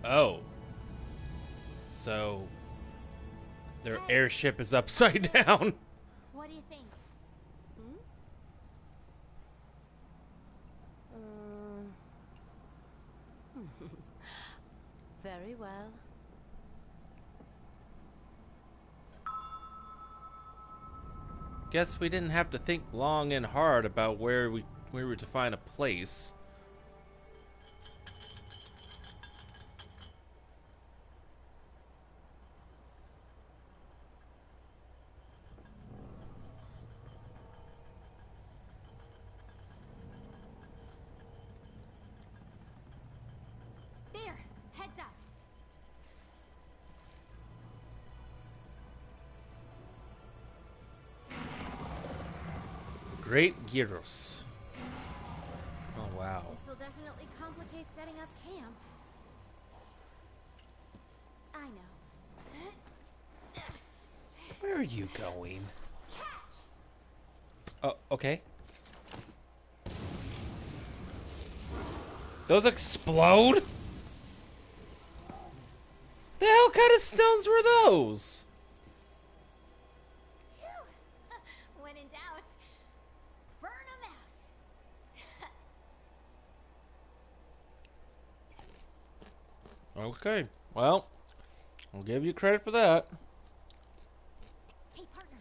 Oh. So their airship is upside down. What do you think? Very well. Guess we didn't have to think long and hard about where we were to find a place. There, heads up. Great Gyros. Oh wow. This will definitely complicate setting up camp. I know. Where are you going? Catch! Oh, okay. Those explode? The hell kind of stones were those? Phew. When in doubt, burn them out. Okay, well, I'll give you credit for that. Hey, partner.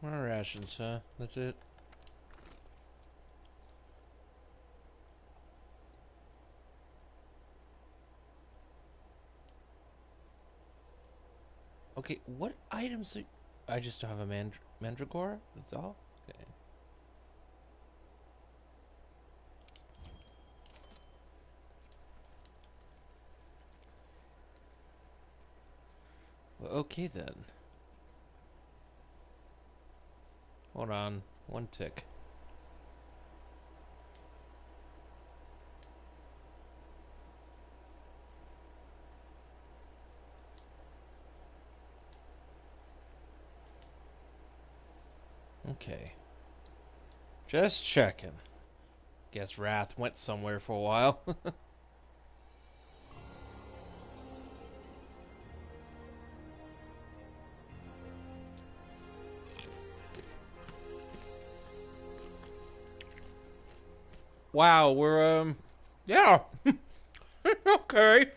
More rations, huh? That's it. Okay, what items are... I just don't have a mandragora? That's all? Okay. Well, okay then. Hold on. One tick. Okay. Just checking. Guess Wrath went somewhere for a while. Wow, we're, yeah. Okay.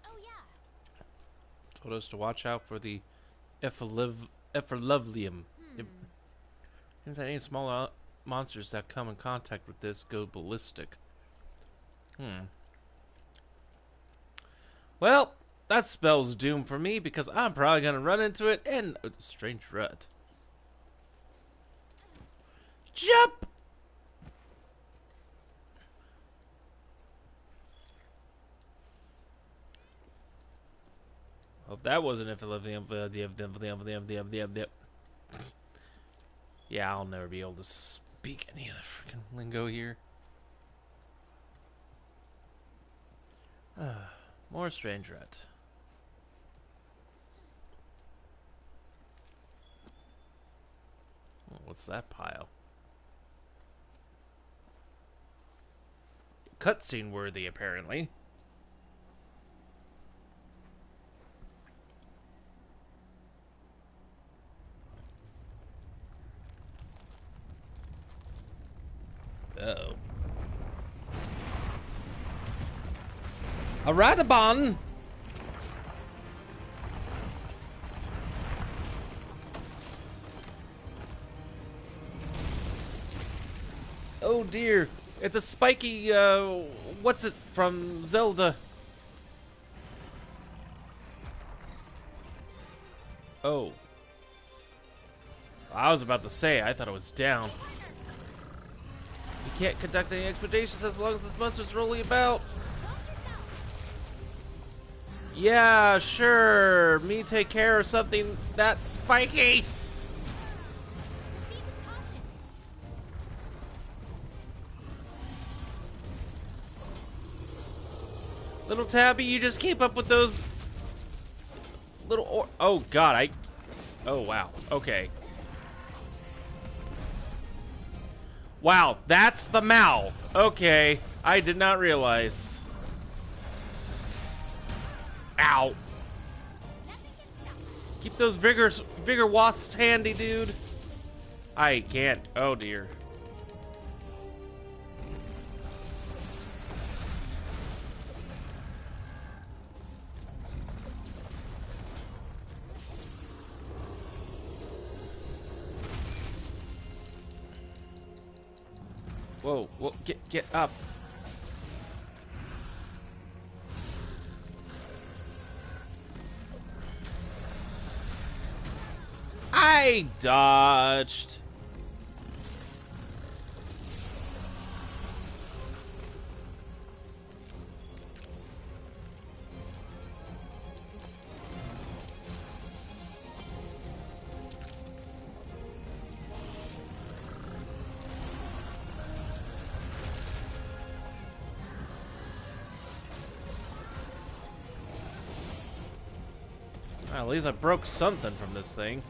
Oh, yeah. Told us to watch out for the Effluvium. Seems that any small monsters that come in contact with this go ballistic. Well, that spells doom for me because I'm probably gonna run into it in a strange rut. Jump! Hope that wasn't Effluvium. Yeah, I'll never be able to speak any of the freaking lingo here. More strange rut. What's that pile? Cutscene worthy, apparently. Uh-oh. A Radabon! Oh dear, it's a spiky, what's it from Zelda? Oh. I was about to say, I thought it was down. You can't conduct any expeditions as long as this monster's rolling about. Yeah, sure. Me take care of something that's spiky. Proceed with caution. Little Tabby, you just keep up with those little oh god, oh wow. Okay. Wow, that's the mouth. Okay. I did not realize. Ow. Nothing can stop us. Keep those vigor wasps handy, dude. I can't. Oh dear. Whoa, whoa, get up. I dodged. Well, at least I broke something from this thing.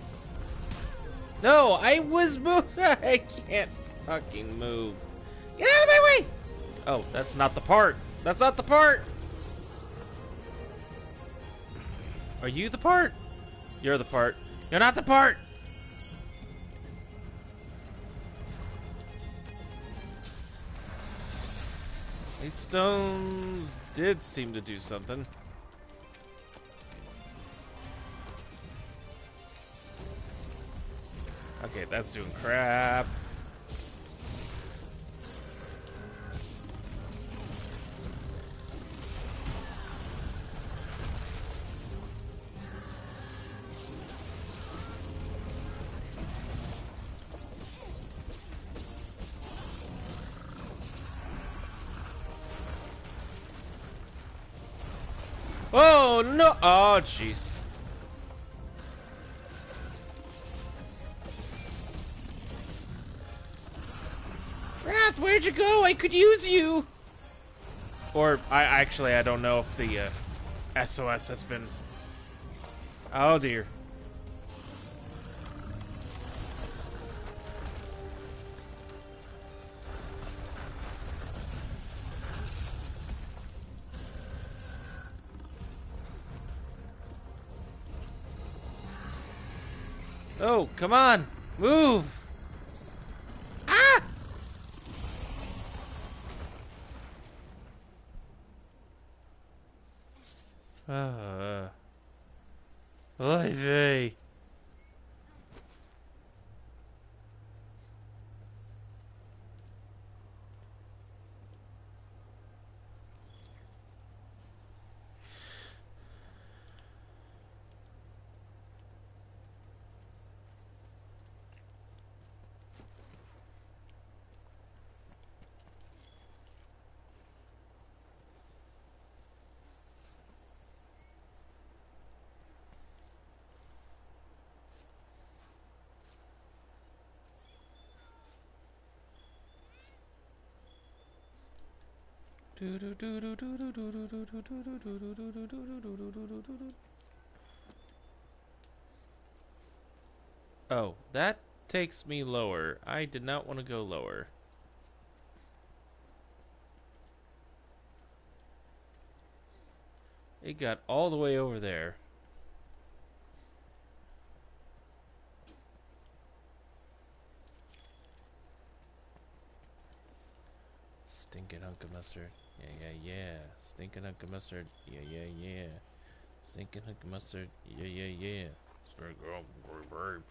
No, I was moving. I can't fucking move. Get out of my way! Oh, that's not the part. That's not the part. Are you the part? You're the part. You're not the part. These stones did seem to do something. Okay, that's doing crap. Oh no! Oh jeez. Wrath, where'd you go? I could use you. Or I don't know if the SOS has been. Oh dear. Oh, come on, move. Ah! Oy vey. Oh, that takes me lower. I did not want to go lower. It got all the way over there. Stinking hunk of mustard. Yeah, yeah, yeah. Stinking hunk of mustard. Yeah, yeah, yeah. Stinking hunk of mustard. Yeah, yeah, yeah. Stinking hunk of mustard.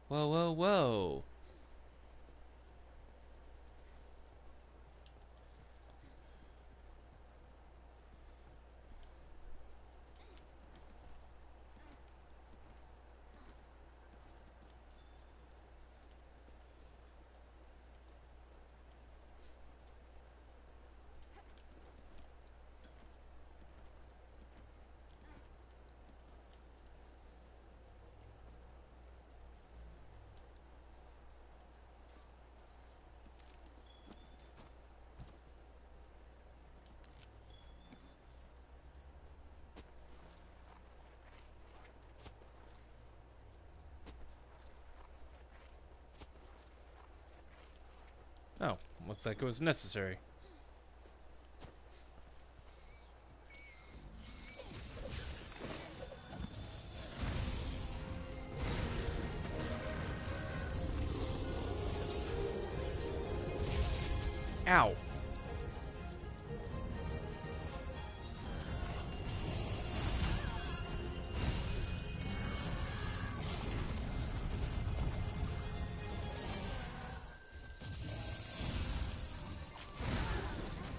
Whoa, whoa, whoa. Oh, looks like it was necessary. Ow.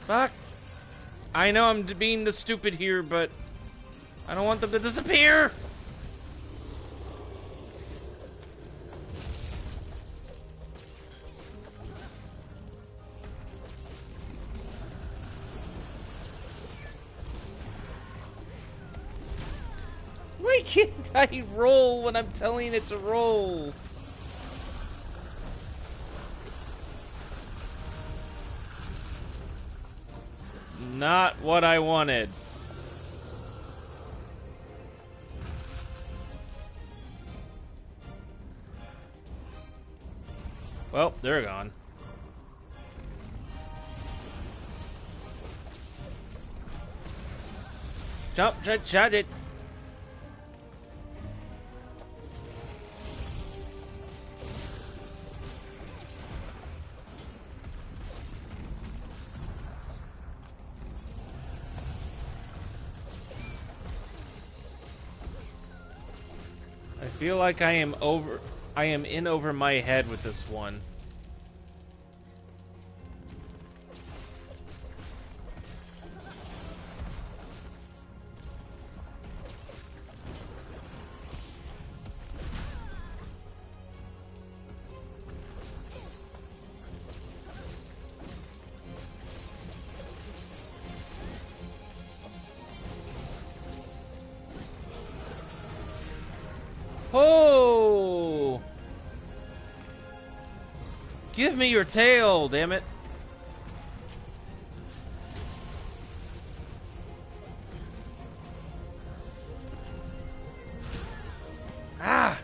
Fuck. I know I'm being the stupid here, but I don't want them to disappear. Why can't I roll when I'm telling it to roll? Not what I wanted. Well, they're gone. Jump, charge it. I feel like I am in over my head with this one. Oh! Give me your tail, damn it. Ah!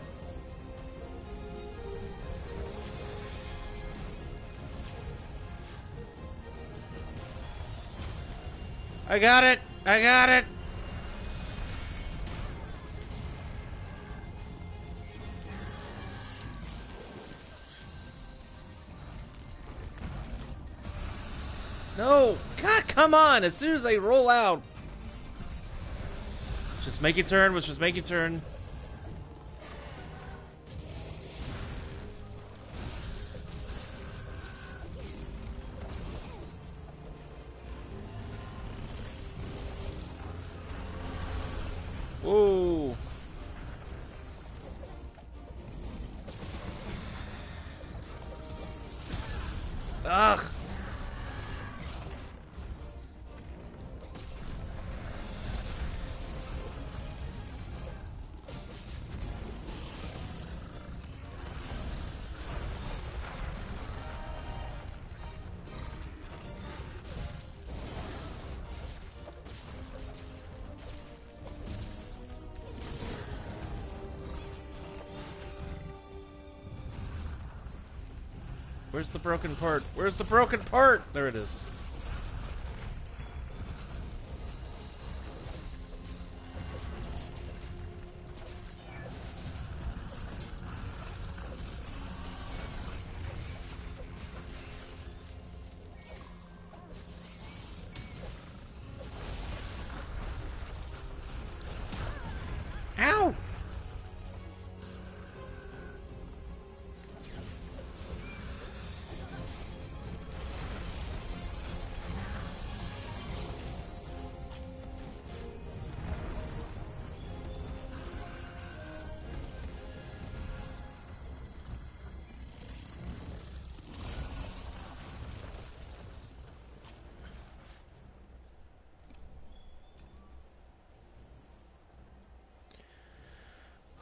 I got it! I got it! No! God, come on! As soon as I roll out. Just make it turn, let's just make it turn. Whoa! Ugh! Where's the broken part? Where's the broken part? There it is. Ow!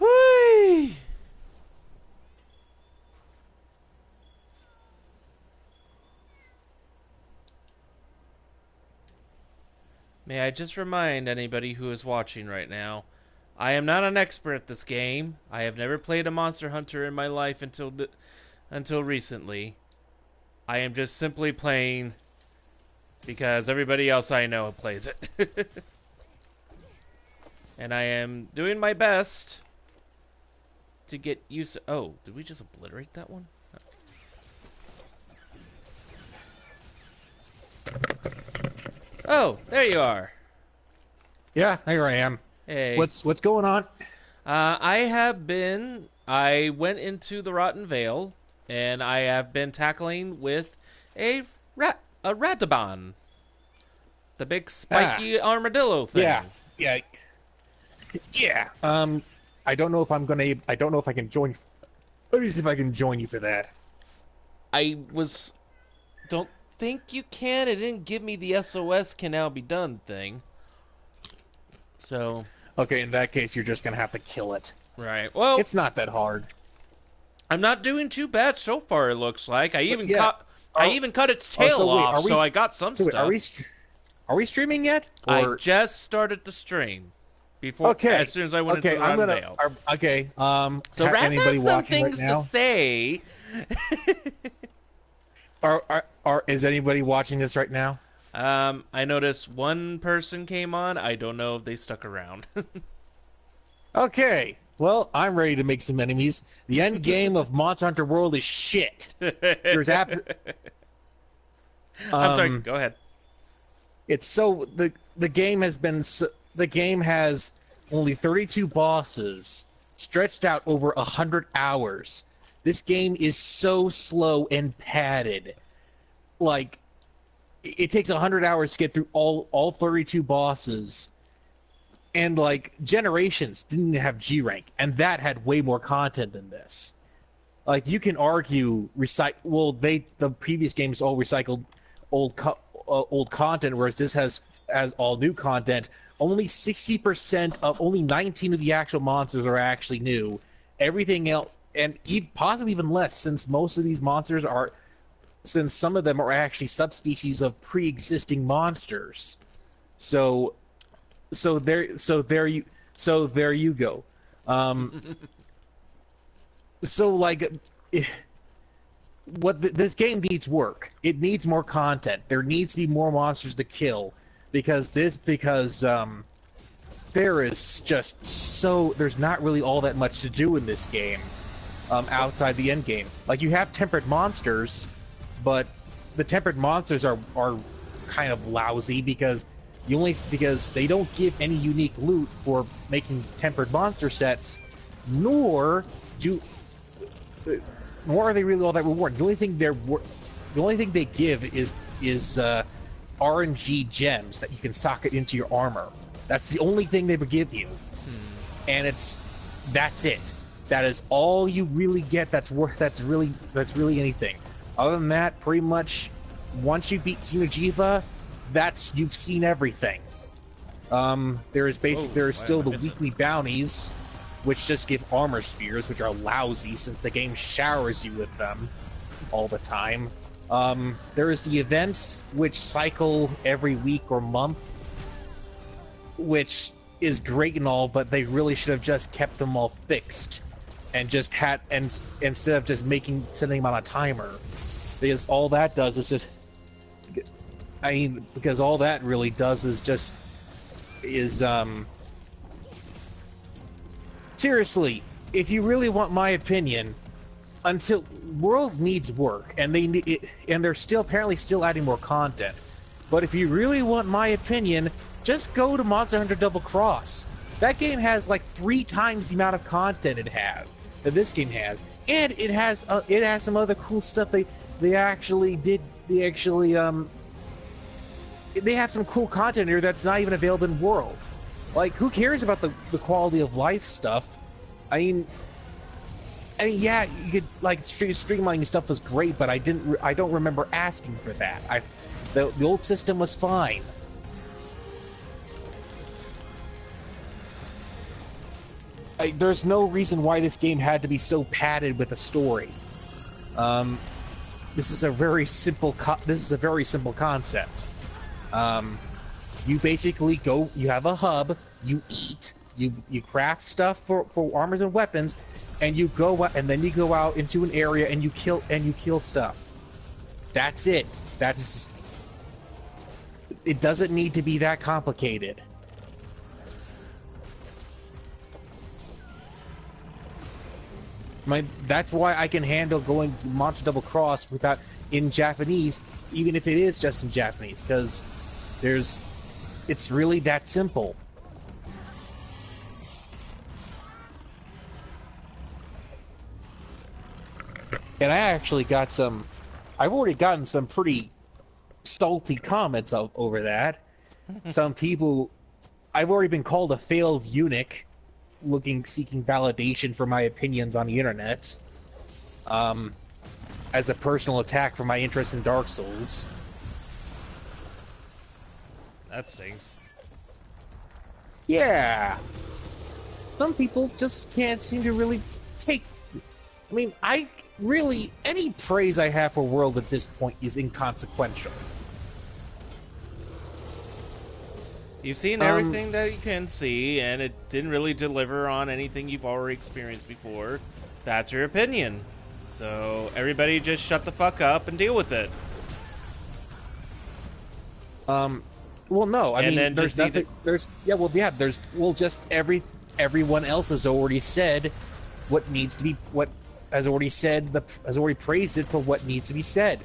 Whee! May I just remind anybody who is watching right now, I am not an expert at this game. I have never played a Monster Hunter in my life until recently. I am just simply playing because everybody else I know plays it. And I am doing my best to get used to... Oh, did we just obliterate that one? Oh, there you are. Yeah, here I am. Hey. What's going on? I went into the Rotten Vale, and I have been tackling with a Rataban. The big spiky armadillo thing. Yeah. I don't know if I don't know if I can join. Let me see if I can join you for that. Don't think you can. It didn't give me the SOS can now be done thing. So. Okay, in that case, you're just gonna have to kill it. Right. Well, it's not that hard. I'm not doing too bad so far. It looks like I even cut its tail off, so I got some stuff. Are we streaming yet? I just started to stream. As soon as I went into the Rotten Vale. Okay. So Rat has some things to say. Is anybody watching this right now? I noticed one person came on. I don't know if they stuck around. Okay. Well, I'm ready to make some enemies. The end game of Monster Hunter World is shit. I'm sorry. Go ahead. It's so the game has only 32 bosses stretched out over 100 hours. This game is so slow and padded. Like, it takes 100 hours to get through all 32 bosses. And, like, Generations didn't have G rank, and that had way more content than this. Like, you can argue the previous games all recycled old content, whereas this has all new content. Only 60% of only 19 of the actual monsters are actually new. Everything else, and possibly even less, since most of these monsters since some of them are actually subspecies of pre-existing monsters. So there you go. This game needs work. It needs more content. There needs to be more monsters to kill because there's not really all that much to do in this game outside the end game. Like, you have tempered monsters, but the tempered monsters are kind of lousy because they don't give any unique loot for making tempered monster sets, nor are they really all that rewarding. The only thing they give is RNG gems that you can socket into your armor. That's the only thing they would give you, and that's it. That is all you really get. That's really anything. Other than that, pretty much, once you beat Xeno'jiiva, you've seen everything. There is still the weekly bounties, which just give armor spheres, which are lousy since the game showers you with them all the time. There is the events, which cycle every week or month, which is great and all, but they really should have just kept them all fixed and instead of just sending them on a timer, because all that does is just. Because all that really does is seriously, if you really want my opinion, until World needs work, and they're apparently still adding more content. But if you really want my opinion, just go to Monster Hunter Double Cross. That game has like 3 times the amount of content that this game has, and it has some other cool stuff they have some cool content here that's not even available in World. Like, who cares about the quality of life stuff? I mean, yeah, you could, like, streamlining stuff was great, but I don't remember asking for that. The old system was fine. There's no reason why this game had to be so padded with a story. This is a very simple concept. You basically you have a hub, you eat, you craft stuff for armors and weapons, and then you go out into an area and you kill stuff. That's it. It doesn't need to be that complicated. That's why I can handle going Monster Double Cross without in Japanese, even if it is just in Japanese, because it's really that simple. And I actually got I've already gotten some pretty salty comments over that. Some people, I've already been called a failed eunuch, seeking validation for my opinions on the internet, as a personal attack for my interest in Dark Souls. That stings. Yeah. Some people just can't seem to really take... I mean, any praise I have for World at this point is inconsequential. You've seen everything that you can see, and it didn't really deliver on anything you've already experienced before. That's your opinion. So everybody just shut the fuck up and deal with it. Well, no, I mean, there's nothing. Everyone else has already said what needs to be, has already praised it for what needs to be said.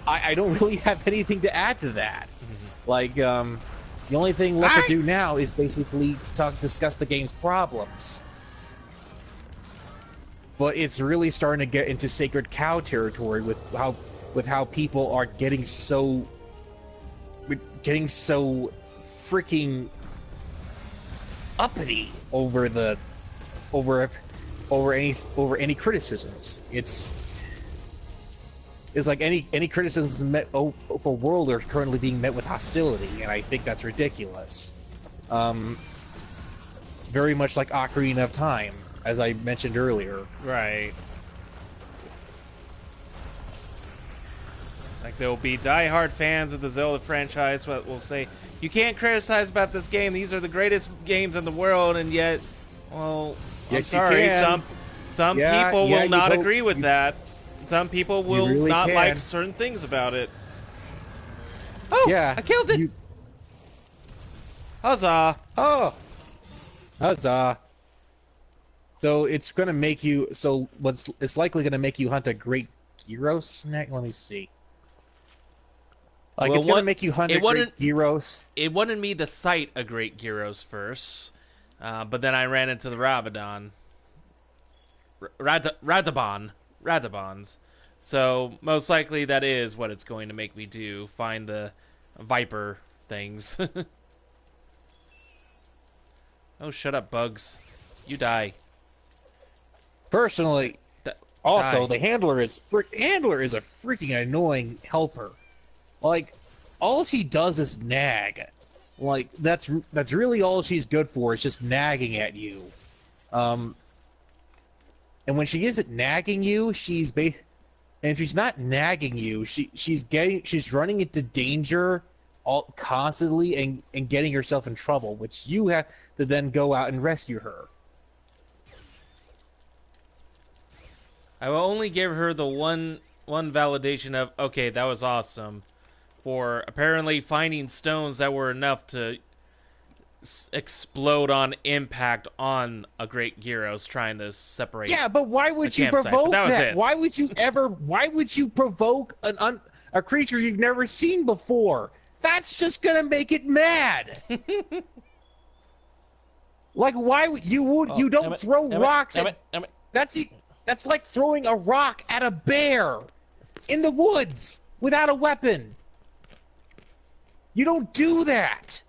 I don't really have anything to add to that. Like, the only thing left to do now is basically discuss the game's problems. But it's really starting to get into sacred cow territory with how people are getting so freaking uppity over any criticisms. It's like any criticisms met for World are currently being met with hostility, and I think that's ridiculous. Very much like Ocarina of Time, as I mentioned earlier. Right. Like, there will be diehard fans of the Zelda franchise that will say, you can't criticize about this game, these are the greatest games in the world, and yet, well, yes, I'm sorry, you can. some people will not agree with that. Some people will really not can. like certain things about it. Oh, yeah, I killed it! Huzzah! Oh! Huzzah! So it's gonna make you. So it's likely gonna make you hunt a great Gyros next. Let me see. Like, well, it's gonna make you hunt a great Gyros. It wanted me to cite a great Gyros first, but then I ran into the Rabadon. Radabons. So most likely that is what it's going to make me do. Find the Viper things. Oh, shut up, bugs. You die. Personally, also the handler is a freaking annoying helper. Like, all she does is nag. Like, that's really all she's good for, is just nagging at you. And when she isn't nagging you, and if she's not nagging you, she's running into danger constantly and getting herself in trouble, which you have to then go out and rescue her. I will only give her the one validation of, okay, that was awesome, for apparently finding stones that were enough to explode on impact on a great Gyros trying to separate. Yeah, but why would you provoke that? Why would you provoke a creature you've never seen before? That's just gonna make it mad. Like, why you don't throw rocks at... That's like throwing a rock at a bear in the woods without a weapon. You don't do that.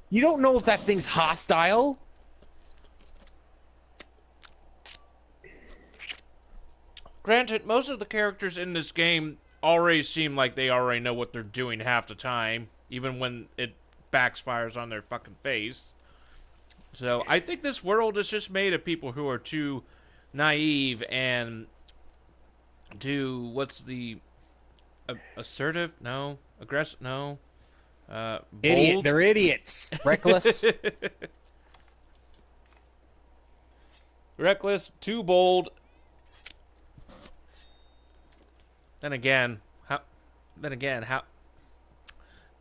You don't know if that thing's hostile. Granted, most of the characters in this game already seem like they already know what they're doing half the time, even when it backfires on their fucking face. So I think this world is just made of people who are too naive and too, assertive? No. Aggressive? No. Bold? They're idiots. Reckless. Reckless, too bold. Then again, how? Then again, how?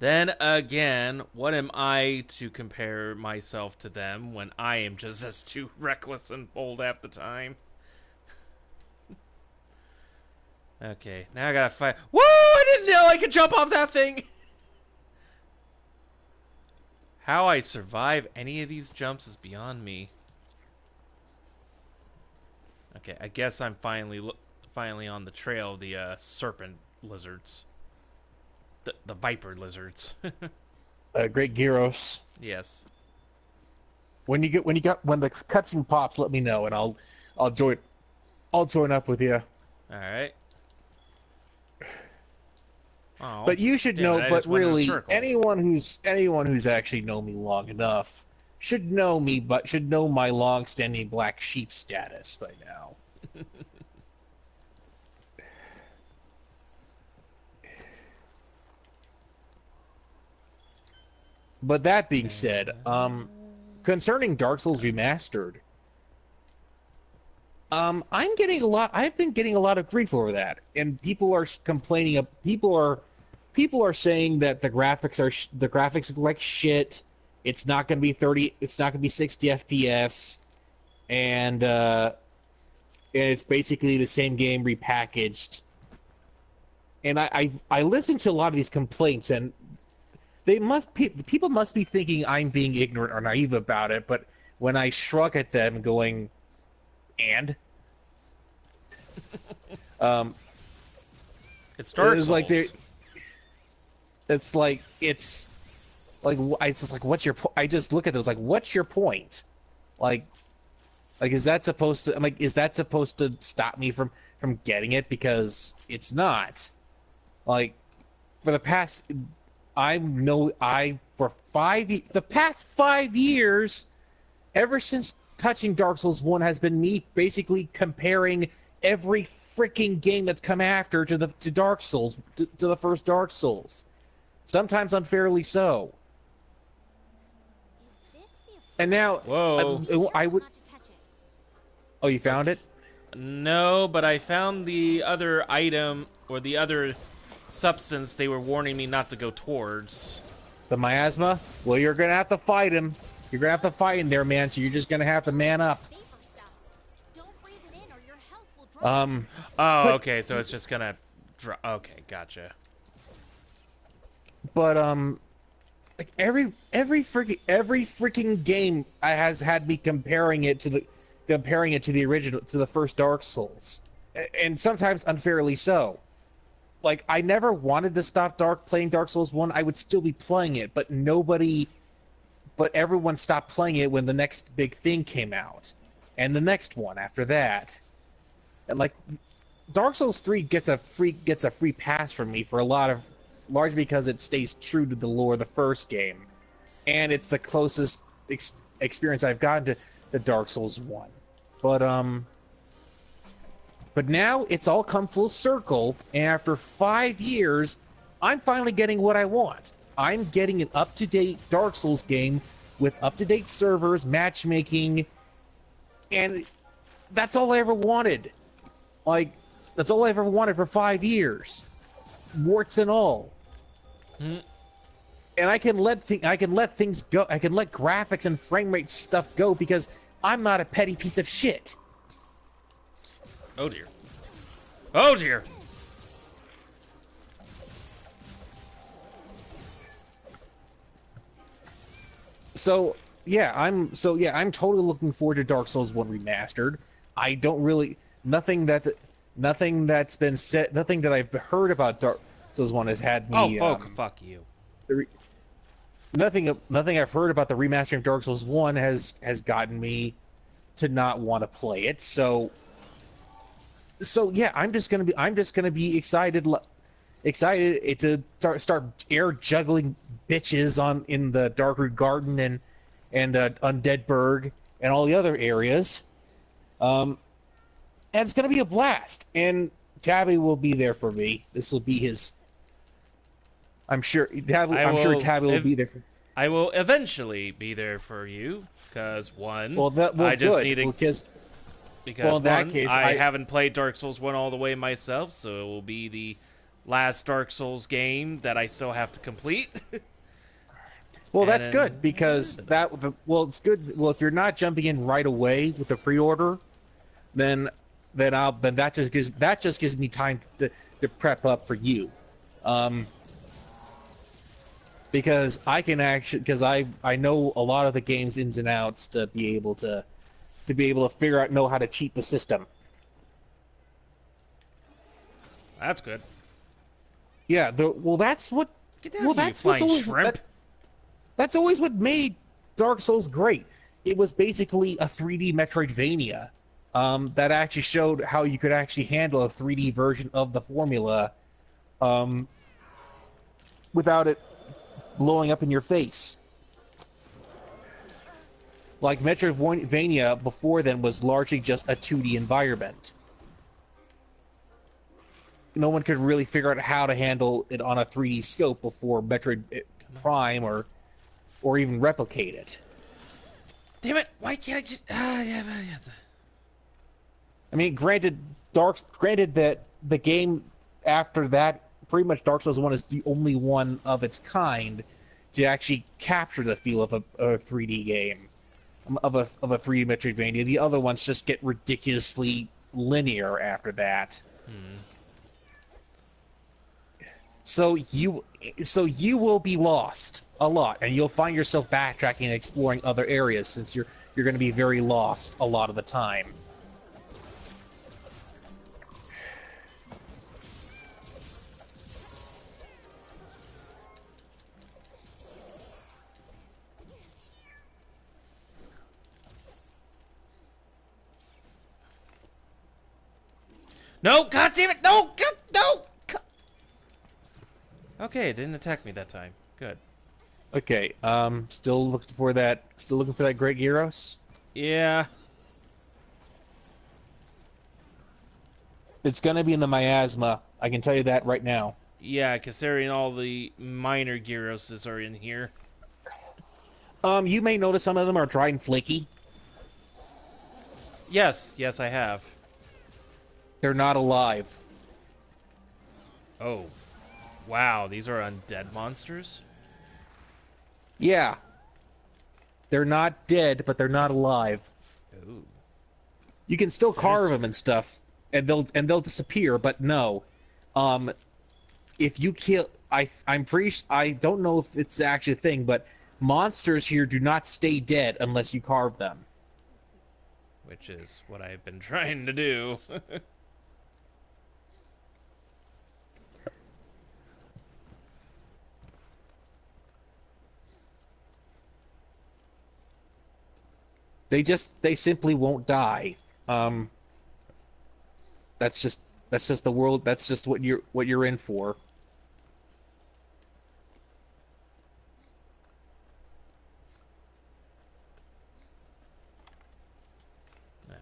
Then again, what am I to compare myself to them when I am just as too reckless and bold half the time? Okay, now I gotta fight. Woo! I didn't know I could jump off that thing! How I survive any of these jumps is beyond me. Okay, I guess I'm finally on the trail of the serpent lizards. The viper lizards. Great Gyros. Yes. When the cutscene pops, let me know and I'll join up with you. All right. Oh, but you should damn know. it, I But just went in a really, circle. anyone who's actually known me long enough should know me, but should know my long-standing black sheep status by now. But that being said, concerning Dark Souls Remastered, I've been getting a lot of grief over that, and people are complaining. People are saying that the graphics look like shit. It's not going to be 30. It's not going to be 60 FPS, and it's basically the same game repackaged. And I listened to a lot of these complaints, and people must be thinking I'm being ignorant or naive about it. But when I shrug at them, going, and it's Dark Souls. It's just like, what's your point? I just look at those like, what's your point? Like is that supposed to? I'm like, is that supposed to stop me from getting it? Because it's not. Like, for the past, the past 5 years, ever since touching Dark Souls 1 has been me basically comparing every freaking game that's come after to Dark Souls, to the first Dark Souls. Sometimes unfairly so. And now, whoa! I would. Oh, you found it? No, but I found the other item or the other substance they were warning me not to go towards. The miasma? Well, you're gonna have to fight him. You're gonna have to fight him there, man. So you're just gonna have to man up. Oh, okay. So it's just gonna. Okay, gotcha. But like every freaking game has had me comparing it to the original, to the first Dark Souls, and sometimes unfairly so. Like, I never wanted to stop playing Dark Souls 1. I would still be playing it, but everyone stopped playing it when the next big thing came out, and the next one after that, and like Dark Souls 3 gets a free pass from me for largely because it stays true to the lore of the first game, and it's the closest experience I've gotten to Dark Souls 1. But now it's all come full circle, and after 5 years, I'm finally getting what I want. I'm getting an up-to-date Dark Souls game with up-to-date servers, matchmaking, and that's all I ever wanted. Like, that's all I ever wanted for 5 years, warts and all. And I can let things go. I can let graphics and frame rate stuff go because I'm not a petty piece of shit. Oh dear. Oh dear. So yeah, I'm totally looking forward to Dark Souls 1 Remastered. I don't really nothing that's been said, nothing that I've heard about Dark Souls 1 has had me. Oh, fuck you. Nothing I've heard about the remastering of Dark Souls 1 has gotten me to not want to play it. So yeah, I'm just gonna be excited to start air juggling bitches in the Darkroot Garden and Undeadburg and all the other areas. And it's gonna be a blast. And Tabby will be there for me. This will be his. I'm sure Tabby will be there for. I will eventually be there for you, because one, I just need to. Because Well, in that one, case, I haven't played Dark Souls 1 all the way myself, so it will be the last Dark Souls game that I still have to complete. well, And that's then good because well, it's good. Well, if you're not jumping in right away with the pre-order, then that just gives me time to prep up for you, because I know a lot of the game's ins and outs to be able to figure out know how to cheat the system. That's good. Yeah, that's what Get down well here, you that's what's flying always shrimp. that's always what made Dark Souls great. It was basically a 3D Metroidvania that actually showed how you could actually handle a 3D version of the formula without it blowing up in your face. Like Metroidvania before then was largely just a 2D environment. No one could really figure out how to handle it on a 3D scope before Metroid Prime or even replicate it. Damn it! Why can't I just... yeah. I mean, granted that the game after that, pretty much Dark Souls 1 is the only one of its kind to actually capture the feel of a 3D game, of a 3D Metroidvania. The other ones just get ridiculously linear after that. So you will be lost a lot, and you'll find yourself backtracking and exploring other areas since you're going to be very lost a lot of the time. No! God damn it! No! God, no! God. Okay, it didn't attack me that time. Good. Okay, still looking for that Great Gyros? Yeah. It's gonna be in the miasma. I can tell you that right now. Yeah, considering all the minor Gyroses are in here. You may notice some of them are dry and flaky. Yes, I have. They're not alive. Oh. Wow, these are undead monsters? Yeah. They're not dead, but they're not alive. Ooh. You can still carve Seriously? them and stuff, and they'll disappear. But no, if you kill, I don't know if it's actually a thing, but monsters here do not stay dead unless you carve them. Which is what I've been trying to do. They simply won't die. That's just the world. That's just what you're in for.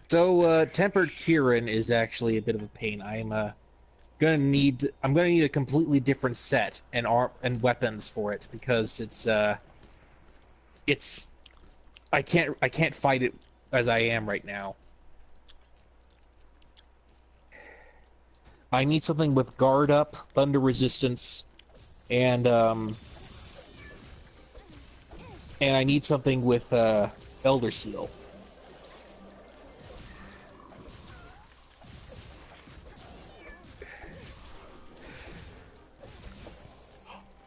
So tempered Kieran is actually a bit of a pain. I'm gonna need a completely different set and weapons for it because it's I can't fight it as I am right now. I need something with guard up, thunder resistance, and I need something with Elder Seal.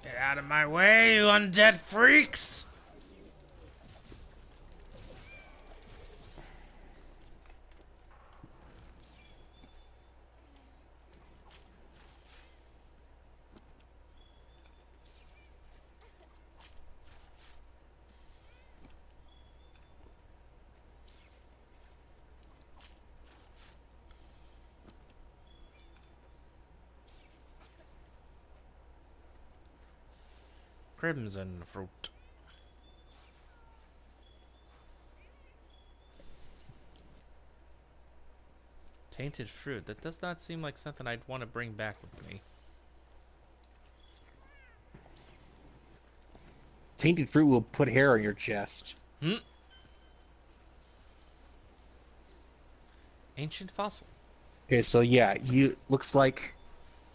Get out of my way, you undead freaks! Crimson fruit. Tainted fruit. That does not seem like something I'd want to bring back with me. Tainted fruit will put hair on your chest. Hmm? Ancient fossil. Okay, so yeah, you looks like.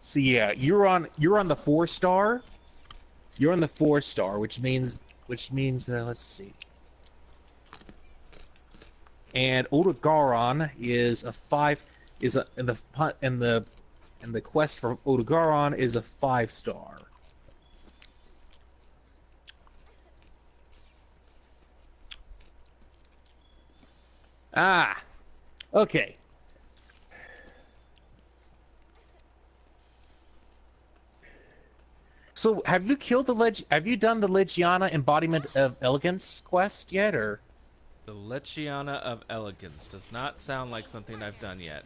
So yeah, you're on the 4-star. You're on the 4-star, which means let's see. And Odogaron is a 5 is a and the quest for Odogaron is a 5-star. Ah, okay. So have you done the Legiana Embodiment of Elegance quest yet, or? The Lechiana of Elegance does not sound like something I've done yet.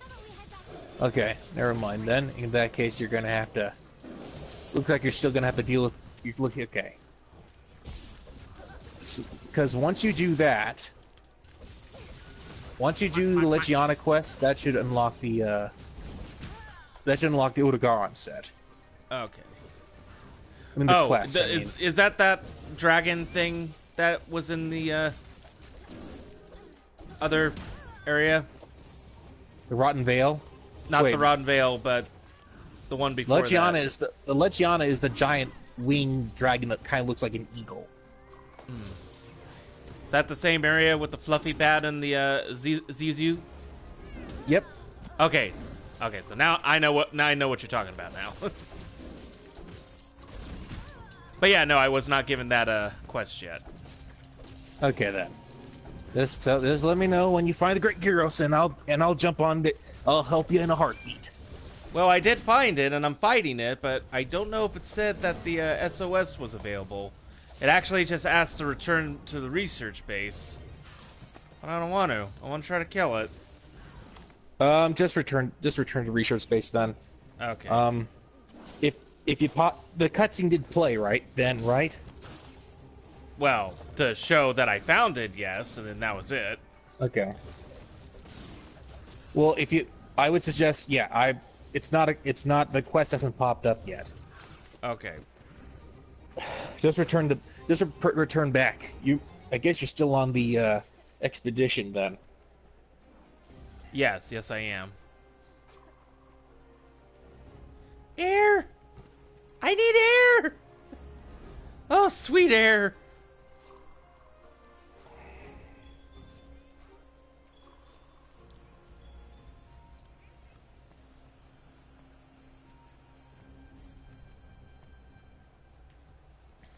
Okay, never mind then. In that case, you're gonna have to. Looks like you're still gonna have to deal with. You look okay. Because once you do the Legiana quest, that should unlock the Odogaron set. Okay. I mean the quest. Is that dragon thing that was in the other area? The Rotten Vale. Not Wait, the Rotten Vale, but the one before Legiana that. is the Legiana is the giant winged dragon that kind of looks like an eagle. Is that the same area with the fluffy bat and the Zizu? Yep. Okay. Okay, so now I know what you're talking about now. But yeah, no, I was not given that quest yet. Okay then. Just let me know when you find the Great Gyros, and I'll jump on it. I'll help you in a heartbeat. Well, I did find it, and I'm fighting it, but I don't know if it said that the SOS was available. It actually just asked to return to the research base. But I don't want to. I want to try to kill it. Just return to research base then. Okay. If you pop the cutscene did play right then, right? Well, to show that I found it, yes, and then that was it. Okay. Well, I would suggest, yeah, it's not the quest hasn't popped up yet. Okay. Just return back. I guess you're still on the expedition then. Yes, I am. Air! I need air! Oh, sweet air!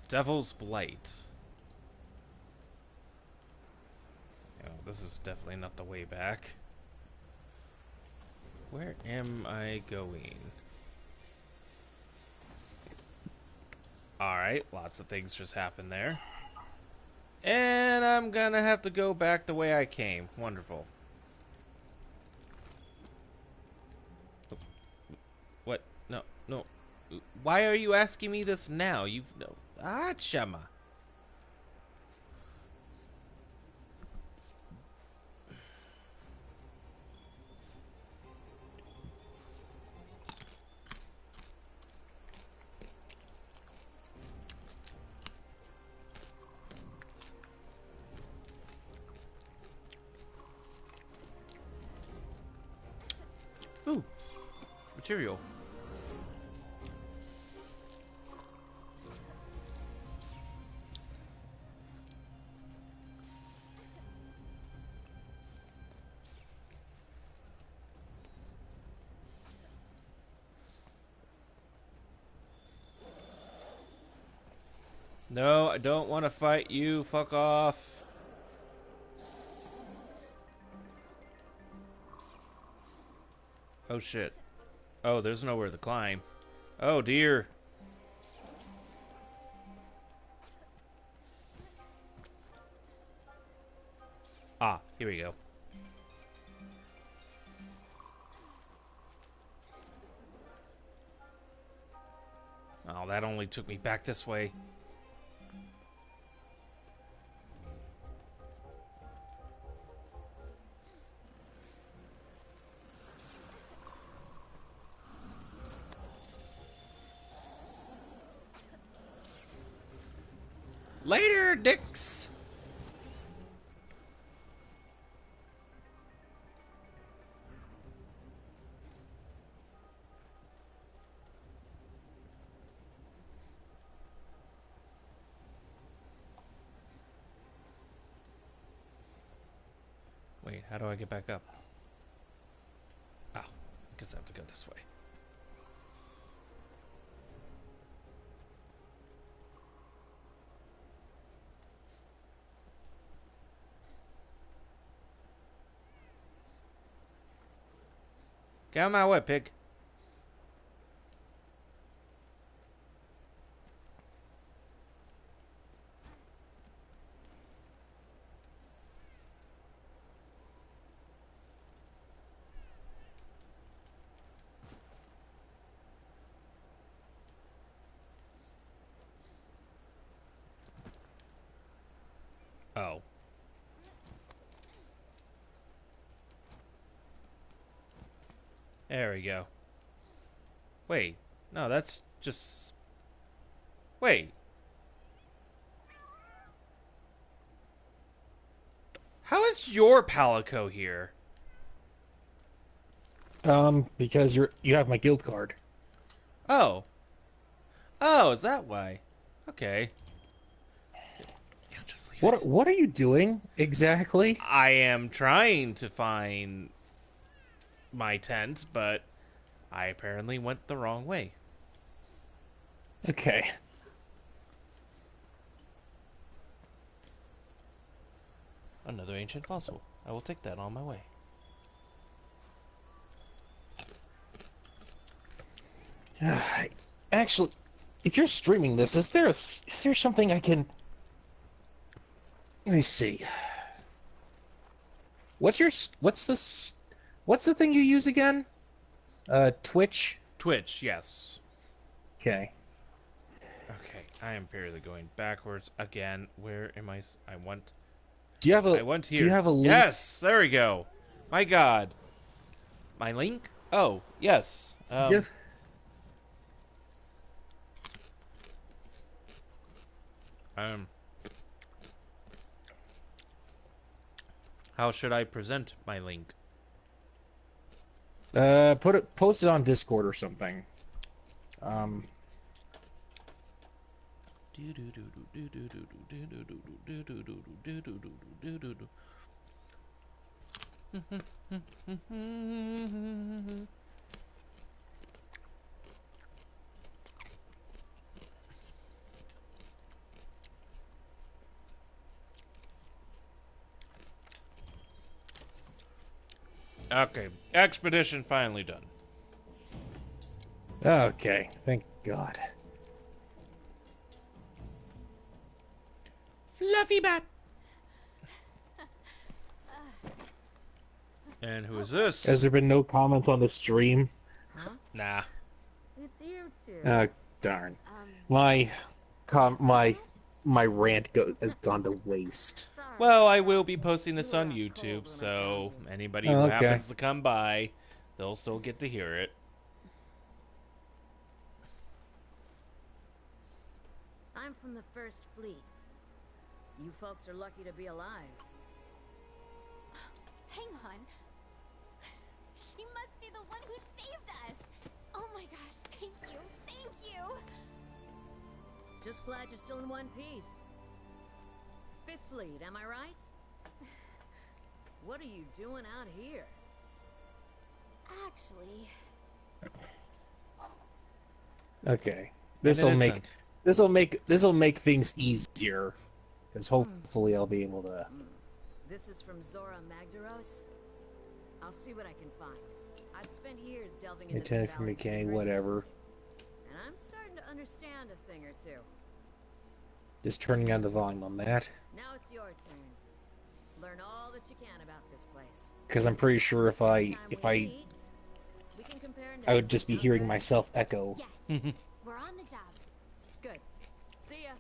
Devil's Blight. Oh, this is definitely not the way back. Where am I going? Alright, lots of things just happened there. And I'm gonna have to go back the way I came. Wonderful. What? No. Why are you asking me this now? You've no. Ah, Chama. Ooh, material. No, I don't want to fight you. Fuck off. Oh shit. Oh, there's nowhere to climb. Oh dear. Ah, here we go. Oh, that only took me back this way. Later, dicks! Wait, how do I get back up? Oh, I guess I have to go this way. Get out of my way, pig. Oh. There we go. Wait. No, that's just... Wait. How is your Palico here? Because you have my guild card. Oh. Oh, is that why? Okay. Yeah, just leave it. What are you doing exactly? I am trying to find my tent, but I apparently went the wrong way. Okay. Another ancient fossil. I will take that on my way. Actually, if you're streaming this, is there something I can? Let me see. What's the thing you use again? Twitch. Twitch, yes. Okay. Okay, I am apparently going backwards again. Where am I? I want... Do you have a? I went here. Do you have a link? Yes, there we go. My God. My link? Oh, yes. Do you have- How should I present my link? post it on Discord or something. Um. Okay, expedition finally done. Okay. Thank God. Fluffy bat. And who is this? Has there been no comments on the stream? Nah. It's you two. Darn. My rant has gone to waste. Sorry. Well, I will be posting this on YouTube, so anybody who Okay. happens to come by, they'll still get to hear it. I'm from the First Fleet. You folks are lucky to be alive. Hang on. She must be the one who saved us. Oh my gosh, thank you. Thank you. Just glad you're still in one piece. Fifth Fleet, am I right? What are you doing out here? Actually, Okay. Innocent. This'll make things easier, because hopefully I'll be able to. This is from Zora Magdaros. I'll see what I can find. I've spent years delving into Lieutenant this from valley's McKay, secrets, whatever. and I'm starting to understand a thing or two. Just turning on the volume on that, Now it's your turn. Learn all that you can about this place. because I'm pretty sure if I Next time we meet, we can compare I would just be notes, hearing okay? myself echo. yes. We're on the job. Good. See ya.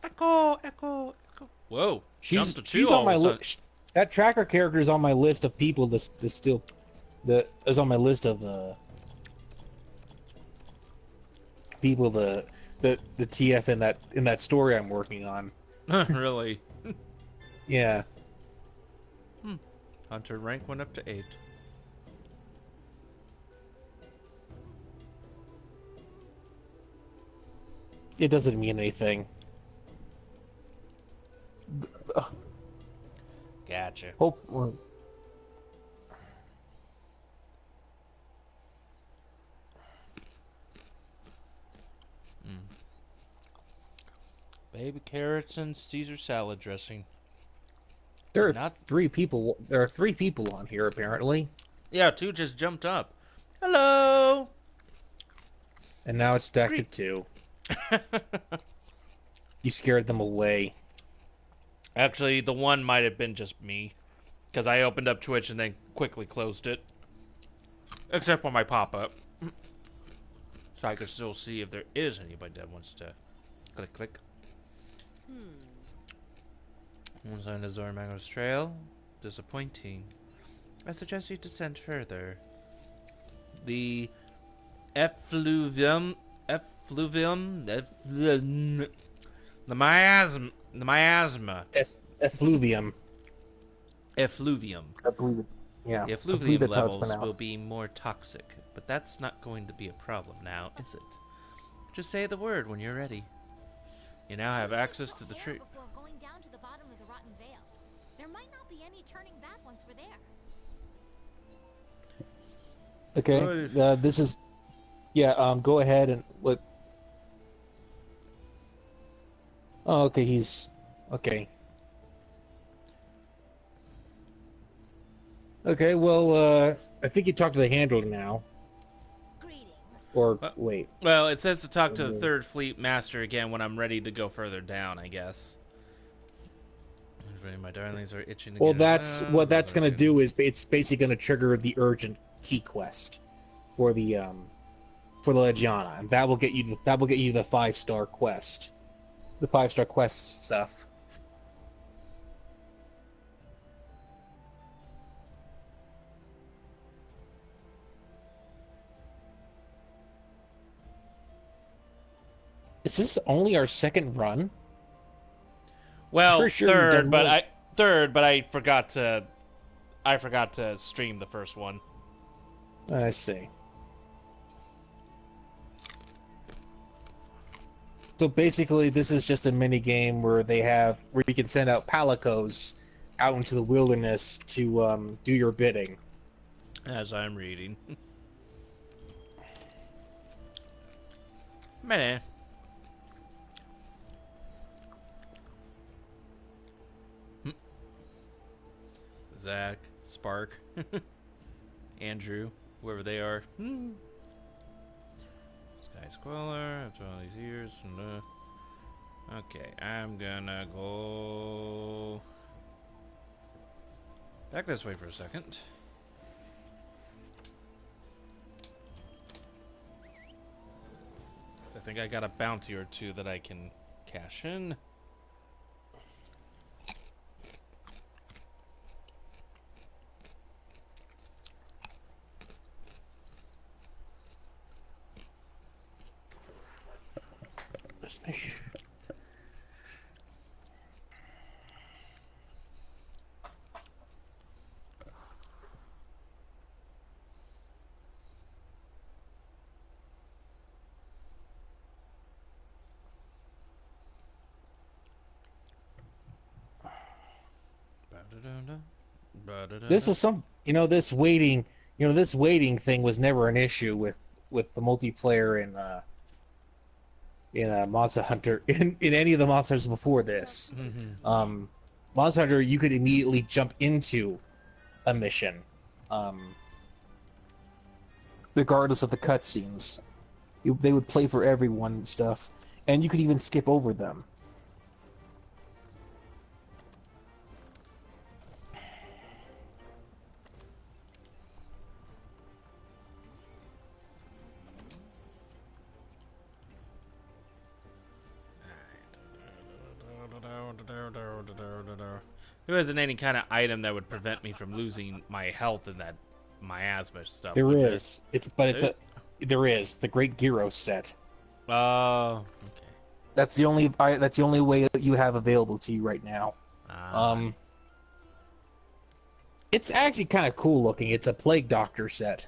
Echo, echo, echo. Whoa. She's Jumped to two on all my of a sudden. list. That tracker character is on my list of people that is on my list of people the TF in that story I'm working on. Really? Yeah. Hunter rank went up to 8. It doesn't mean anything. Gotcha. Hope. Baby carrots and Caesar salad dressing. There are Not. three people. There are three people on here apparently, Yeah, two just jumped up. Hello. and now it's stacked to Greet. two. You scared them away. Actually, the one might have been just me, because I opened up Twitch and then quickly closed it, except for my pop-up, so I could still see if there is anybody that wants to click. Once on the Zoramago's trail, disappointing. I suggest you descend further. The effluvium, the miasma, Effluvium. effluvium. I believe. Yeah. The I believe effluvium that's how it's levels will pronounced. be more toxic, but that's not going to be a problem now, is it? Just say the word when you're ready. You now have access to the tree. Before going down to the bottom of the Rotten Vale. There might not be any turning back once we're there. Okay. This is. Yeah. Go ahead and look. Oh, okay. He's. Okay. Okay. Well, I think you talked to the handler now. Greetings. Or wait. Well, it says to talk to the Third Fleet Master again when I'm ready to go further down, I guess. My darlings are itching to Well, get that's what that's gonna do. Is it's basically gonna trigger the urgent key quest for the Legiana, and that will get you the 5-star quest, the 5-star quest stuff. Is this only our second run? Well, Pretty sure we've done more. I forgot to stream the first one. I see. So basically, this is just a mini game where you can send out palicos out into the wilderness to do your bidding. As I'm reading. Meh. Zach, Spark, Andrew, whoever they are. Sky Squaller, after all these years. Okay, I'm gonna go back this way for a second. So I think I got a bounty or two that I can cash in. This is this waiting thing was never an issue with the multiplayer in Monster Hunter in any of the monsters before this. Monster Hunter, you could immediately jump into a mission, regardless of the cutscenes. They would play for everyone and stuff, and you could even skip over them. There isn't any kind of item that would prevent me from losing my health in that miasma stuff. There is. There is the Great Gyro set. Oh, okay. That's the only way that you have available to you right now. It's actually kind of cool looking. It's a Plague Doctor set.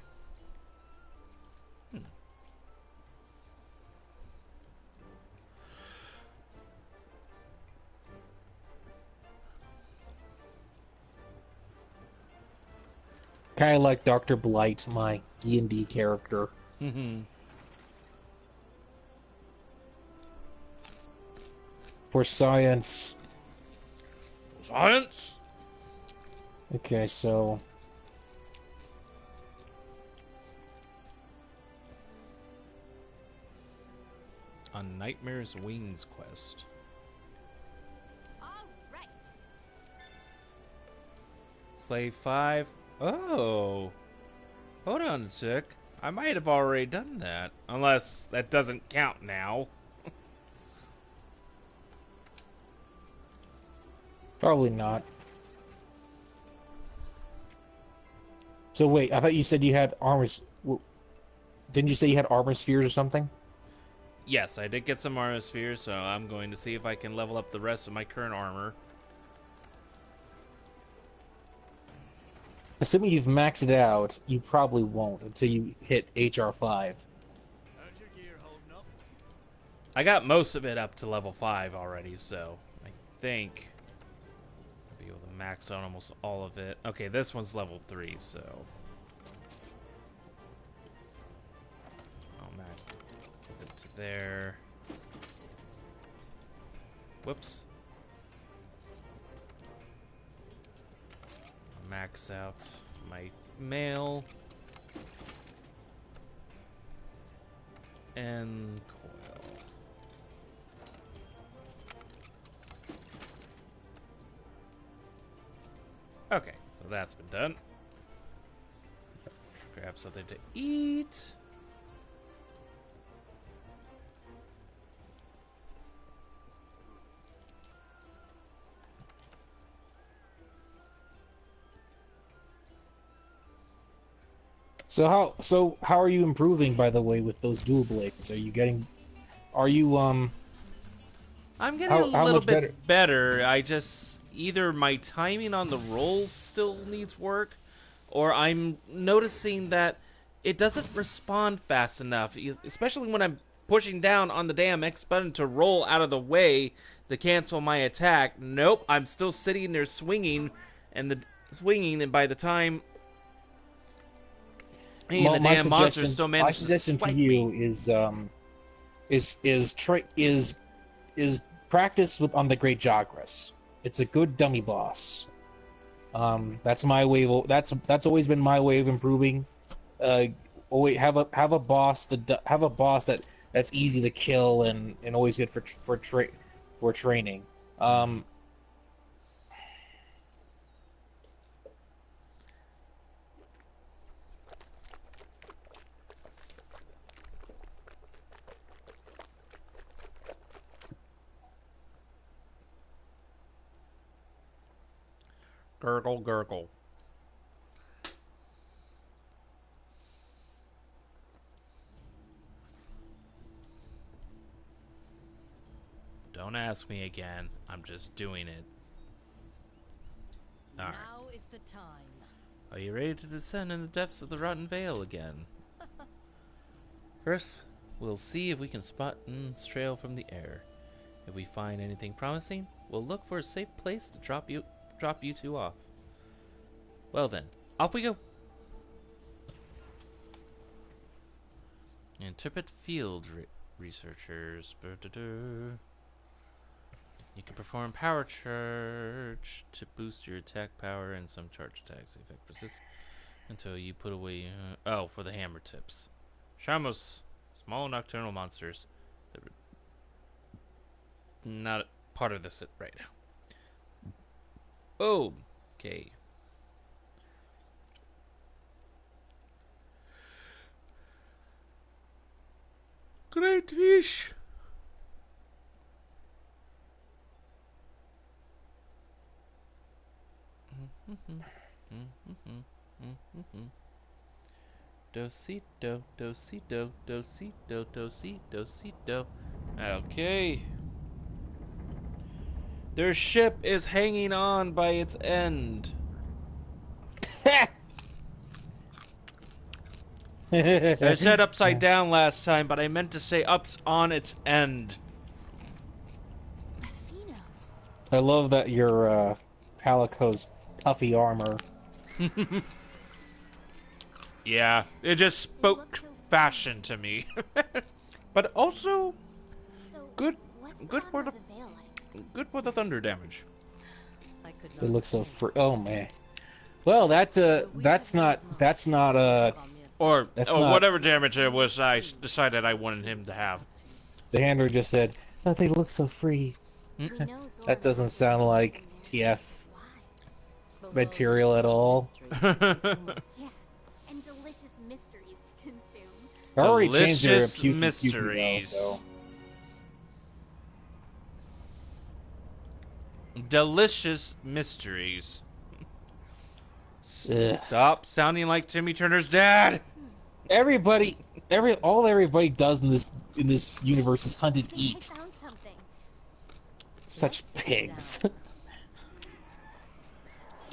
kind of like Dr. Blight, my D&D character. For science. Science. Okay, so On Nightmare's Wings quest. All right. Slave 5. Oh. Hold on a sec. I might have already done that. Unless that doesn't count now. probably not. So wait, I thought you said you had armors. Didn't you say you had armor spheres or something? Yes, I did get some armor spheres, so I'm going to see if I can level up the rest of my current armor. Assuming you've maxed it out, you probably won't until you hit HR5. How's your gear holding up? I got most of it up to level 5 already, so I think I'll be able to max out almost all of it. Okay, this one's level 3, so I'll max it to there. Whoops. Max out my mail and coil. Okay, so that's been done. Grab something to eat. So how are you improving, by the way, with those dual blades? Are you I'm getting How a little much bit better. I just either my timing on the roll still needs work, or I'm noticing that it doesn't respond fast enough, especially when I'm pushing down on the damn X button to roll out of the way to cancel my attack. Nope, I'm still sitting there swinging, and by the time the damn monsters still manage my suggestion to to swipe you me. is practice with on the Great Jagras. It's a good dummy boss. That's my way. That's always been my way of improving. Always have a boss that's easy to kill and always good for training. Gurgle, gurgle. Don't ask me again. I'm just doing it. Alright. Now is the time. Are you ready to descend in the depths of the Rotten Vale again? First, we'll see if we can spot N's trail from the air. If we find anything promising, we'll look for a safe place to drop you two off. Well then, off we go! Interpret field researchers. You can perform power charge to boost your attack power, and some charge attacks effect persists until you put away. Oh, for the hammer tips. Shamos, small nocturnal monsters. They're not part of this right now. Oh, okay. Great fish. Dosito, dosito, dosito, dosito, dosito. Okay. Their ship is hanging on by its end. I said upside down last time, but I meant to say up on its end. Athenos. I love that your Palico's puffy armor. Yeah, it just spoke so fashion to me. But also So, good what's good the for bottom the of the veil like? good for the thunder damage. I could They not look so say. free. Oh man. Well, that's But we that's have not learned that's much. not From the Or that's or not. whatever damage it was I decided I wanted him to have. The handler just said, "Oh, they look so free." We know Zora That the doesn't Hunter sound was like sitting there. TF Why? The world material is at full of all. mysteries to consume us. Yeah, and delicious mysteries to consume. I already changed their Delicious Pukey Pukey though, mysteries. so Delicious mysteries. ugh. Stop sounding like Timmy Turner's dad. Everybody, everybody does in this universe is hunt I and think eat. I found something. Such Let's pigs. examine.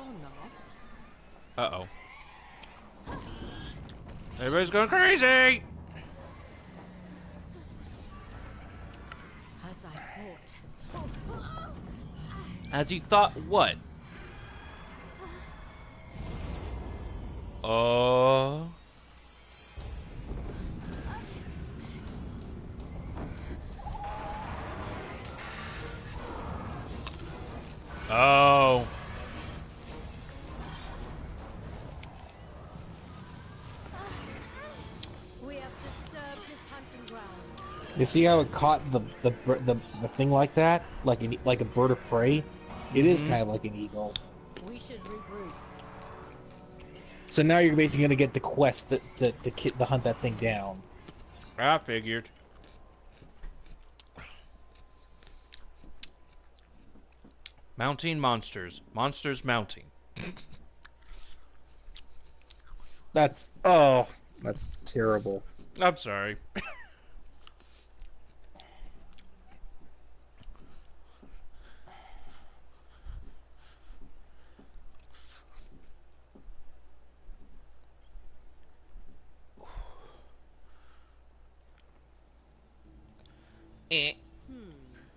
Or not. Uh-oh. Everybody's going crazy! As I thought. As you thought what? Oh. Oh. We have disturbed its hunting grounds. You see how it caught the thing like that, like a bird of prey? It is kind of like an eagle. We should regroup. So now you're basically gonna get the quest to hunt that thing down. I figured. Mounting monsters. Monsters mounting. That's terrible. I'm sorry.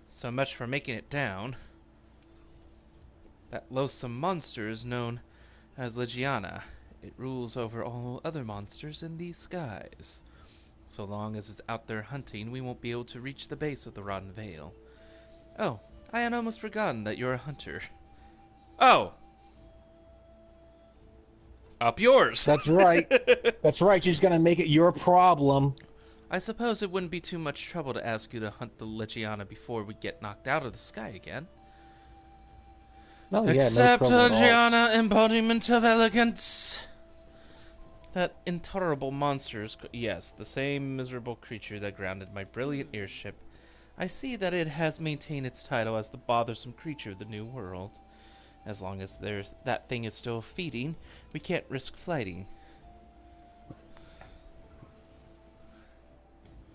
So much for making it down. That loathsome monster is known as Legiana. It rules over all other monsters in these skies. So long as it's out there hunting, we won't be able to reach the base of the Rotten Vale. Oh, I had almost forgotten that you're a hunter. Oh! Up yours! That's right. That's right. She's gonna make it your problem. I suppose it wouldn't be too much trouble to ask you to hunt the Legiana before we get knocked out of the sky again. Oh yeah, no Except trouble at all. Legiana, embodiment of elegance. That intolerable monster is... Yes, the same miserable creature that grounded my brilliant airship. I see that it has maintained its title as the bothersome creature of the New World. As long as that thing is still feeding, we can't risk flighting.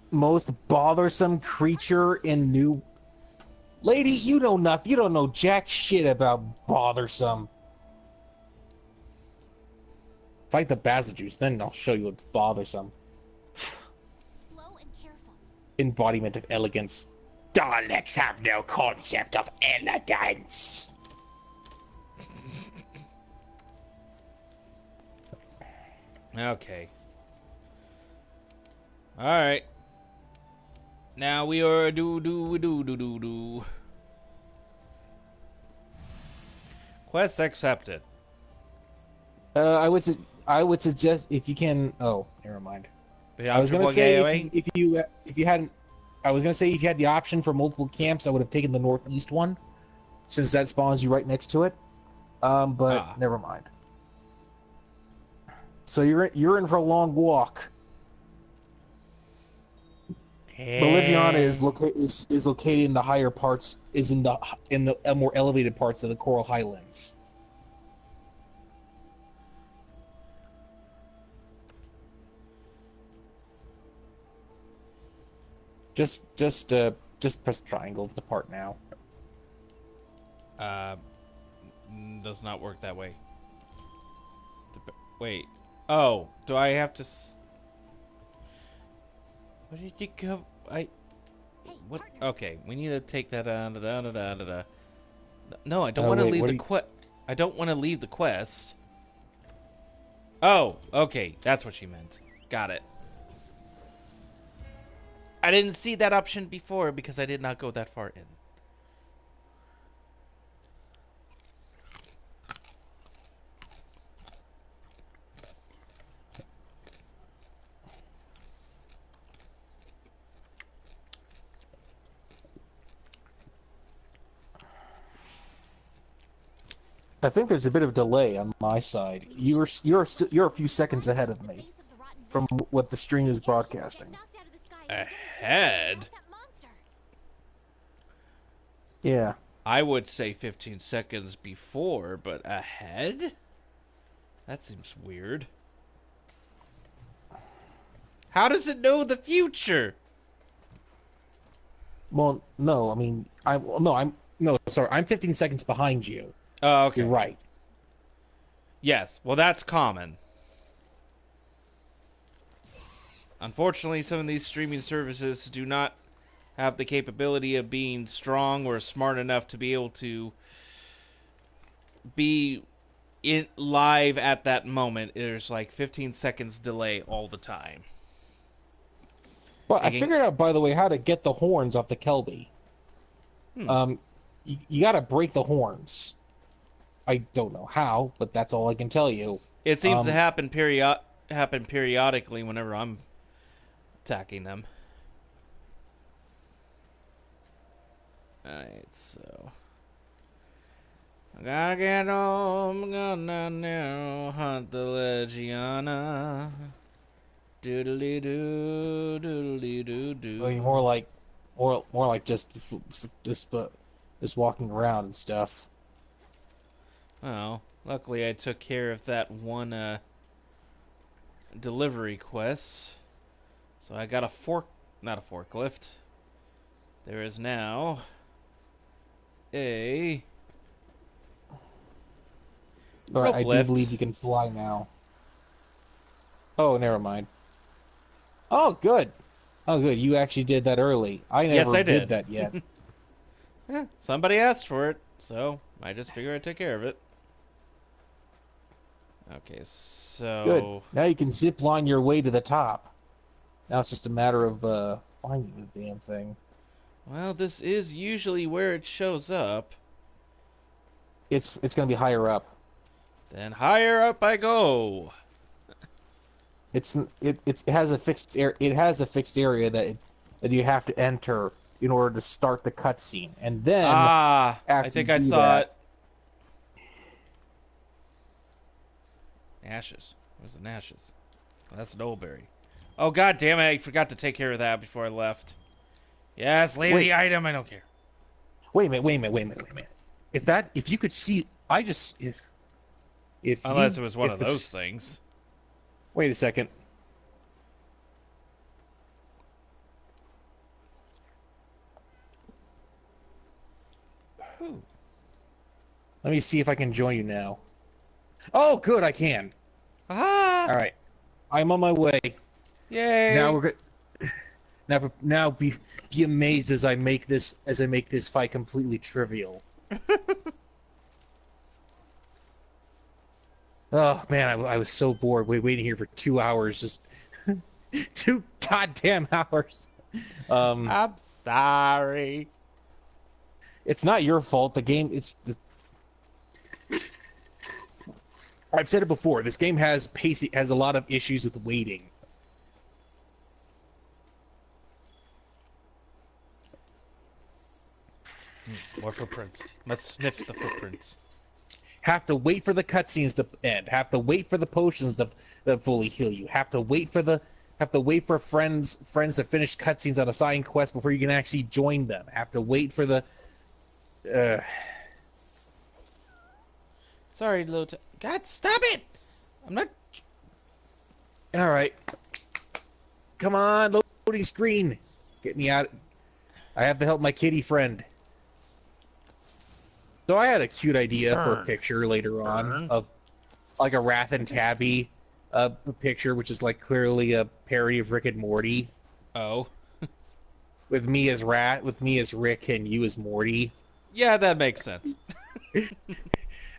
Most bothersome creature in New... Lady, you know nothing. You don't know jack shit about bothersome. Fight the Bazajuice, then I'll show you what bothersome. Slow and careful. Embodiment of elegance. Daleks have no concept of elegance. Okay. Alright. Now we are do. Quest accepted. I would suggest if you can. Oh, never mind. I was Gonna gonna say if you hadn't. I was gonna say if you had the option for multiple camps, I would have taken the northeast one, since that spawns you right next to it. But never mind. So you're in for a long walk. The Liviana is located in the higher parts, is in the more elevated parts of the Coral Highlands. Just press triangle to depart now. Does not work that way. Wait. Oh, do I have to? What did you go? Hey, What? partner. Okay, we need to take that. No, I don't want to leave the quest. I don't want to leave the quest. Oh, okay. That's what she meant. Got it. I didn't see that option before because I did not go that far in. I think there's a bit of delay on my side. You're a few seconds ahead of me from what the stream is broadcasting. Ahead? Yeah. I would say 15 seconds before, but ahead? That seems weird. How does it know the future? Well, no, I mean, sorry, I'm 15 seconds behind you. Oh, okay. You're right. Yes, well, that's common. Unfortunately, some of these streaming services do not have the capability of being strong or smart enough to be able to be in live at that moment. There's like 15 seconds delay all the time. Well, I figured out, by the way, how to get the horns off the Kelby. You gotta break the horns. I don't know how, but that's all I can tell you. It seems to happen periodically whenever I'm attacking them. Alright, so I gotta get home, gonna now hunt the Legiana. Doodly doo, doodly doo doo. I mean, more like just walking around and stuff. Oh, luckily I took care of that one delivery quest. So I got not a forklift. There is now a Alright, I do lift. believe you can fly now. Oh, never mind. Oh, good. Oh, good. You actually did that early. I never I did. that yet. Somebody asked for it, so I just figured I'd take care of it. Okay, so... Good. Now you can zip line your way to the top. Now it's just a matter of finding the damn thing. Well, this is usually where it shows up. It's gonna be higher up. Then higher up I go. It has a fixed area that you have to enter in order to start the cutscene, and then I think I saw it. Ashes. Where's the ashes? Oh, that's an old berry. Oh, god damn it, I forgot to take care of that before I left. Yes, leave the item, I don't care. Wait a minute. If you could see, if unless it was one of those things. Wait a second. Ooh. Let me see if I can join you now. Oh, good, I can. Ah! All right, I'm on my way. Yay! Now we're good. Now be amazed as I make this fight completely trivial. Oh man, I was so bored waiting here for 2 hours, just 2 goddamn hours. I'm sorry. It's not your fault. The game, I've said it before. This game has a lot of issues with waiting. More footprints. Let's sniff the footprints. Have to wait for the cutscenes to end. Have to wait for the potions to fully heal you. Have to wait for friends to finish cutscenes on a side quest before you can actually join them. Have to wait for the. Sorry, God, stop it! I'm not. All right. Come on, loading screen. Get me out. I have to help my kitty friend. So I had a cute idea for a picture later on of like a Wrath and Tabby picture, which is like clearly a parody of Rick and Morty. Oh. With me as Rick, and you as Morty. Yeah, that makes sense. It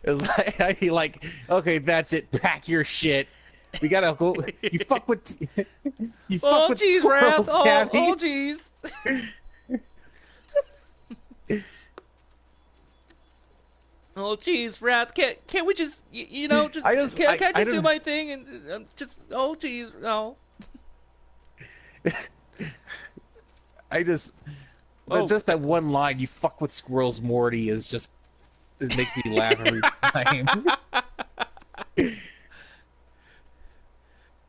was like, okay, that's it. Pack your shit. We gotta go. You fuck with. You fuck Oh with jeez, Raph. squirrels, Tabby. Oh jeez. Oh jeez, Raph. Can't we just just can I just do don't. my thing and just oh jeez no. I just. Oh. Just that one line, "You fuck with squirrels, Morty," is just. It makes me laugh every time.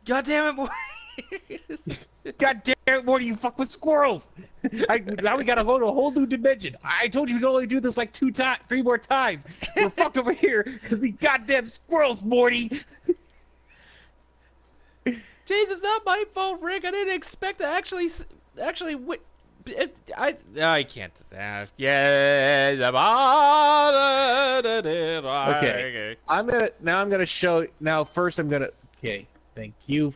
God damn it, boy. God damn it, Morty, you fuck with squirrels! Now we gotta go to a whole new dimension. I told you we can only do this like 3 more times. We're fucked over here because the goddamn squirrels, Morty! Jeez, it's not my fault, Rick. I didn't expect to actually I can't. Yeah. Okay. I'm gonna show. Now, first, I'm gonna. Okay. Thank you,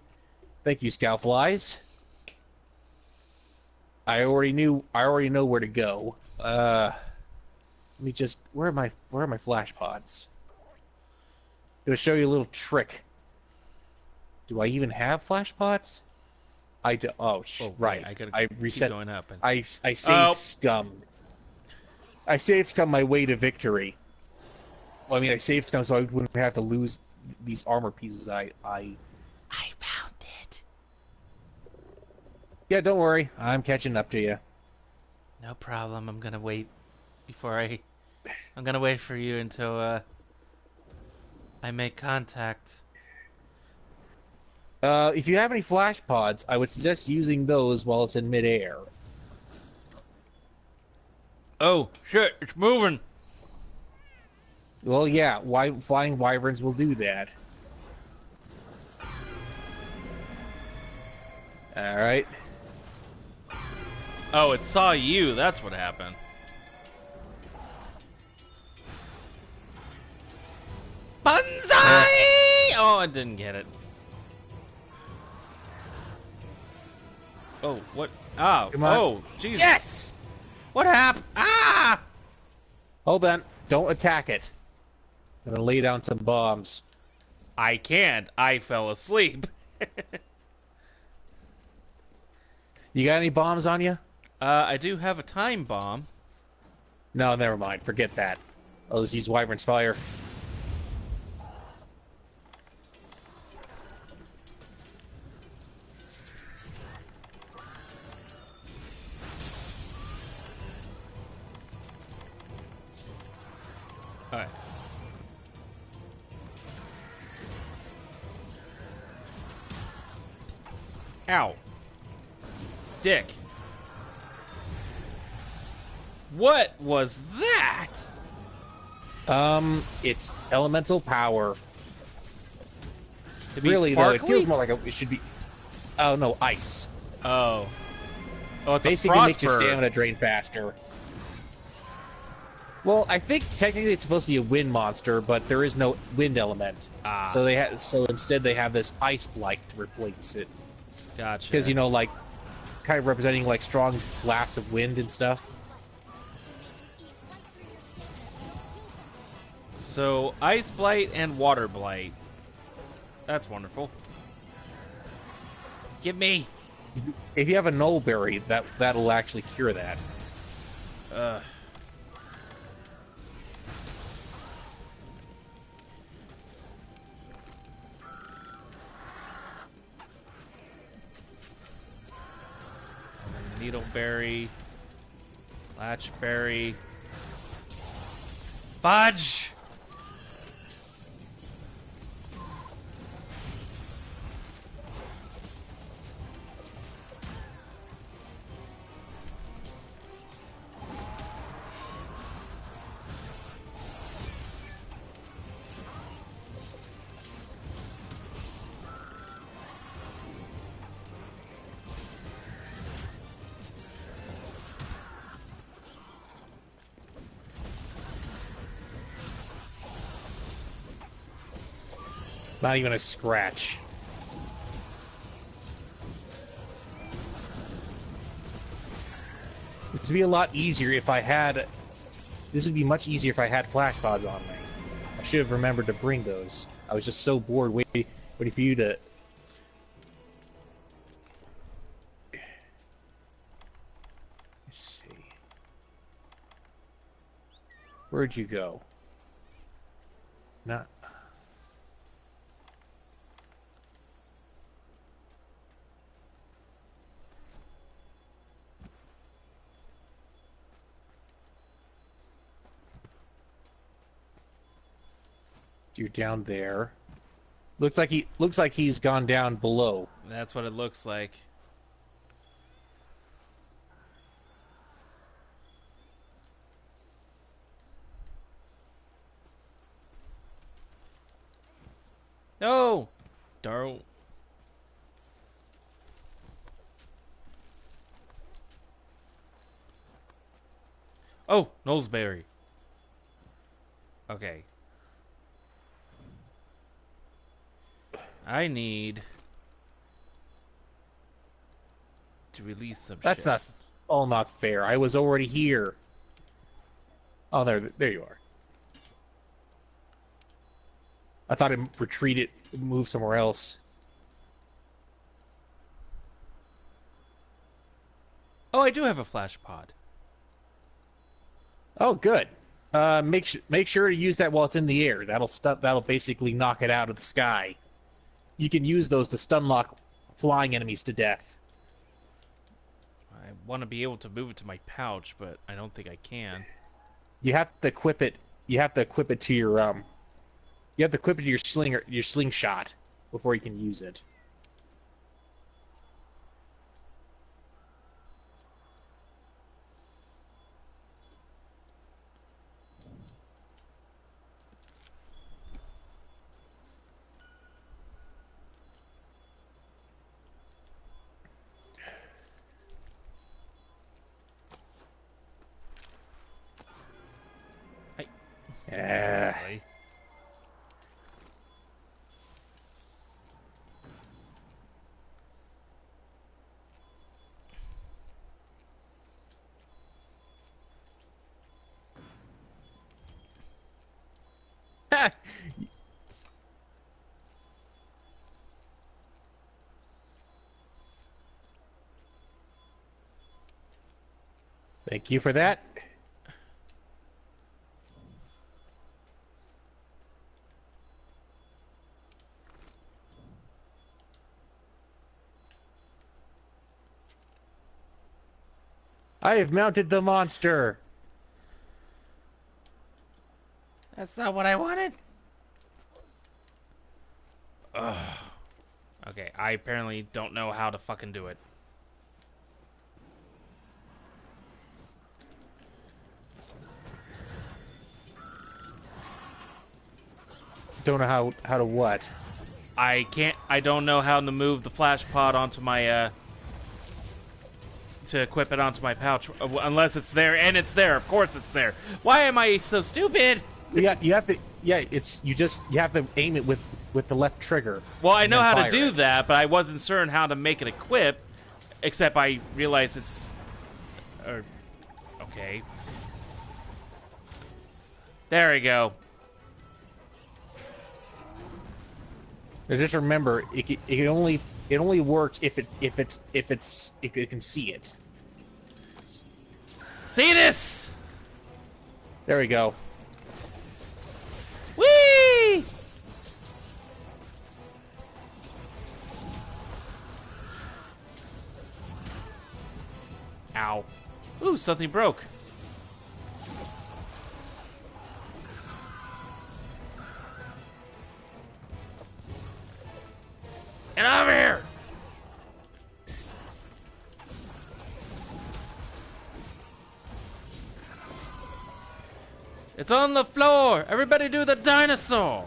Scoutflies. I already know where to go. Let me just. Where are my flash pods? I'm gonna show you a little trick. Do I even have flash pods? I do. Oh, right. I reset. Going up and... I saved scum. I saved scum my way to victory. Well, I mean, I saved scum so I wouldn't have to lose these armor pieces that I found it. Yeah, don't worry. I'm catching up to you. No problem. I'm gonna wait I'm gonna wait for you until I make contact. If you have any flash pods, I would suggest using those while it's in midair. Oh shit! It's moving. Well, yeah. Flying wyverns will do that. All right. Oh, it saw you. That's what happened. Banzai! Oh, I didn't get it. Oh, what? Oh, Come on. Oh, Jesus. Yes! What happened? Ah! Hold on. Don't attack it. I'm gonna lay down some bombs. I can't. I fell asleep. You got any bombs on you? I do have a time bomb. No, never mind. Forget that. I'll just use Wyvern's Fire. Alright. Ow. Dick. What was that? It's elemental power. To be Really, though, it sparkly? feels more like it should be... Oh, no, ice. Oh. Oh, it's Basically a makes your frostbird. stamina drain faster. Well, I think technically it's supposed to be a wind monster, but there is no wind element. Ah. So instead they have this ice blight to replace it. Gotcha. Because, you know, like, kind of representing, like, strong blasts of wind and stuff. So, ice blight and water blight. That's wonderful. Give me. If you have a nullberry, that'll actually cure that. Needleberry. Latchberry. Fudge! Not even a scratch. This would be a lot easier if I had... This would be much easier if I had flash pods on me. I should have remembered to bring those. I was just so bored waiting for you to Where'd you go? Not. You're down there. Looks like he's gone down below. That's what it looks like. No! Darl. Oh, Noseberry. Okay. I need to release some That's shit. not all not fair. I was already here. Oh, there you are. I thought it retreated, moved somewhere else. Oh, I do have a flash pod. Oh, good. Make sure to use that while it's in the air. That'll basically knock it out of the sky. You can use those to stun lock flying enemies to death. I want to be able to move it to my pouch, but I don't think I can. You have to equip it. You have to equip it to your You have to equip it to your slingshot before you can use it. Hey. Yeah. Really? Thank you for that. I have mounted the monster. That's not what I wanted. Ugh. Okay, I apparently don't know how to fucking do it. Don't know how to what. I don't know how to move the flash pod onto my, to equip it onto my pouch, unless it's there, and it's there, of course it's there. Why am I so stupid? You have to, you have to aim it with the left trigger. Well, I know how to fire do it. that, but I wasn't certain how to make it equip, except I realized it's, okay. There we go. Now just remember, it only works if it can see it. See this? There we go. Whee! Ow. Ooh, something broke. Get over here! It's on the floor! Everybody do the dinosaur!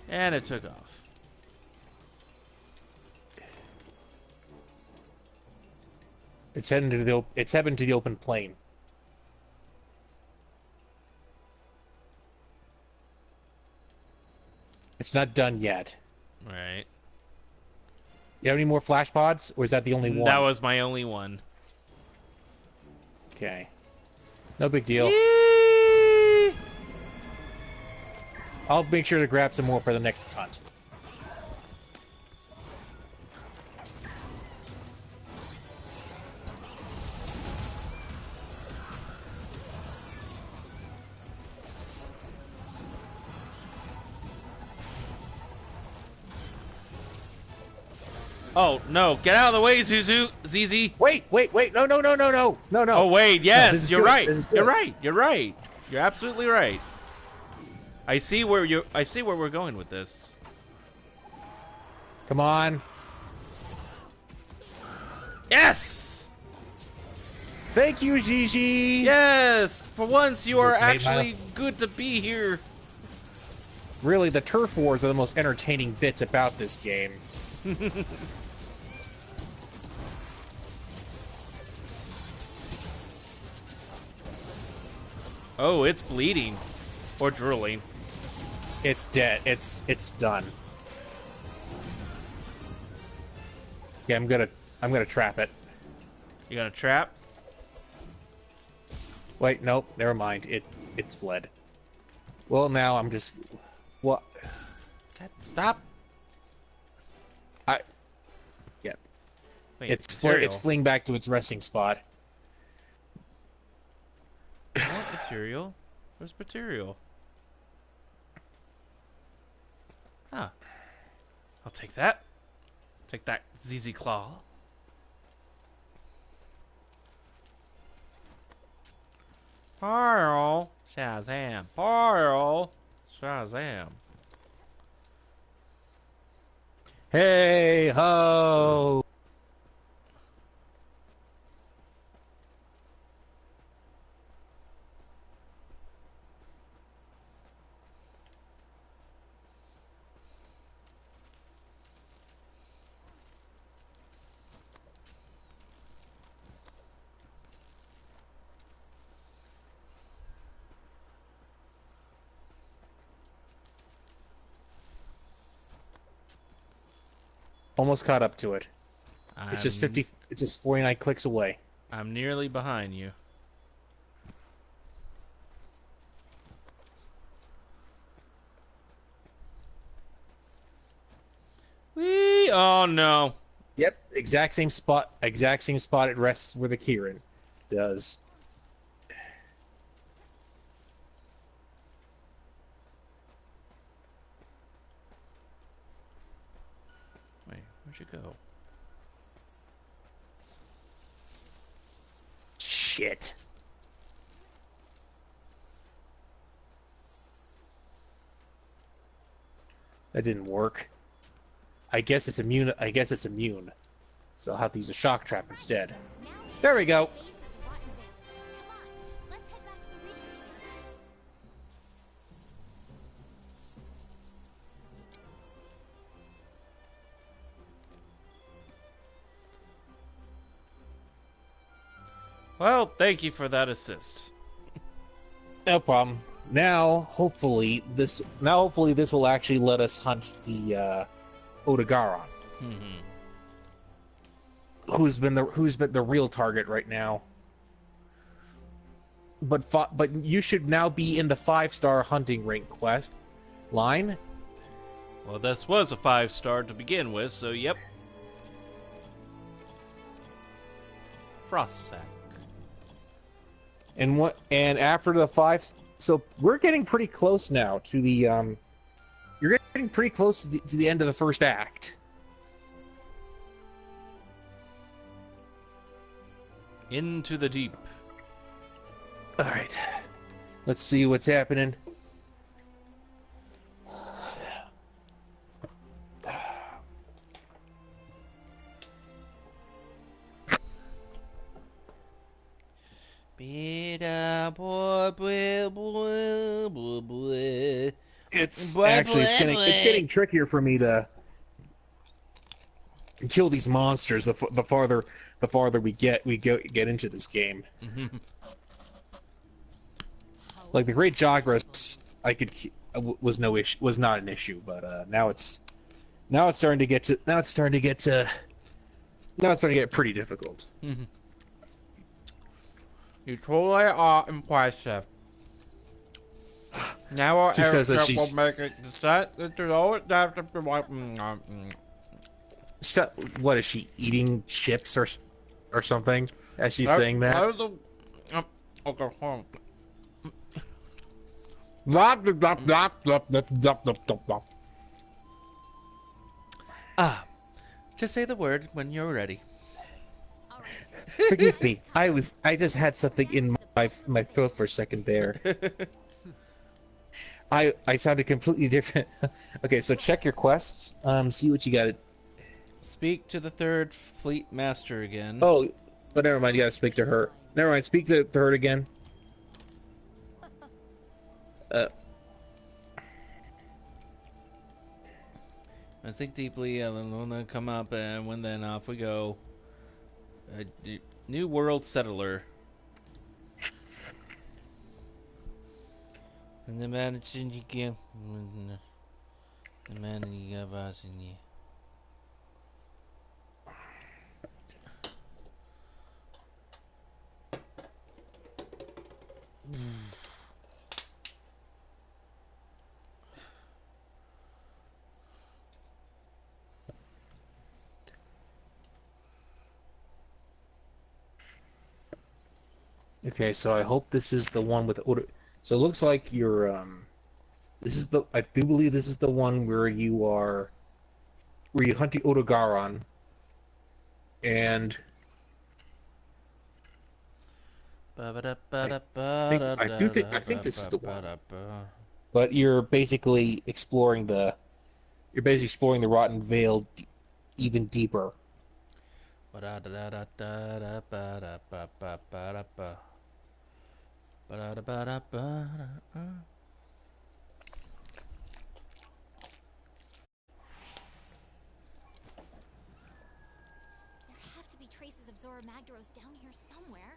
And it took off. It's heading to the open plain. It's not done yet. Right. You have any more flash pods, or is that the only one? That was my only one. Okay. No big deal. Yee! I'll make sure to grab some more for the next hunt. Oh no! Get out of the way, Zuzu, ZZ. Wait, no. Oh wait, No, this yes, is you're good. right. This is good. You're right. You're right. You're absolutely right. I see where we're going with this. Come on. Yes. Thank you, Gigi. Yes. For once, you are Just made my- actually good to be here. Really, the turf wars are the most entertaining bits about this game. Oh, it's bleeding. Or drooling. It's dead. It's done. Yeah, I'm gonna trap it. You got a trap? Wait, nope, never mind. It's fled. Well, now I'm just what? God, stop. Yeah. Wait, It's material. fleeing back to its resting spot. What material? Where's material? Ah. I'll take that. Take that, ZZ Claw. Pearl. Shazam. Pearl. Shazam. Hey ho! Almost caught up to it. It's just 50. It's just 49 clicks away. I'm nearly behind you. Whee! Oh no. Yep, exact same spot. Exact same spot it rests where the Kieran does. Wait, where'd you go? Shit. That didn't work. I guess it's immune. So I'll have to use a shock trap instead. Now There we go. base of the Rotten Vale. Come on, let's head back to the research base. Well, thank you for that assist. No problem. Now, hopefully this will actually let us hunt the Odogaron, who's been the real target right now. But you should now be in the 5-star hunting rank quest line. Well, this was a 5-star to begin with, so yep. Frost sack. And after the 5, so we're getting pretty close now to the you're getting pretty close to the end of the first act. Into the deep. All right, let's see what's happening. It's actually it's getting trickier for me to kill these monsters the farther we get into this game. Like the Great Jagras, was not an issue, but now it's starting to get pretty difficult. You truly are impressive. Now She says that she's will make it set that there's always have to be like what is she eating chips or something as she's saying that? Okay, hold on. Just say the word when you're ready. All right. Forgive me. I just had something in my throat for a second there. I sounded completely different. Okay, so check your quests. See what you got. Speak to the third fleet master again. Oh, but never mind. You gotta speak to her. Never mind. Speak to her again. I think deeply, and then come up, and then off we go. New world settler. And the man you give. The man you give us in you. Okay, so I hope this is the one with Oda. So it looks like you're this is the, I do believe this is the one where you hunt the Odogaron, and I think this is the one. But you're basically exploring the Rotten Vale even deeper. There have to be traces of Zora Magdaros down here somewhere.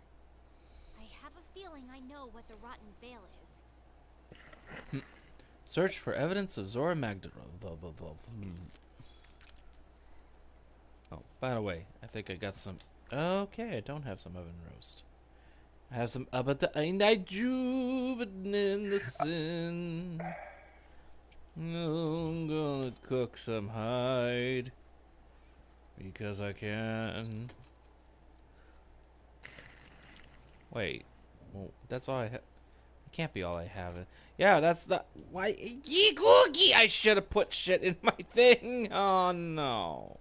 I have a feeling I know what the Rotten Vale is. Search for evidence of Zora Magdaros. Oh, by the way, I think I got some. Okay, I don't have some oven roast. I have some in the sin. I'm gonna cook some hide because I can. Wait, well, that's all I have. It can't be all I have. Yeah, that's the why. Cookie! I should have put shit in my thing. Oh no.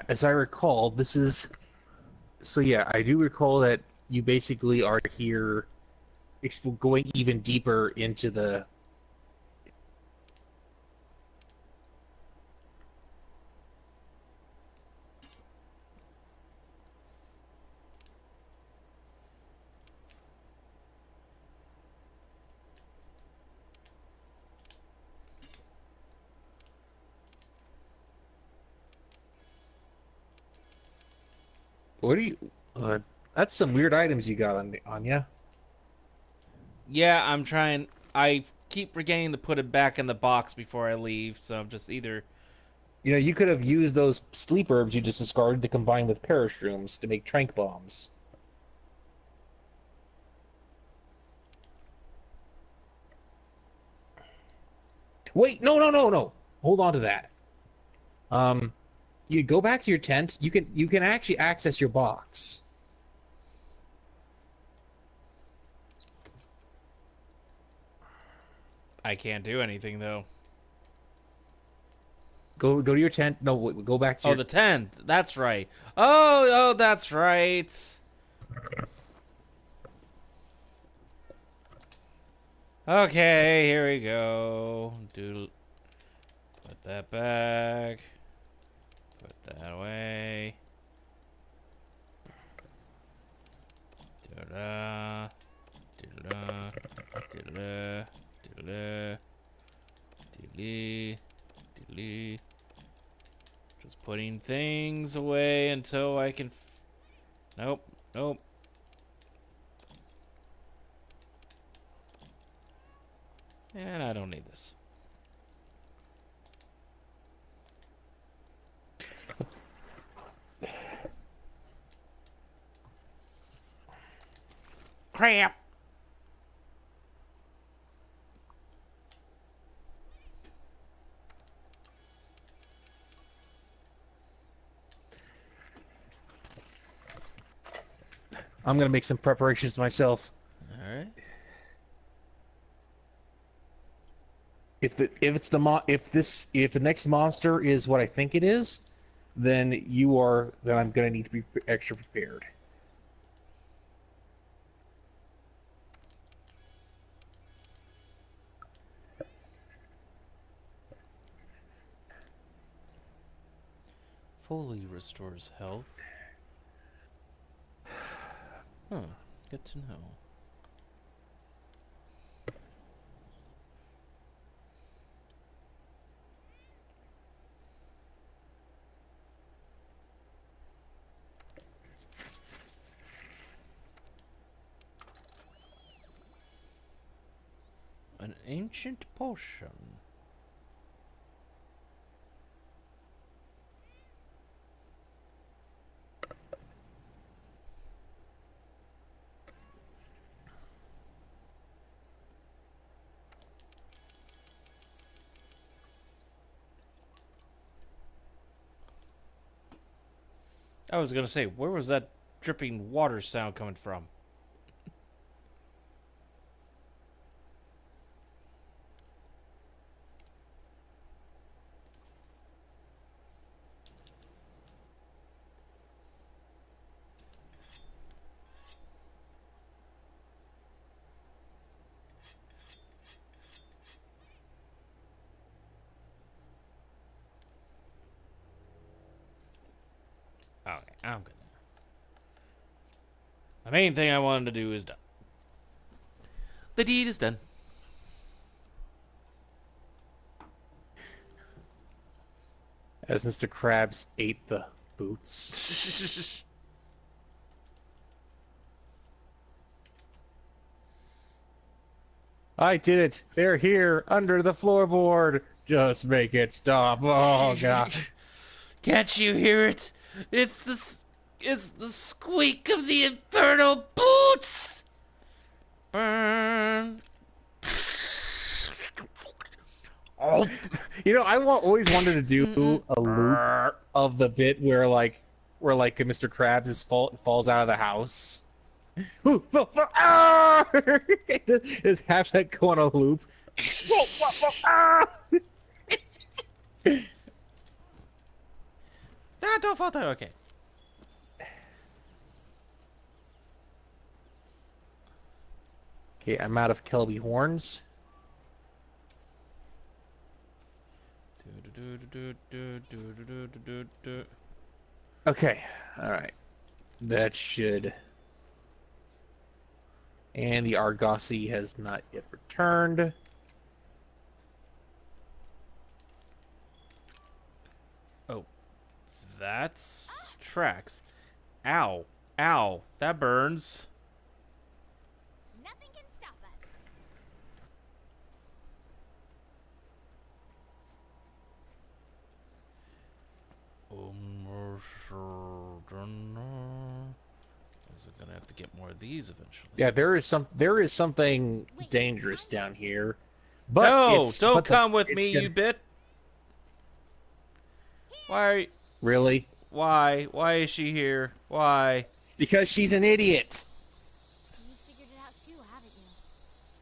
As I recall, this is. So yeah, I do recall that you basically are here, going even deeper into the. What are you? That's some weird items you got on ya. Yeah, I'm trying. I keep forgetting to put it back in the box before I leave, so I'm just either. You know, you could have used those sleep herbs you just discarded to combine with parashrooms to make trank bombs. Wait, no. Hold on to that. You go back to your tent. You can actually access your box. I can't do anything though. Go to your tent. No, go back to Oh, your. the tent. That's right. Oh, that's right. Okay, here we go. Put that back. Put that away. Da-da. Da-da. Da-da. Da-da. Da-da. Just putting things away until I can. Nope. And I don't need this. Crap. I'm gonna make some preparations myself. All right. if the next monster is what I think it is, then I'm gonna need to be extra prepared. Fully restores health. Huh. Good to know. An ancient potion. I was gonna say, where was that dripping water sound coming from? Okay, I'm good. The main thing I wanted to do is done. The deed is done. As Mr. Krabs ate the boots. I did it! They're here, under the floorboard! Just make it stop! Oh, God. Can't you hear it? It's the squeak of the infernal boots! Burn. Oh. You know, always wanted to do a loop of the bit where Mr. Krabs falls out of the house. Just have that go on a loop. Okay. Okay, I'm out of Kelby horns. Okay, alright. That should... And the Argosy has not yet returned. Oh, that's tracks. Ow. Ow. That burns. Nothing can stop us. Is it gonna have to get more of these eventually? Yeah, there is something dangerous down here. But no, don't come with me, you bit. Why? Really? Why? Why is she here? Why? Because she's an idiot. You figured it out too, haven't you?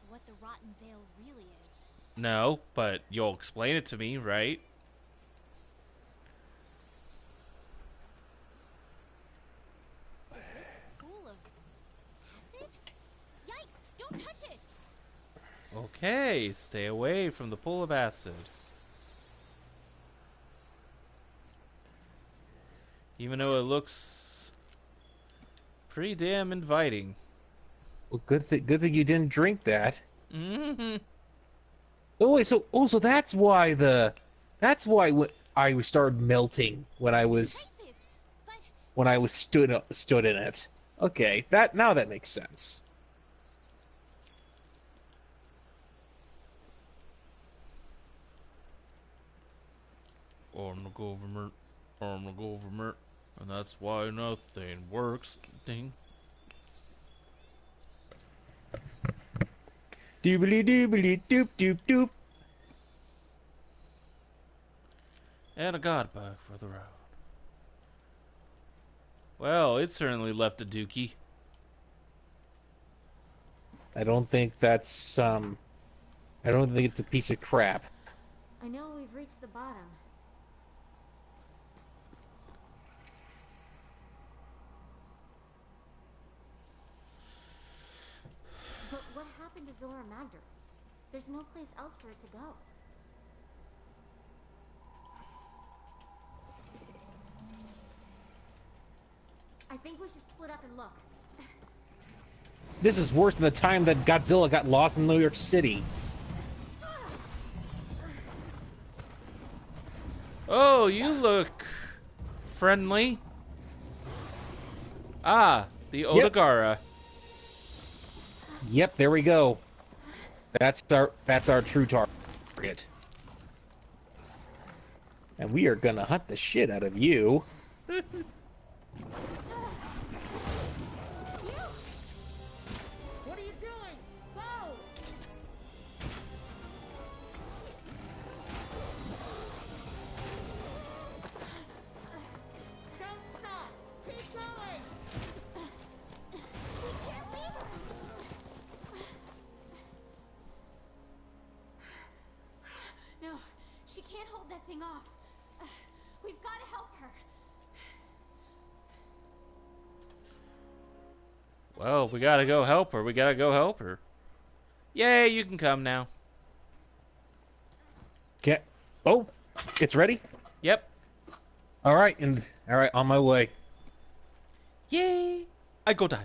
What the Rotten Veil really is. No, but you'll explain it to me, right? Is this a pool of acid? Yikes! Don't touch it! Okay, stay away from the pool of acid. Even though it looks pretty damn inviting. Well, good thing you didn't drink that. Mm-hmm. Oh wait, so that's why I started melting when I was stood in it. Okay, now that makes sense. I'm the government, and that's why nothing works. Ding. Doobly doobly doop doop doop. And a god bug for the road. Well, it certainly left a dookie. I don't think that's I don't think it's a piece of crap. I know we've reached the bottom. But what happened to Zora Magdaros? There's no place else for it to go. I think we should split up and look. This is worse than the time that Godzilla got lost in New York City. Oh, you look friendly. Ah, the Odagara. Yep, there we go. That's our true target. And we are gonna hunt the shit out of you. What are you doing? Whoa! Don't stop! Keep going! We can't leave her! No, she can't hold that thing off. We've got to help her. Well, we gotta go help her. We gotta go help her. Yay, you can come now. Get. Oh, it's ready. Yep. All right, on my way. Yay! I go dial.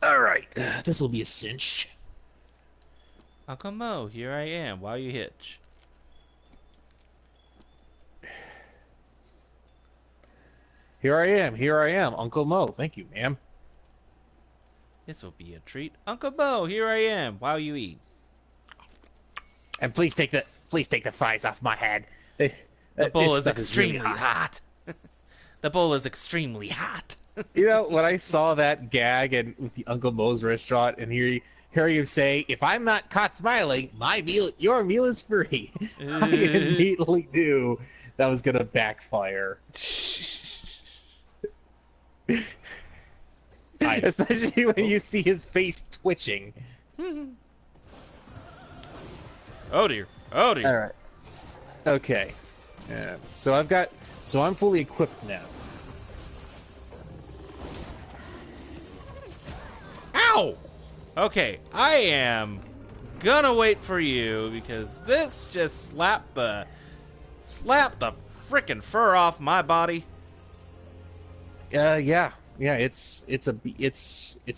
All right, this will be a cinch. Uncle Mo, here I am. While you hitch. Here I am, Uncle Mo. Thank you, ma'am. This will be a treat. Uncle Mo, here I am. While you eat. And please take the fries off my head. The bowl is This stuff extremely really hot. The bowl is extremely hot. You know, when I saw that gag and with the Uncle Mo's restaurant, and hear you say, "If I'm not caught smiling, your meal is free," I immediately knew that was gonna backfire. Especially when you see his face twitching. Oh dear. Oh dear. All right. Okay. So I'm fully equipped now. Ow! Okay, I am gonna wait for you because this just slapped the frickin' fur off my body. Yeah. It's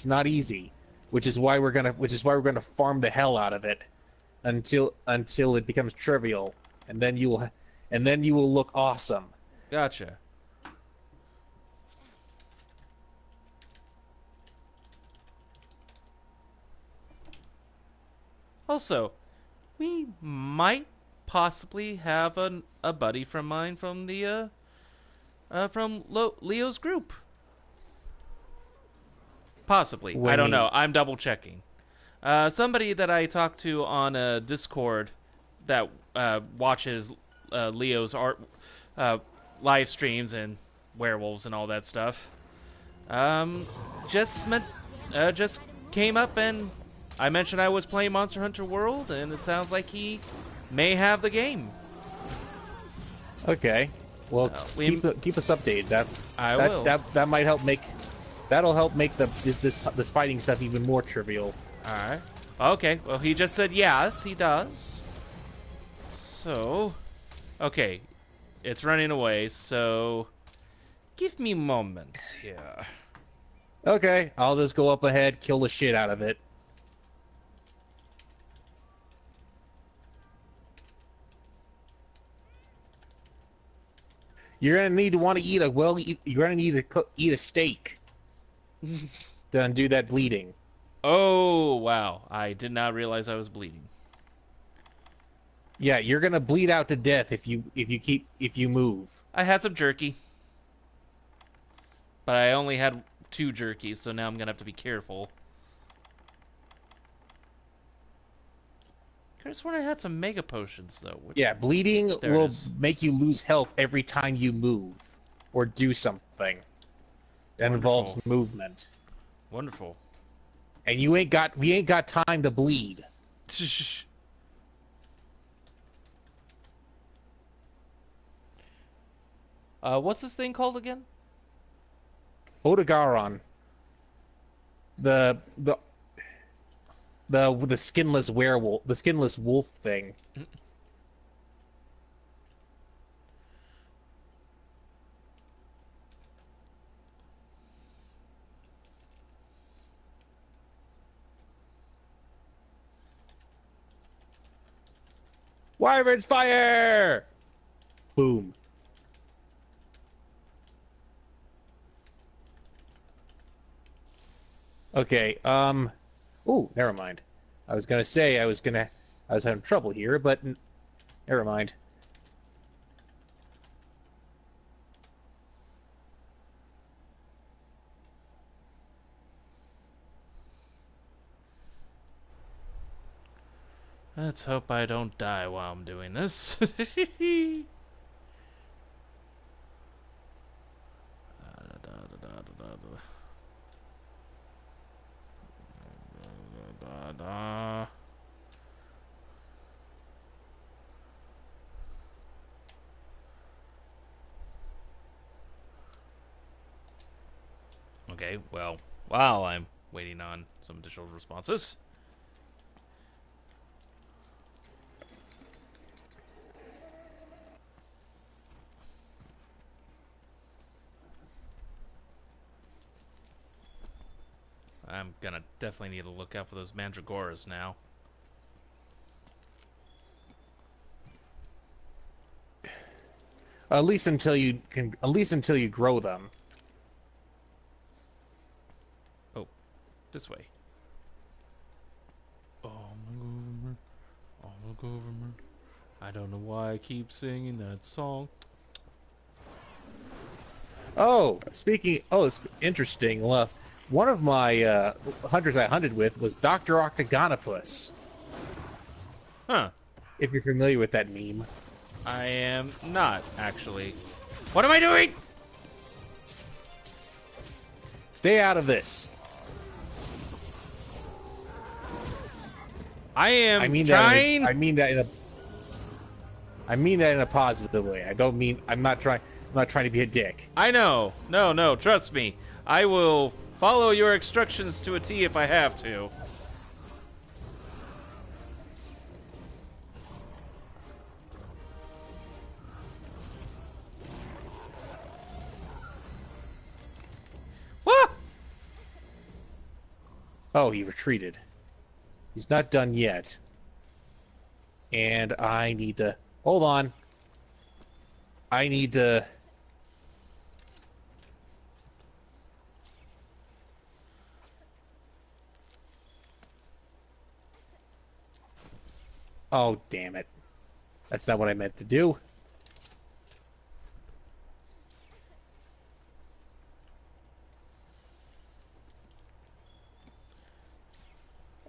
not easy, which is why we're gonna farm the hell out of it until it becomes trivial, and then you will look awesome. Gotcha. Also, we might possibly have a buddy from mine from the Leo's group. Possibly. I don't know. I'm double checking. Somebody that I talked to on a Discord that watches Leo's art live streams and werewolves and all that stuff. Just came up and I mentioned I was playing Monster Hunter World, and it sounds like he may have the game. Okay. Well, keep us updated. I will. That might help make. That'll help make this fighting stuff even more trivial. All right. Okay. Well, he just said yes, he does. So, okay, it's running away. So, give me moments here. Okay, I'll just go up ahead, kill the shit out of it. You're gonna need to want to eat you're gonna need to eat a steak to undo that bleeding. Oh wow! I did not realize I was bleeding. Yeah, you're gonna bleed out to death if you move. I had some jerky, but I only had 2 jerkies, so now I'm gonna have to be careful. I could have sworn I had some mega potions though. Yeah, bleeding will make you lose health every time you move or do something that involves movement. Wonderful. And we ain't got time to bleed. What's this thing called again? Otogaron. The skinless werewolf, the skinless wolf thing. Wyvern's fire! Boom. Okay, ooh, never mind. I was gonna say I was having trouble here, but never mind. Let's hope I don't die while I'm doing this. Okay, well, while I'm waiting on some additional responses. I'm gonna definitely need to look out for those mandragoras now. At least until you grow them. Oh, this way. Oh my government, oh my government. I don't know why I keep singing that song. Oh, it's interesting. Well, one of my hunters I hunted with was Dr. Octagonopus. Huh. If you're familiar with that meme. I am not, actually. What am I doing? Stay out of this. I am I mean trying. that in a positive way. I'm not trying to be a dick. I know. No, trust me. I will follow your instructions to a T if I have to. Ah! Oh, he retreated. He's not done yet. And I need to... Hold on. I need to... Oh, damn it. That's not what I meant to do.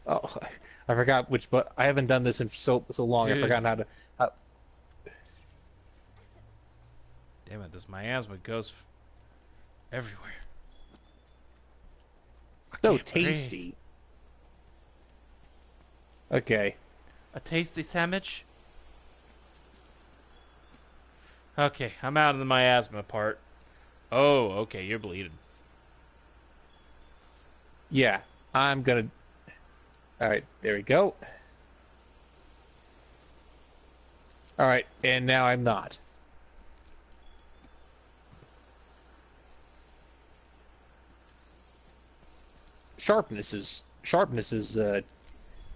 Oh, I forgot which, but I haven't done this in so long. I've forgotten how to... Damn it, this miasma goes everywhere. I So can't breathe. tasty. Okay. A tasty sandwich? Okay, I'm out of the miasma part. Oh, okay, you're bleeding. Yeah, I'm gonna... Alright, there we go. Alright, and now I'm not. Sharpness is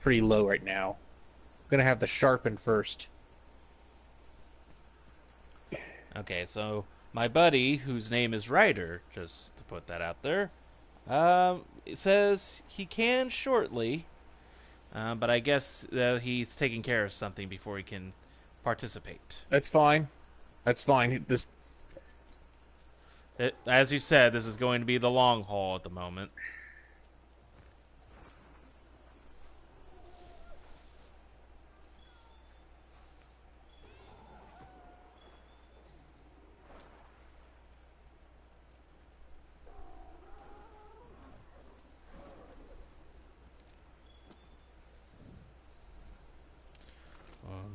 pretty low right now. I'm gonna have the sharpen first. Okay, so my buddy, whose name is Ryder, just to put that out there, says he can shortly, but I guess he's taking care of something before he can participate. That's fine. That's fine. As you said, this is going to be the long haul at the moment.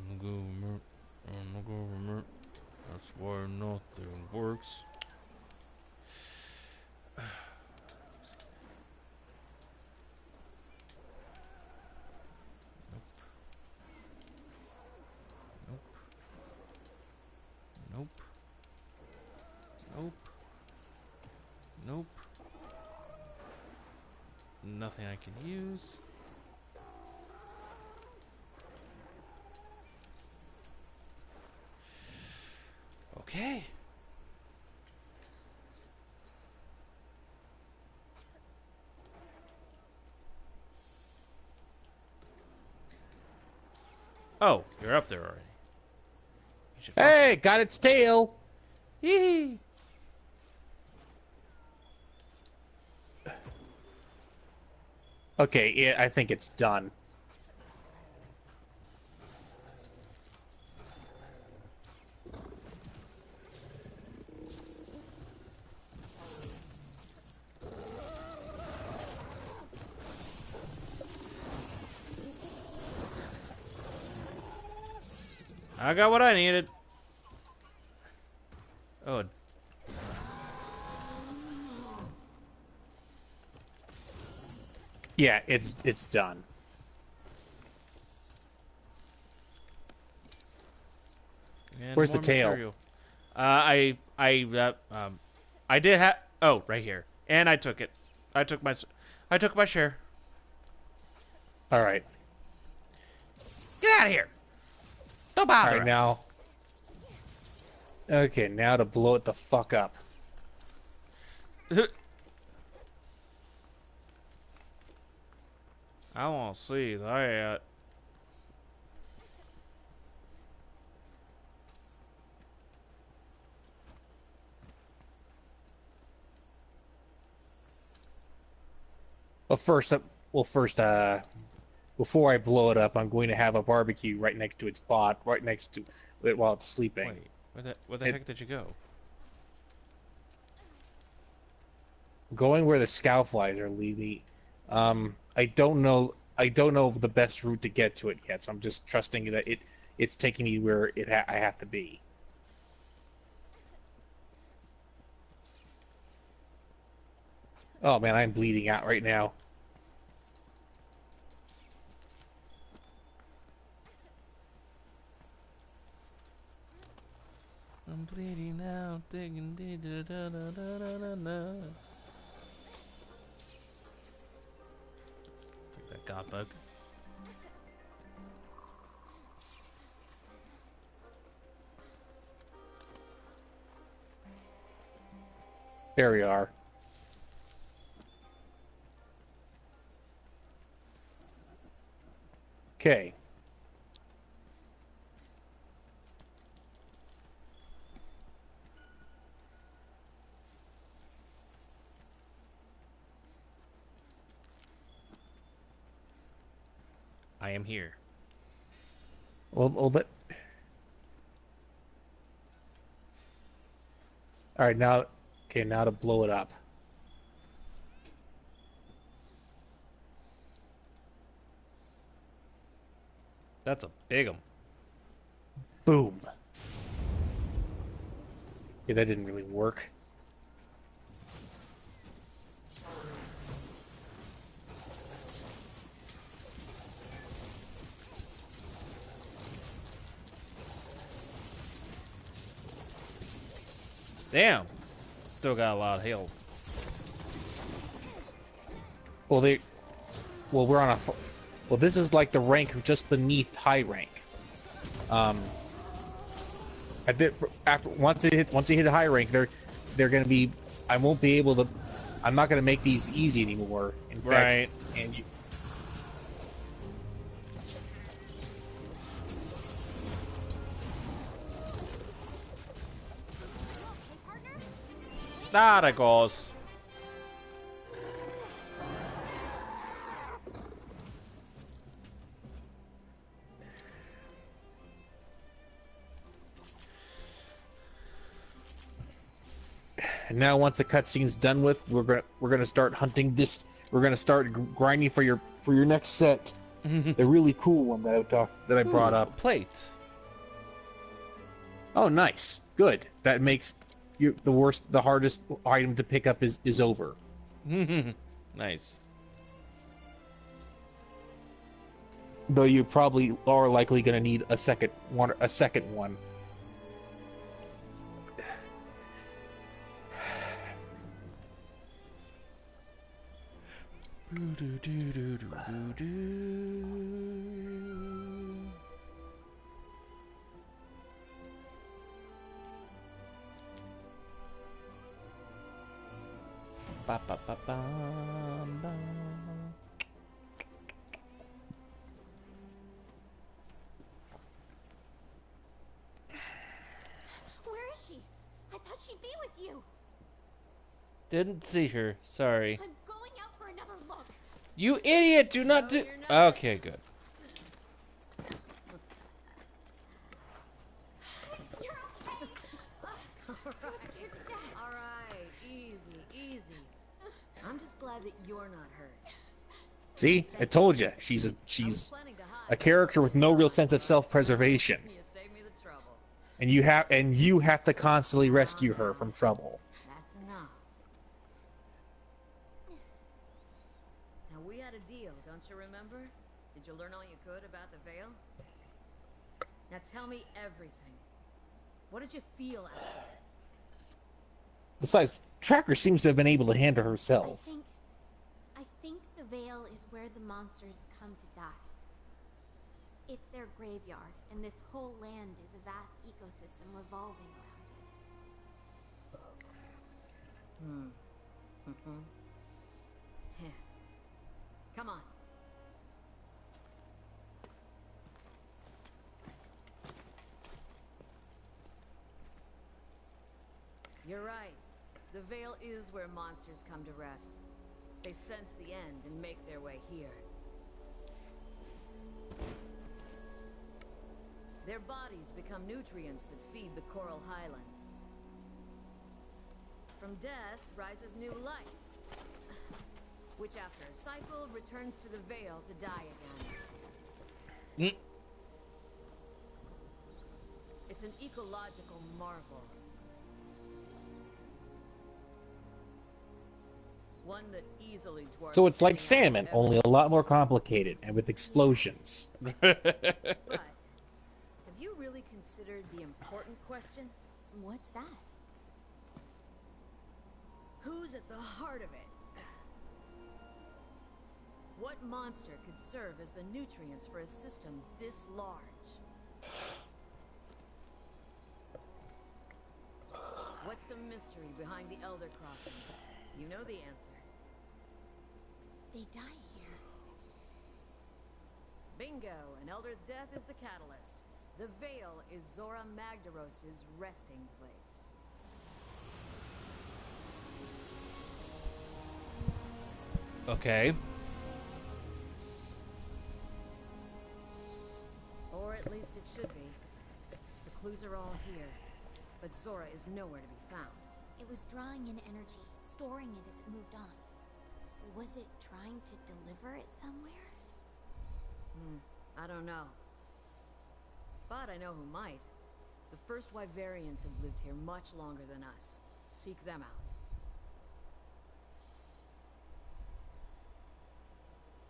the government. I'm the government. That's why nothing works. Nope. Nope. Nope. Nope. Nothing I can use. Okay. Oh, you're up there already. You should Hey, got its tail. Yee. Okay, yeah, I think it's done. I got what I needed. Oh. Yeah, it's done. And Where's the more tail? material. I did have. Oh, right here. And I took it. I took my share. All right. Get out of here! Don't bother All right, us. now. Okay, now to blow it the fuck up. I want to see that. Well, before I blow it up, I'm going to have a barbecue right next to its spot, right next to it while it's sleeping. Wait, where the heck did you go? Going where the scoutflies are leading. I don't know the best route to get to it yet, so I'm just trusting that it's taking me where I have to be. Oh man, I'm bleeding out right now. I'm bleeding out, digging, da da da da da da da. Take that god bug. There we are. Okay. I am here. Well, all right, now, okay, now to blow it up. That's a big 'em. Boom. Yeah, that didn't really work. Damn. Still got a lot of health. Well, we're on a, well, this is like the rank just beneath high rank. I did once you hit a high rank, they're gonna be, I'm not gonna make these easy anymore. In fact, Right. and you. There it goes. And now, once the cutscene's done with, we're gonna start hunting this. We're gonna start grinding for your next set, the really cool one that I brought Ooh, up. Plate. Oh, nice. Good. That makes you the hardest item to pick up is over. Nice. Though you probably are likely going to need a second one. Ba, ba, ba, bam, bam. Where is she? I thought she'd be with you. Didn't see her. Sorry. I'm going out for another look. You idiot! Do not do. you're not. Okay, good. You're okay. I was scared to death. All right, easy. I'm just glad that you're not hurt. See, I told you, she's I was a planning to hide. character with no real sense of self-preservation, You saved me the trouble. and you have to constantly rescue her from trouble. That's enough. Now we had a deal, don't you remember? Did you learn all you could about the veil? Now tell me everything. What did you feel out there? Besides, Tracker seems to have been able to handle herself. I think the Veil is where the monsters come to die. It's their graveyard, and this whole land is a vast ecosystem revolving around it. Yeah. Come on. You're right. The Veil is where monsters come to rest. They sense the end and make their way here. Their bodies become nutrients that feed the coral highlands. From death rises new life, which after a cycle returns to the Veil to die again. It's an ecological marvel. One that easily dwarfs So it's like anything salmon, I've ever only a lot more complicated and with explosions. But have you really considered the important question? What's that? Who's at the heart of it? What monster could serve as the nutrients for a system this large? What's the mystery behind the Elder Crossing? You know the answer. They die here. Bingo! An Elder's death is the catalyst. The Veil is Zora Magdaros' resting place. Okay. Or at least it should be. The clues are all here, but Zora is nowhere to be found. It was drawing in energy, storing it as it moved on. Was it trying to deliver it somewhere? I don't know. But I know who might. The first Wyverians have lived here much longer than us. Seek them out.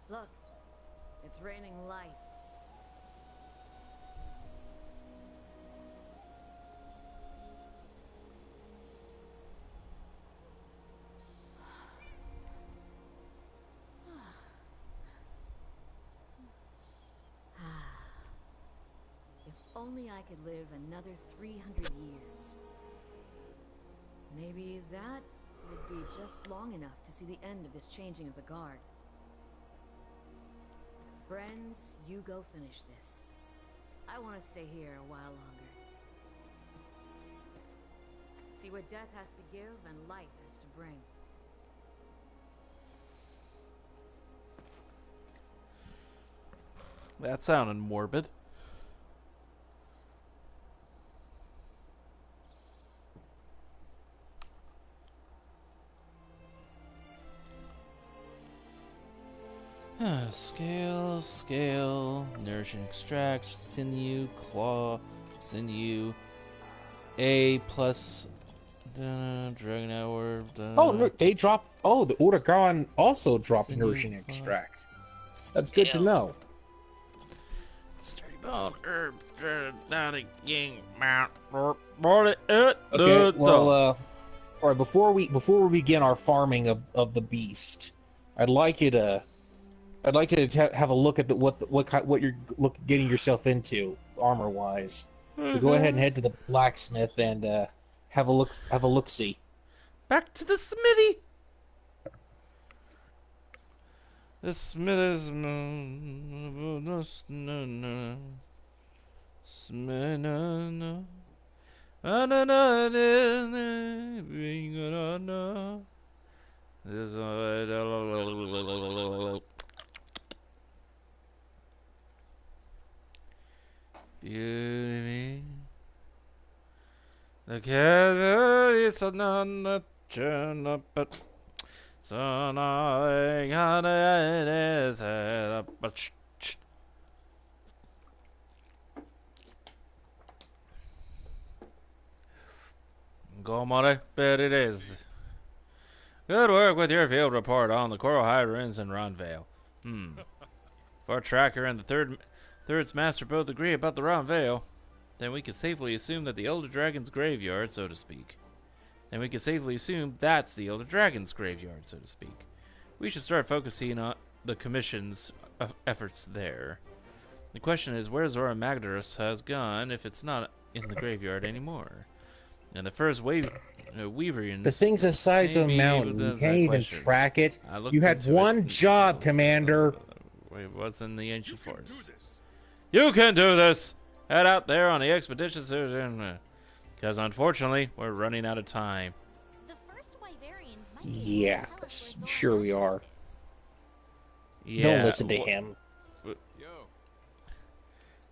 Look, it's raining life. If only I could live another 300 years. Maybe that would be just long enough to see the end of this changing of the guard. Friends, you go finish this. I want to stay here a while longer. See what death has to give and life has to bring. That sounded morbid. Scale, nourishing extract, sinew, claw, sinew, A plus Dragon Hour. Oh, no, they dropped. Oh, the Uragaron also dropped Sinew nourishing plus- extract. That's good to know. Sturdy bone herb, not a yang mount. Okay, well, all right. Before we begin our farming of the beast, I'd like you to have a look at what you're getting yourself into armor wise. So go ahead and head to the blacksmith and have a look see. Back to the smithy. The smith is Beauty. The cat is another turn up, but so I got it up, but go, Mare, bet it is. Good work with your field report on the Coral High Ruins in Ronvale. If our tracker and the third's master both agree about the Ronvale, then we can safely assume that the Elder Dragon's graveyard, so to speak. Then we can safely assume that's the Elder Dragon's graveyard, so to speak. We should start focusing on the Commission's efforts there. The question is where Zora Magdaros has gone if it's not in the graveyard anymore. And the first Weaverians... The thing's the size of a mountain. You can't even track it. You had one job, Commander. It was in the ancient forest. You can do this! Head out there on the expedition soon. Because unfortunately, we're running out of time. The first Wyverians might be Yeah, able to tell us where sure we are. Yeah, Don't listen to him. Yo.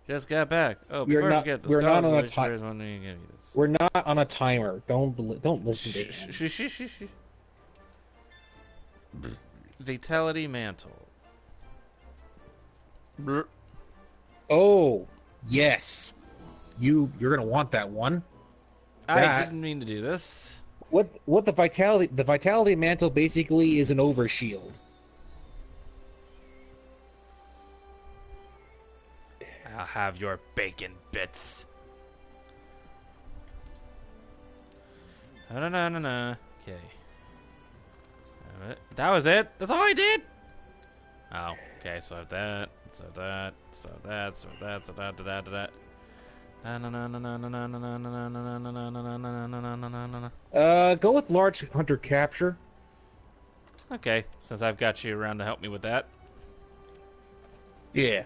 Just got back. Oh, We're before I not- forget, the we're not Scholars on a Registrar ti- is wanting to give you this. We're not on a timer. Don't listen to him. Vitality Mantle. Brr. Oh, yes. You're gonna want that one. I That- didn't mean to do this. What the vitality mantle basically is an overshield. I'll have your bacon bits. Na. Okay. That was it? That's all I did? Oh, okay, so I have that, so that, so that, so that, so that, so that, so that. Go with large hunter capture. Okay, since I've got you around to help me with that. Yeah.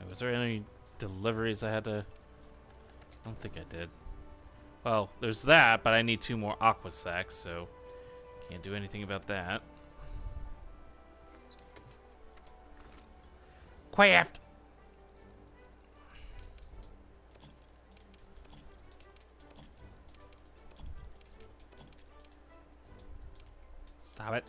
Was there any deliveries I had to... I don't think I did. Well, there's that, but I need 2 more aqua sacks, so can't do anything about that. Craft! Stop it.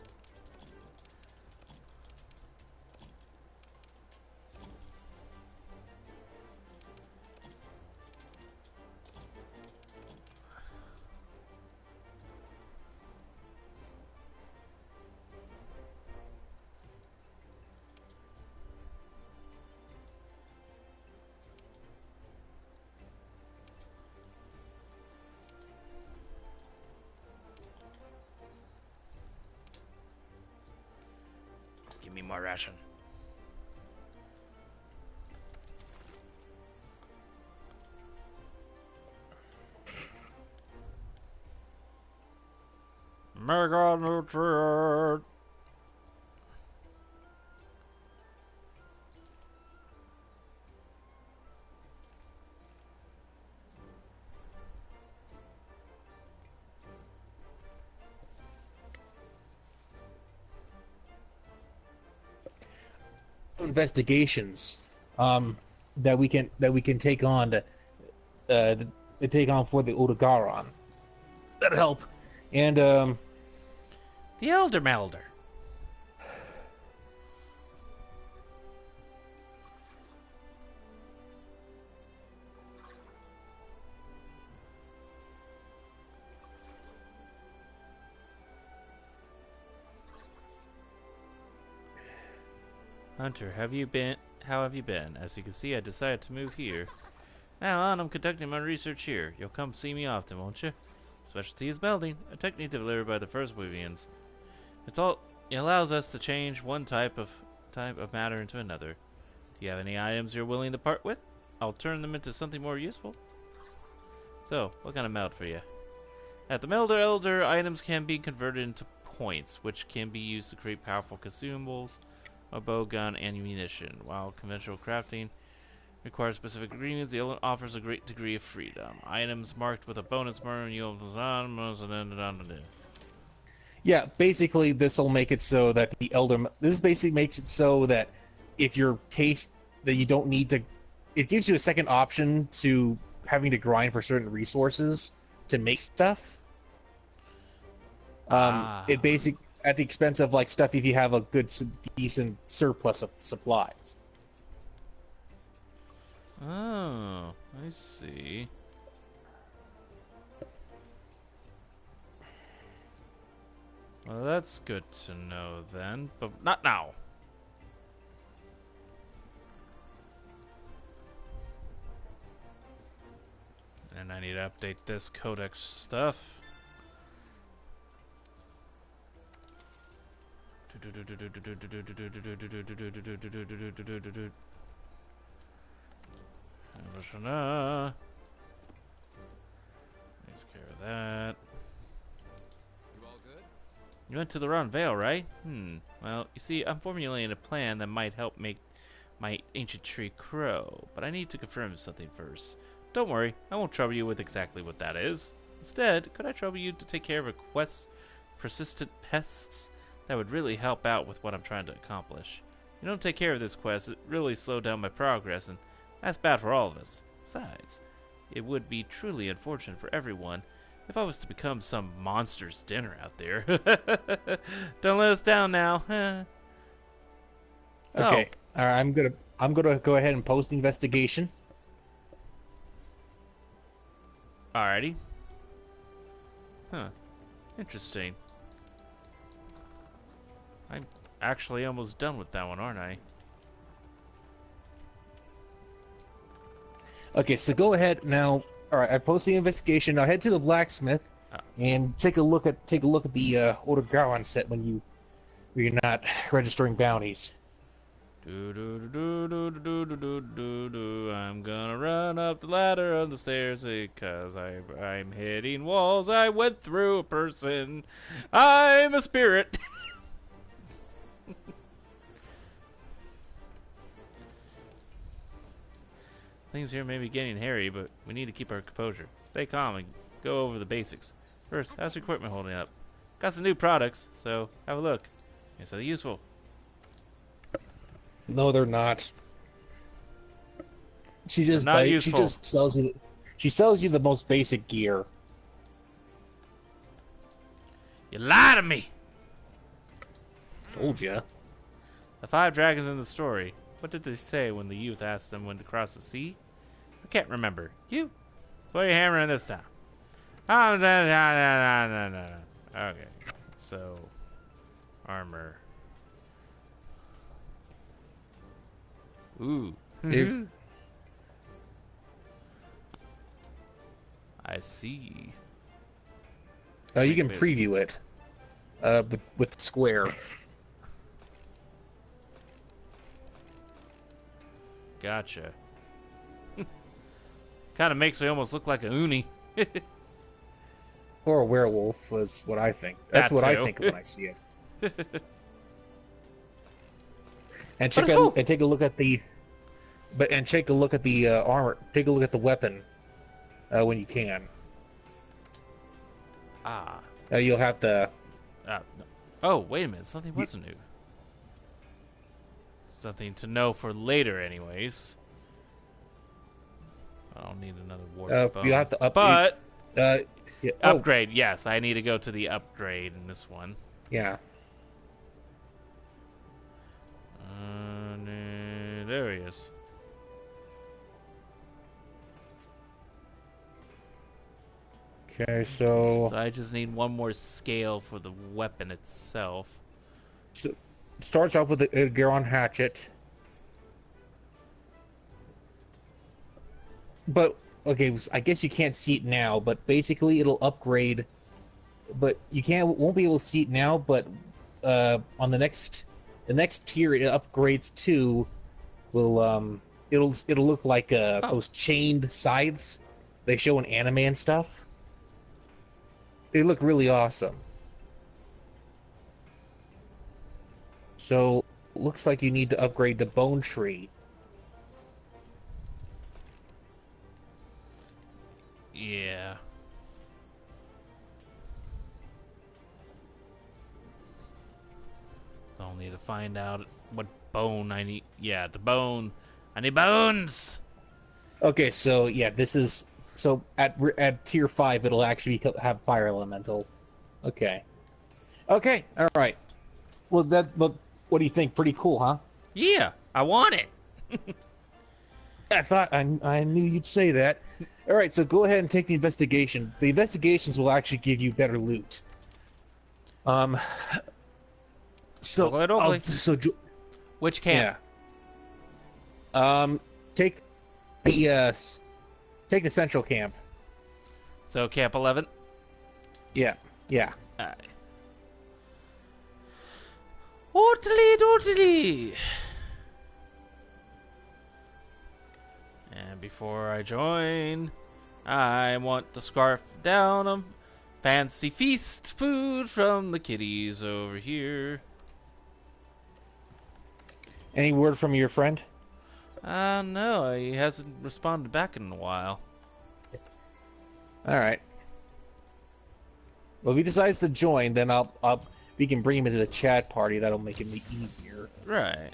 Give me more ration. Mega nutrient. Investigations that we can take on to take on for the Odogaron. That'll help. And The Elder Melder. Hunter, have you been? How have you been? As you can see, I decided to move here. Now on, I'm conducting my research here. You'll come see me often, won't you? Specialty is melding, a technique delivered by the first Weavians. It allows us to change one type of matter into another. Do you have any items you're willing to part with? I'll turn them into something more useful. So, what kind of meld for you? At the Melder Elder, items can be converted into points, which can be used to create powerful consumables, a bow, gun, and munition. While conventional crafting requires specific ingredients, the Elder offers a great degree of freedom. Items marked with a bonus burn, you'll... Yeah, basically this will make it so that this basically makes it so that if your taste that you don't need to, it gives you a second option to having to grind for certain resources to make stuff. It at the expense of like stuff if you have a good decent surplus of supplies. Oh, I see. Well, that's good to know then, but not now. And I need to update this codex stuff. Takes care of that. You went to the Rotten Vale, right? Well, you see, I'm formulating a plan that might help make my ancient tree grow, but I need to confirm something first. Don't worry, I won't trouble you with exactly what that is. Instead, could I trouble you to take care of a quest persistent pests that would really help out with what I'm trying to accomplish? If you don't take care of this quest, it really slow down my progress, and that's bad for all of us. Besides, it would be truly unfortunate for everyone if I was to become some monster's dinner out there. Don't let us down now. Okay. All right, I'm gonna go ahead and post the investigation. Alrighty. Huh. Interesting. I'm actually almost done with that one, aren't I? Okay, so go ahead now. All right, I post the investigation. Now head to the blacksmith and take a look at the Otogaron set when you're not registering bounties. I'm gonna run up the ladder of the stairs because I'm hitting walls. I went through a person. I'm a spirit. Things here may be getting hairy, but we need to keep our composure. Stay calm and go over the basics. First, how's your equipment holding up? Got some new products, so have a look. Yes, they're useful. No, they're not. She just sells you. She sells you the most basic gear. You lie to me. Told ya. The 5 dragons in the story. What did they say when the youth asked them when to cross the sea? I can't remember. You? So what are you hammering this time? Oh, no. Okay. So, armor. Ooh. I see. You can preview it. With Square. Gotcha. Kind of makes me almost look like a uni. Or a werewolf was what I think. That's what I think when I see it. And take a look at the armor. Take a look at the weapon when you can. You'll have to. No. Oh, wait a minute. Something wasn't new. Something to know for later, anyways. I don't need another warp bone. You have to upgrade. Upgrade. Yes, I need to go to the upgrade in this one. Yeah. There he is. Okay, so I just need one more scale for the weapon itself. starts off with a Garon hatchet. But okay, I guess you can't see it now, but basically it'll upgrade. But you won't be able to see it now. But on the next tier it upgrades to will it'll look like those chained scythes they show in anime and stuff. They look really awesome. So looks like you need to upgrade the bone tree. Yeah. So I'll need to find out what bone I need. Yeah, the bone. I need bones! Okay, so yeah, this is so at tier 5 it'll actually have fire elemental. Okay. Okay, all right. Well, what do you think? Pretty cool, huh? Yeah, I want it! I knew you'd say that. All right, so go ahead and take the investigation. The investigations will actually give you better loot. So Which camp? Yeah. Take the central camp. So camp 11? Yeah. Yeah. Aye. Doodly. And before I join, I want to scarf down a fancy feast food from the kitties over here. Any word from your friend? No, he hasn't responded back in a while. All right. Well, if he decides to join, then we can bring him into the chat party. That'll make it easier. Right.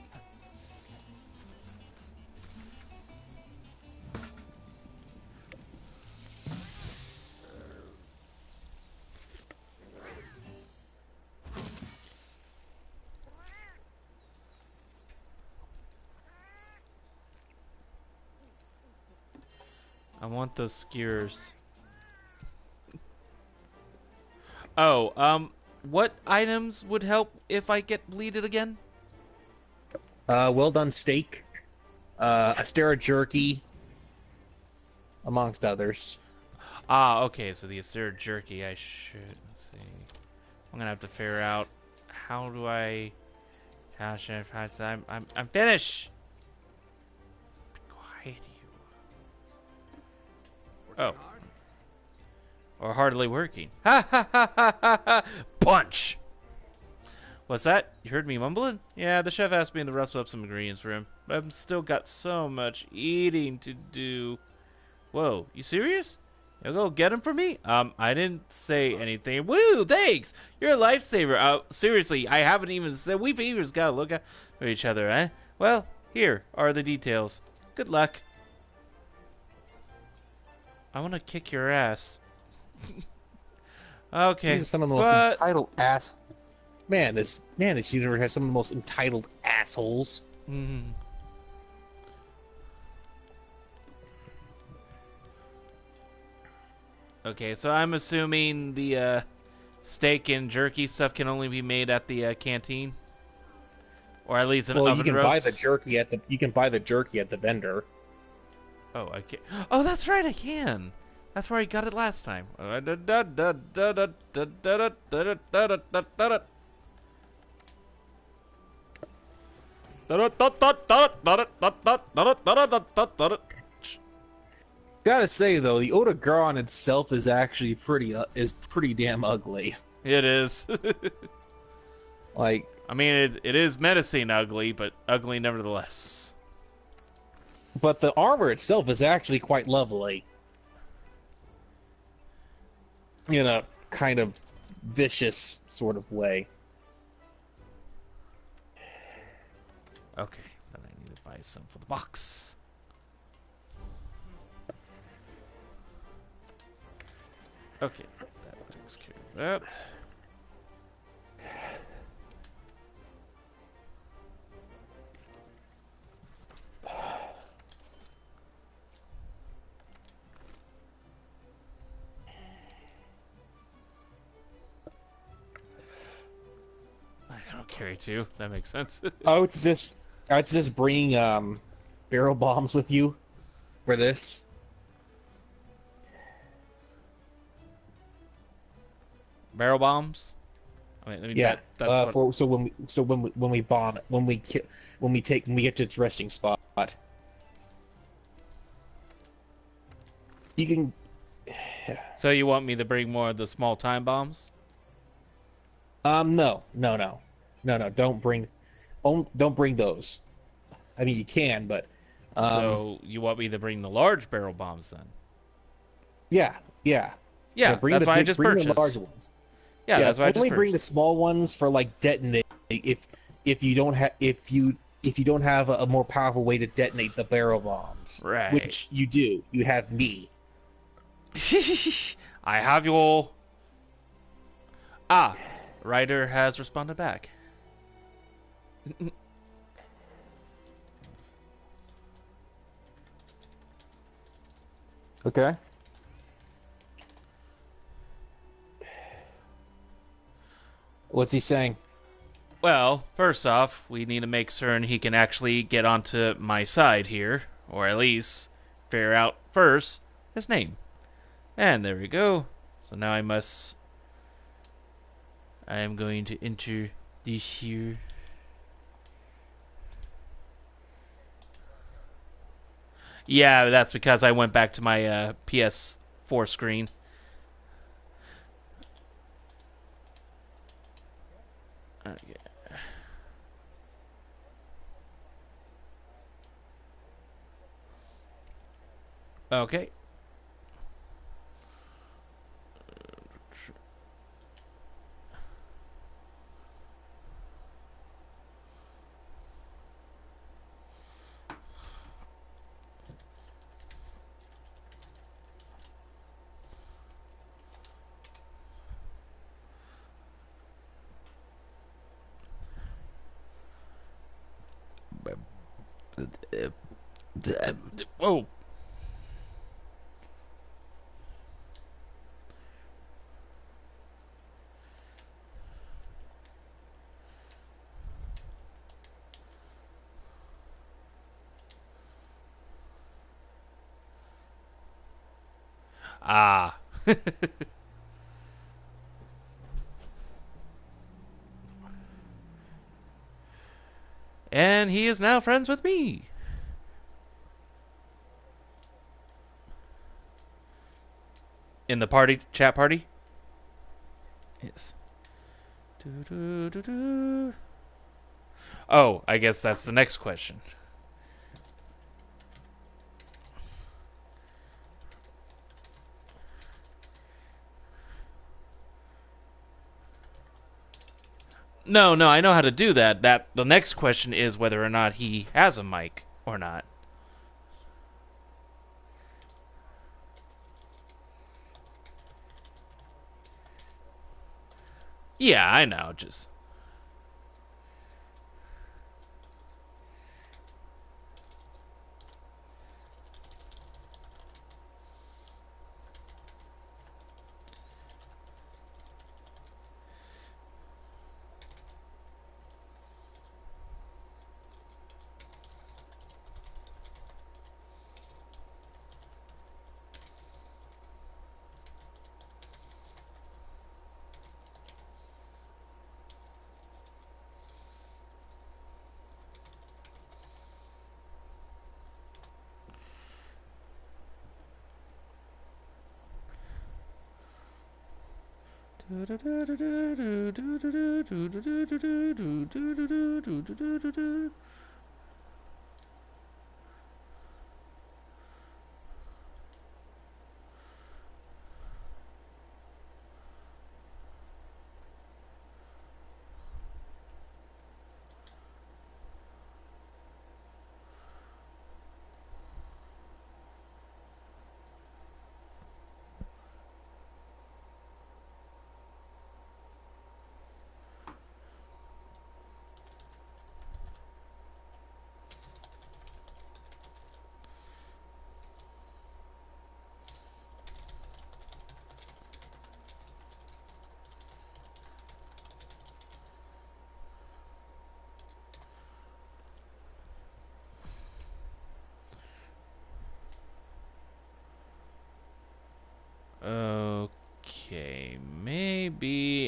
I want those skewers. Oh, what items would help if I get bleeded again? Well done steak, Astera jerky, amongst others. Ah, okay, so the Astera jerky, let's see. I'm gonna have to figure out how do I cash in. I'm finished! Be quiet, you. Oh. Or hardly working. Ha ha ha ha ha ha! Punch! What's that? You heard me mumbling? Yeah, the chef asked me to rustle up some ingredients for him. But I've still got so much eating to do. Whoa, you serious? You'll go get him for me? I didn't say anything. Woo, thanks! You're a lifesaver. Seriously, I haven't even said. We've even gotta look out for each other, eh? Well, here are the details. Good luck. I want to kick your ass. Okay. These are some of the most entitled ass. Man, this universe has some of the most entitled assholes. Mm. Okay, so I'm assuming the steak and jerky stuff can only be made at the canteen, or at least an oven roast. Well, you can buy the jerky at the vendor. Oh, I can. Oh, that's right, I can. That's where I got it last time. Gotta say though, the Otogaron itself is actually pretty damn ugly. It is. Like, I mean, it is menacing ugly, but ugly nevertheless. But the armor itself is actually quite lovely. In a kind of vicious sort of way. Okay, then I need to buy some for the box. Okay, that takes care of that. carry two. That makes sense. I would just bring barrel bombs with you for this. Barrel bombs. I mean Yeah. that's what. For when we bomb when we get to its resting spot, you can. So you want me to bring more of the small time bombs? No. Don't bring those. I mean, you can, but So you want me to bring the large barrel bombs then? yeah, yeah, yeah. Yeah, that's why I just Bring the large purchased. ones. Yeah, Yeah, that's why I just only bring the purchased. small ones for like detonate if you don't have if you don't have a more powerful way to detonate the barrel bombs, Right. which you do. You have me. I have your. Ah, Ryder has responded back. Okay. What's he saying? Well, first off, we need to make certain he can actually get onto my side here, or at least figure out first his name. And there we go. So now I am going to enter this here. Yeah, that's because I went back to my PS4 screen. Okay. Okay. Whoa. Ah. And he is now friends with me. In the party, chat party? Yes. Oh, I guess that's the next question. No, no, I know how to do that. That the next question is whether or not he has a mic or not. Yeah, I know. Just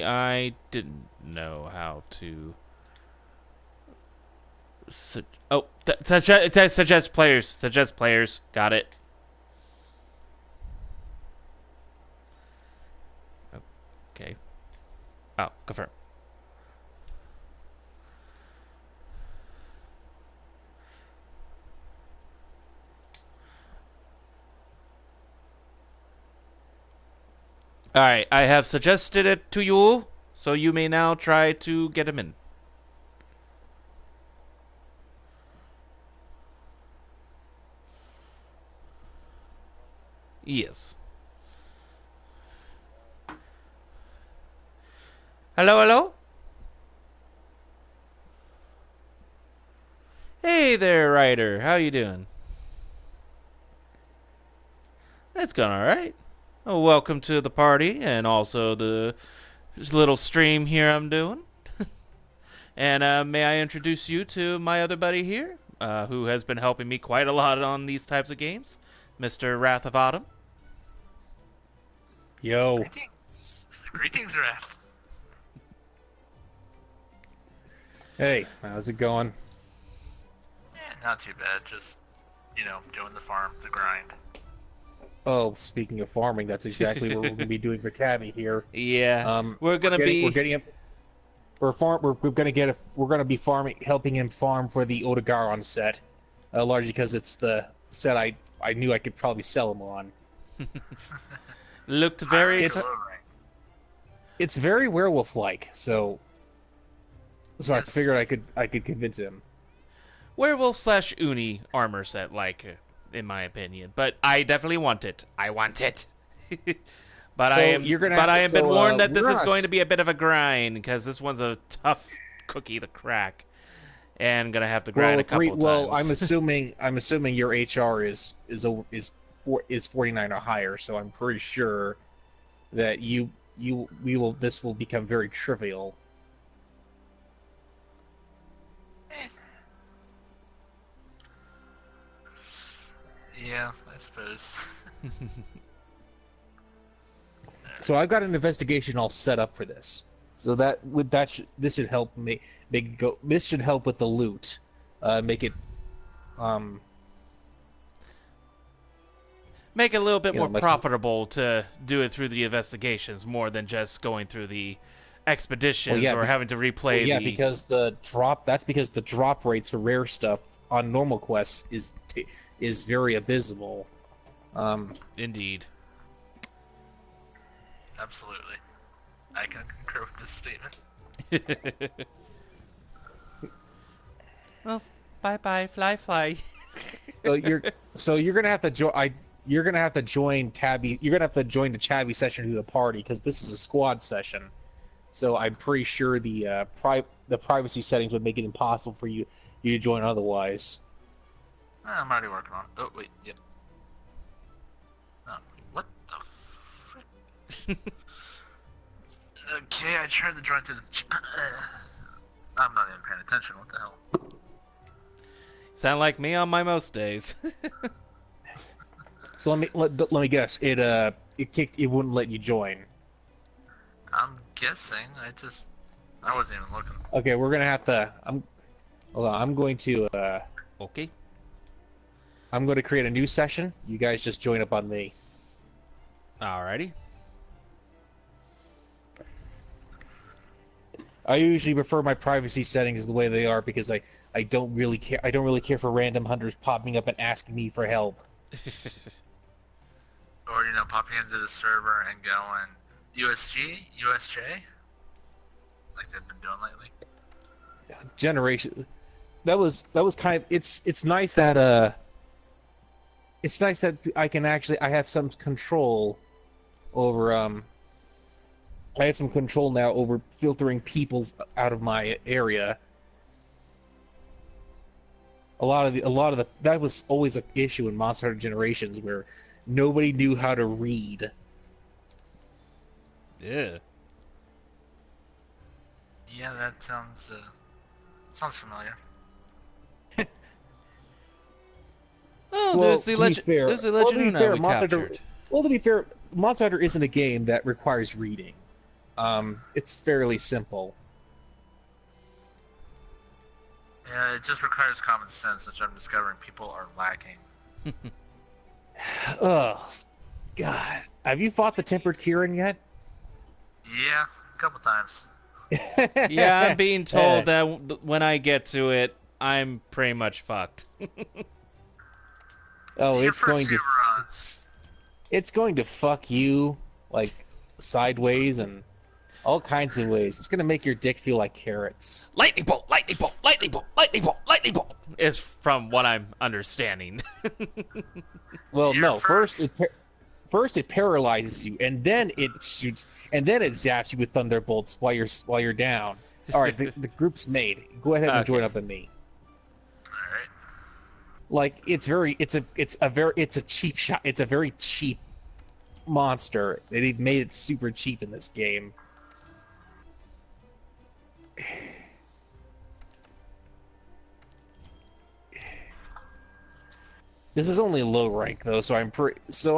Apparently, I didn't know how to. Suggest players. Suggest players. Got it. Okay. Oh, confirm. Alright, I have suggested it to you, so you may now try to get him in. Yes. Hello, hello? Hey there, Ryder. How you doing? It's going alright. Oh, welcome to the party, and also the little stream here I'm doing. And may I introduce you to my other buddy here, who has been helping me quite a lot on these types of games, Mr. Wrath of Autumn. Yo. Greetings. Greetings, Wrath. Hey, how's it going? Not too bad. Just, doing the farm, the grind. Oh, speaking of farming, that's exactly what we're going to be doing for Tabby here. Yeah, we're gonna be be farming, helping him farm for the Odegaron set, largely because it's the set I knew I could probably sell him on. Looked very. It's very werewolf-like, so Yes. I figured I could convince him. Werewolf / Uni armor set, in my opinion. But I definitely want it. I want it. But So I am. you're gonna But have I to- have been so, warned that this we're is on a going s- to be a bit of a grind because this one's a tough cookie to crack, and gonna have to grind a couple of times. I'm assuming your HR is 49 or higher, so I'm pretty sure that this will become very trivial. Yeah, I suppose. So I've got an investigation all set up for this. So this should help this should help with the loot. Make it Make it a little bit You know, more much- profitable to do it through the investigations more than just going through the expeditions or having to replay yeah, the. because the drop rates for rare stuff on normal quests is very abysmal. Indeed. Absolutely. I can concur with this statement. Well, bye, fly. So you're gonna have to join. You're gonna have to join Tabby. You're gonna have to join the Tabby session to the party because this is a squad session. So I'm pretty sure the privacy settings would make it impossible for you to join otherwise. I'm already working on it. Oh, wait, yep. Oh, what the frick? Okay, I tried to join through the... I'm not even paying attention, what the hell? Sound like me on my most days. So let me guess. It wouldn't let you join. I'm guessing, I wasn't even looking. Okay, we're gonna have to. Hold on. I'm going to Okay. create a new session. You guys just join up on me. Alrighty. I usually prefer my privacy settings the way they are because I don't really care. I don't really care for random hunters popping up and asking me for help. Or, popping into the server and going, USG? USJ? Like they've been doing lately. Generation. That was kind of. It's nice that It's nice that I have some control over I have some control now over filtering people out of my area. A lot of the that was always an issue in Monster Hunter Generations where nobody knew how to read. Yeah. Yeah, that sounds familiar. Oh, Well, there's the to be fair- there's the well, to legend be fair, we Monster Hunter- captured. Well, to be fair, Monster Hunter isn't a game that requires reading. It's fairly simple. Yeah, it just requires common sense, which I'm discovering people are lacking. Ugh, God. Have you fought the Tempered Kieran yet? Yeah, a couple times. Yeah, I'm being told that when I get to it, I'm pretty much fucked. Oh, Your it's going first to few runs. it's going to fuck you like sideways and all kinds of ways. It's gonna make your dick feel like carrots. Lightning bolt, lightning bolt, lightning bolt, lightning bolt, lightning bolt is from what I'm understanding. Well, Your no. first- First it paralyzes you, and then it shoots, and then it zaps you with thunderbolts while you're down. All right, the group's made. Go ahead and join Okay. up with me. All right. Like it's a cheap shot. It's a very cheap monster. They made it super cheap in this game. This is only low rank though, so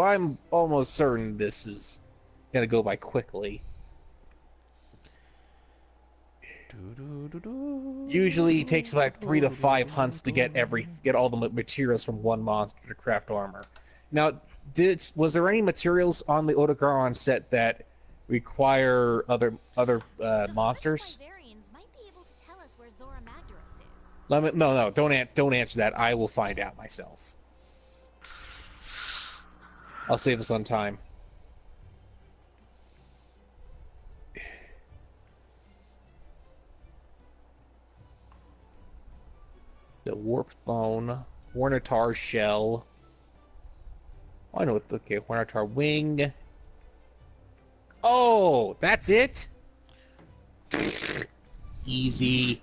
I'm almost certain this is gonna go by quickly. Usually it takes about 3 to 5 hunts to get all the materials from one monster to craft armor. Now, was there any materials on the Odogaron set that require other monsters? The librarians might be able to tell us where Zora Magdaros is. No, don't answer that. I will find out myself. I'll save us on time. The warped bone, Hornitar shell. Oh, I know what. Okay, Hornitar wing. Oh, that's it. Easy.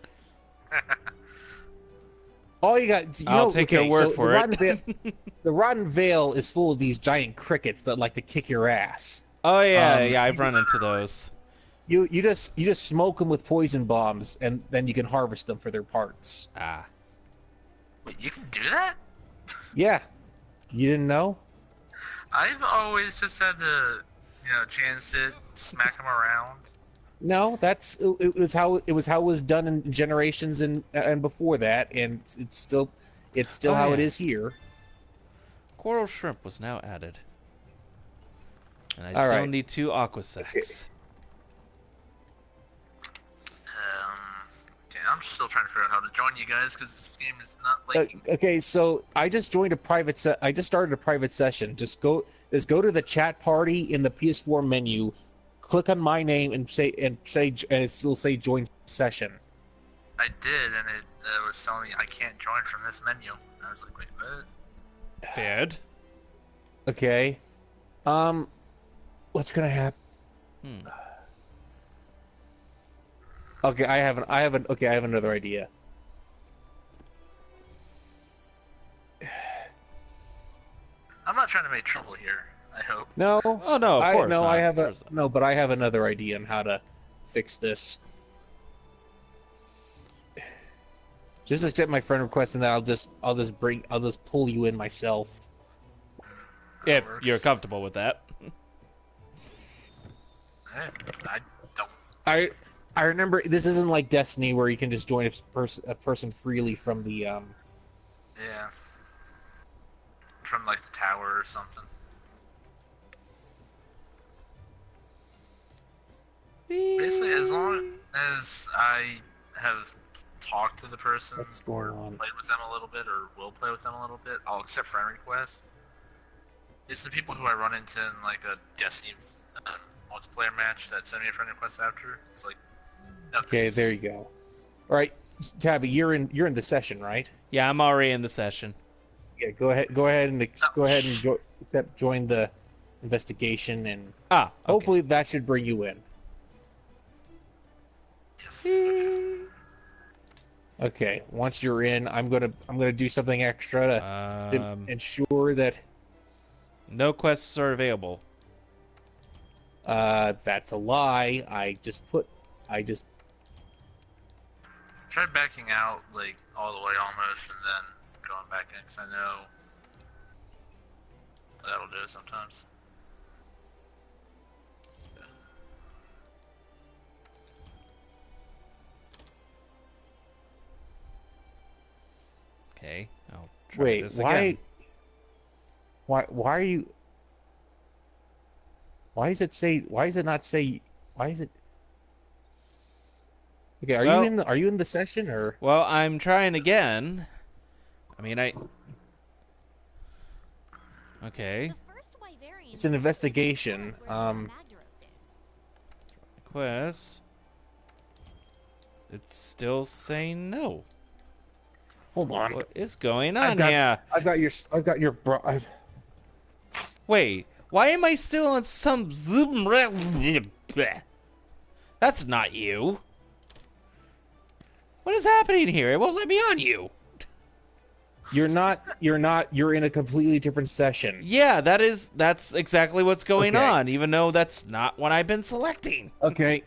All you got, I'll take your word for it. The Rotten Vale is full of these giant crickets that like to kick your ass. Oh yeah, yeah, I've run into those. You just smoke them with poison bombs, and then you can harvest them for their parts. Ah. Wait, you can do that? Yeah, you didn't know? I've always just had to, chance it, smack them around. No, it was how it was done in generations and before that, and it's still how it is here. Coral shrimp was now added, and I All still right. need 2 aqua sacks. Okay, I'm still trying to figure out how to join you guys because this game is not like. Okay, so I just joined I just started a private session. Just go to the chat party in the PS4 menu, click on my name and it'll say join session. I did, and it was telling me I can't join from this menu. I was like, wait, what? Bad. Okay. What's gonna happen? Okay, I have another idea. I'm not trying to make trouble here. I hope. No. Oh no, of course not. But I have another idea on how to fix this. Just accept my friend request, and then I'll just pull you in myself. If you're comfortable with that. I don't. I remember this isn't like Destiny where you can just join a person freely from the Yeah. From like the tower or something. Basically, as long as I have talked to the person What's going or on? played with them a little bit or will play with them a little bit, I'll accept friend requests. It's the people who I run into in like a Destiny multiplayer match that send me a friend request after. It's like, no, Okay, thanks. there you go. All right, Tabby, you're in the session, right? Yeah, I'm already in the session. Yeah, go ahead and join the investigation, and Okay. hopefully that should bring you in. Yes. Okay, once you're in, I'm gonna do something extra to ensure that No quests are available. that's a lie. I just Try backing out like all the way almost and then going back in because I know that'll do it sometimes. Okay, I'll try Wait, this why? again. Why are you? Why does it say? Why does it not say? Why is it? Okay, are you in the session or? Well, I'm trying again. I mean, Okay. The first Wyverian It's an investigation. where Zora Magdaros is. Quest. It's still saying no. Hold on. What is going on here? I've got your Wait, why am I still on some... That's not you. What is happening here? It won't let me on you. You're in a completely different session. Yeah, that's exactly what's going Okay. on, even though that's not what I've been selecting. Okay.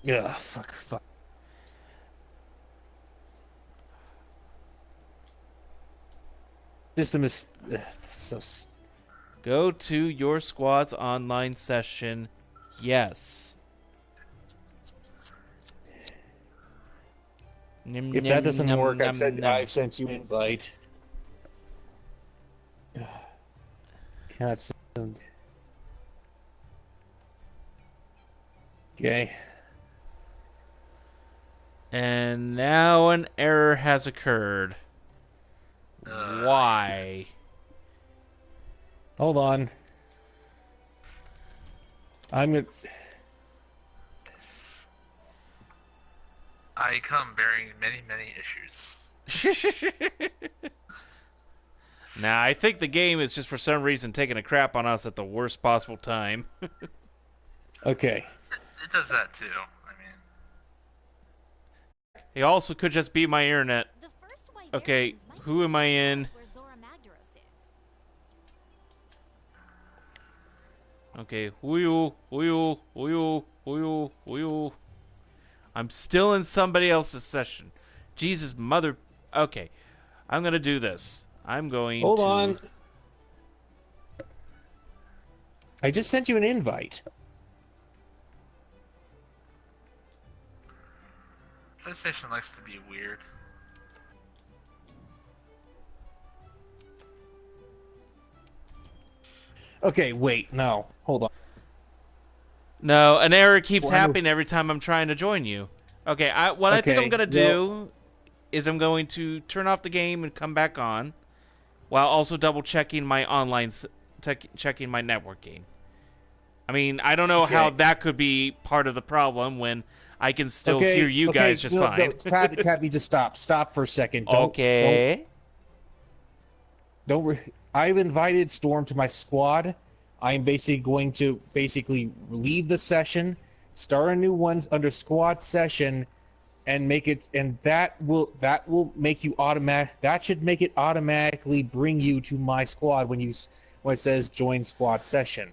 Yeah, fuck. System is so. Go to your squad's online session. Yes. If that doesn't work, I've sent you an invite. Cannot send. Okay. And now an error has occurred. Why? Hold on. I come bearing many, many issues. Nah, I think the game is just for some reason taking a crap on us at the worst possible time. Okay. It does that too. I mean, It also could just be my internet. The first Okay, Wyverians might who be am I in? where Zora Magdaros is. Okay, woo. I'm still in somebody else's session. Jesus, mother... Okay, I'm gonna do this. I'm going Hold to... on. I just sent you an invite. PlayStation likes to be weird. Okay, wait, no. Hold on. No, an error keeps Well, happening every time I'm trying to join you. Okay, I think I'm gonna do is I'm going to turn off the game and come back on, while also double checking my checking my networking. I mean, I don't know how that could be part of the problem when I can still hear you guys just fine. No, Tabby, just stop. Stop for a second. I've invited Storm to my squad. I'm basically going to leave the session, start a new one under squad session, and make it. And that will make you automatic. That should make it automatically bring you to my squad when it says join squad session.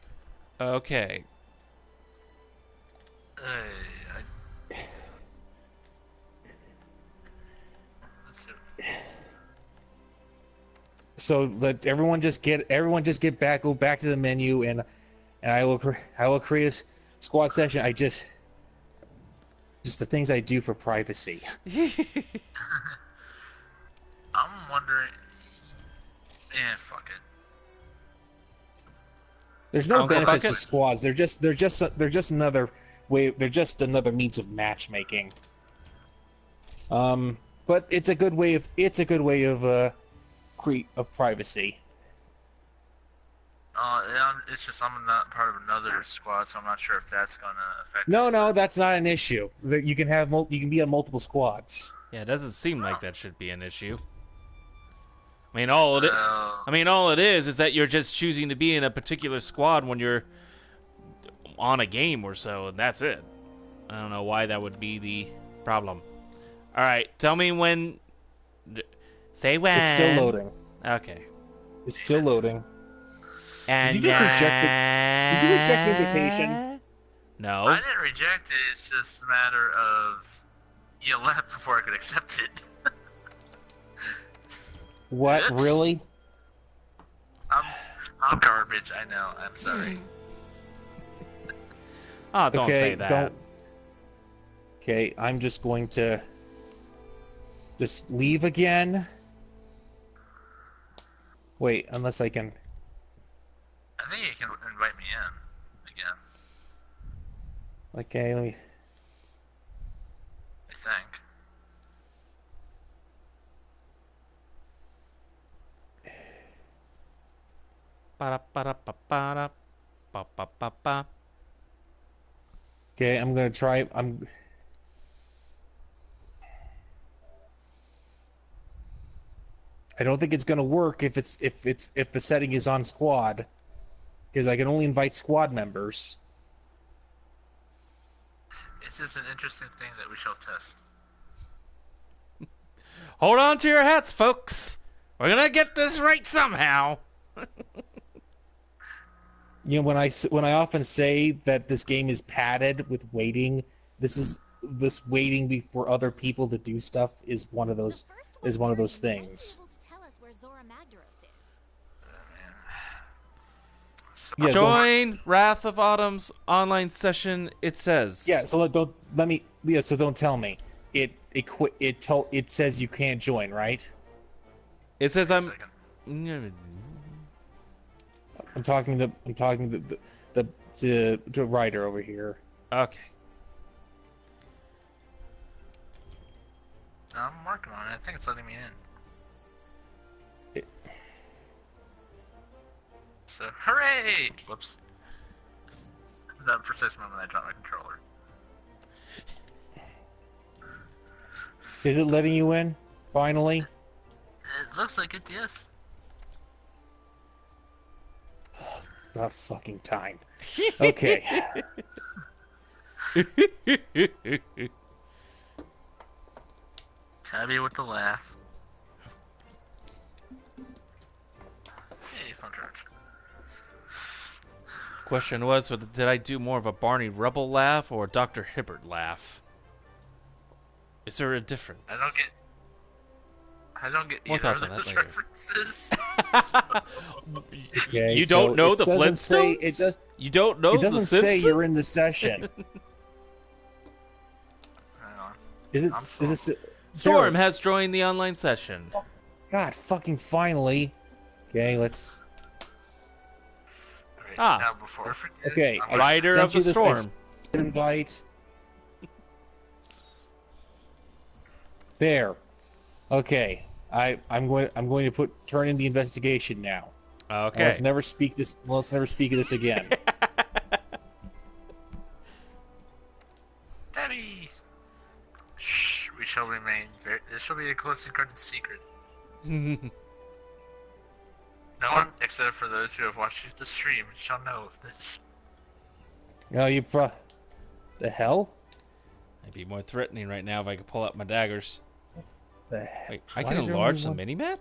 Okay. So let everyone just go back to the menu, and I will create a squad session. Just the things I do for privacy. I'm wondering. Fuck it. There's no benefits to squads. They're just another way. They're just another means of matchmaking. But it's a good way of privacy. It's just I'm not part of another squad, so I'm not sure if that's gonna affect. No, that's not an issue. You can be on multiple squads. Yeah, it doesn't seem like that should be an issue. I mean, all it is that you're just choosing to be in a particular squad when you're on a game or so, and that's it. I don't know why that would be the problem. All right, tell me when. Say when. It's still loading. Okay. It's still loading. And did you reject the invitation? No. I didn't reject it. It's just a matter of you left before I could accept it. What? Oops. Really? I'm garbage. I know. I'm sorry. Oh, don't say that. Okay, I'm just going to. Just leave again. Wait, unless I can. I think you can invite me in again. Okay, let me. I think. Ba-da-ba-da-ba-ba-da. Ba-ba-ba-ba. Okay, I'm gonna try. I don't think it's gonna work if the setting is on squad, because I can only invite squad members. This is an interesting thing that we shall test. Hold on to your hats, folks. We're gonna get this right somehow. You know, when I often say that this game is padded with waiting, this waiting for other people to do stuff is one of those things. Able to tell us where Zora Magdaros is. So, Yeah, Join Wrath of Autumn's online session. It says. Yeah, so don't let me. Yeah, so don't tell me. It says you can't join, right? It says wait a I'm. second. I'm talking to writer over here. Okay. I'm working on it. I think it's letting me in. So, hooray! Whoops. That precise moment I dropped my controller. Is it letting you in? Finally? It looks like it, yes. About fucking time. Okay. Tabby with the laugh. Hey, fun charge. Question was, did I do more of a Barney Rubble laugh or a Dr. Hibbert laugh? Is there a difference? I don't get More either thoughts of on that those later. references. Okay, You don't know the doesn't say Flintstones? You don't know It the doesn't say Simpsons? you're in the session. Hang on. Is it? I'm Is it? Storm has joined the online session. God, fucking finally. Okay, let's. Alright, Ah. now before I forget, Okay, I'm I gonna- Rider sent of the you this Storm. invite. There. Okay. I'm going to turn in the investigation now. Now, Okay. let's never speak of this again. Debbie! Shh, we shall remain very. This shall be a closely guarded secret. No one, except for those who have watched the stream, shall know of this. No, the hell? I'd be more threatening right now if I could pull out my daggers. The hell? Wait, I Why can is there enlarge the only one- minimap?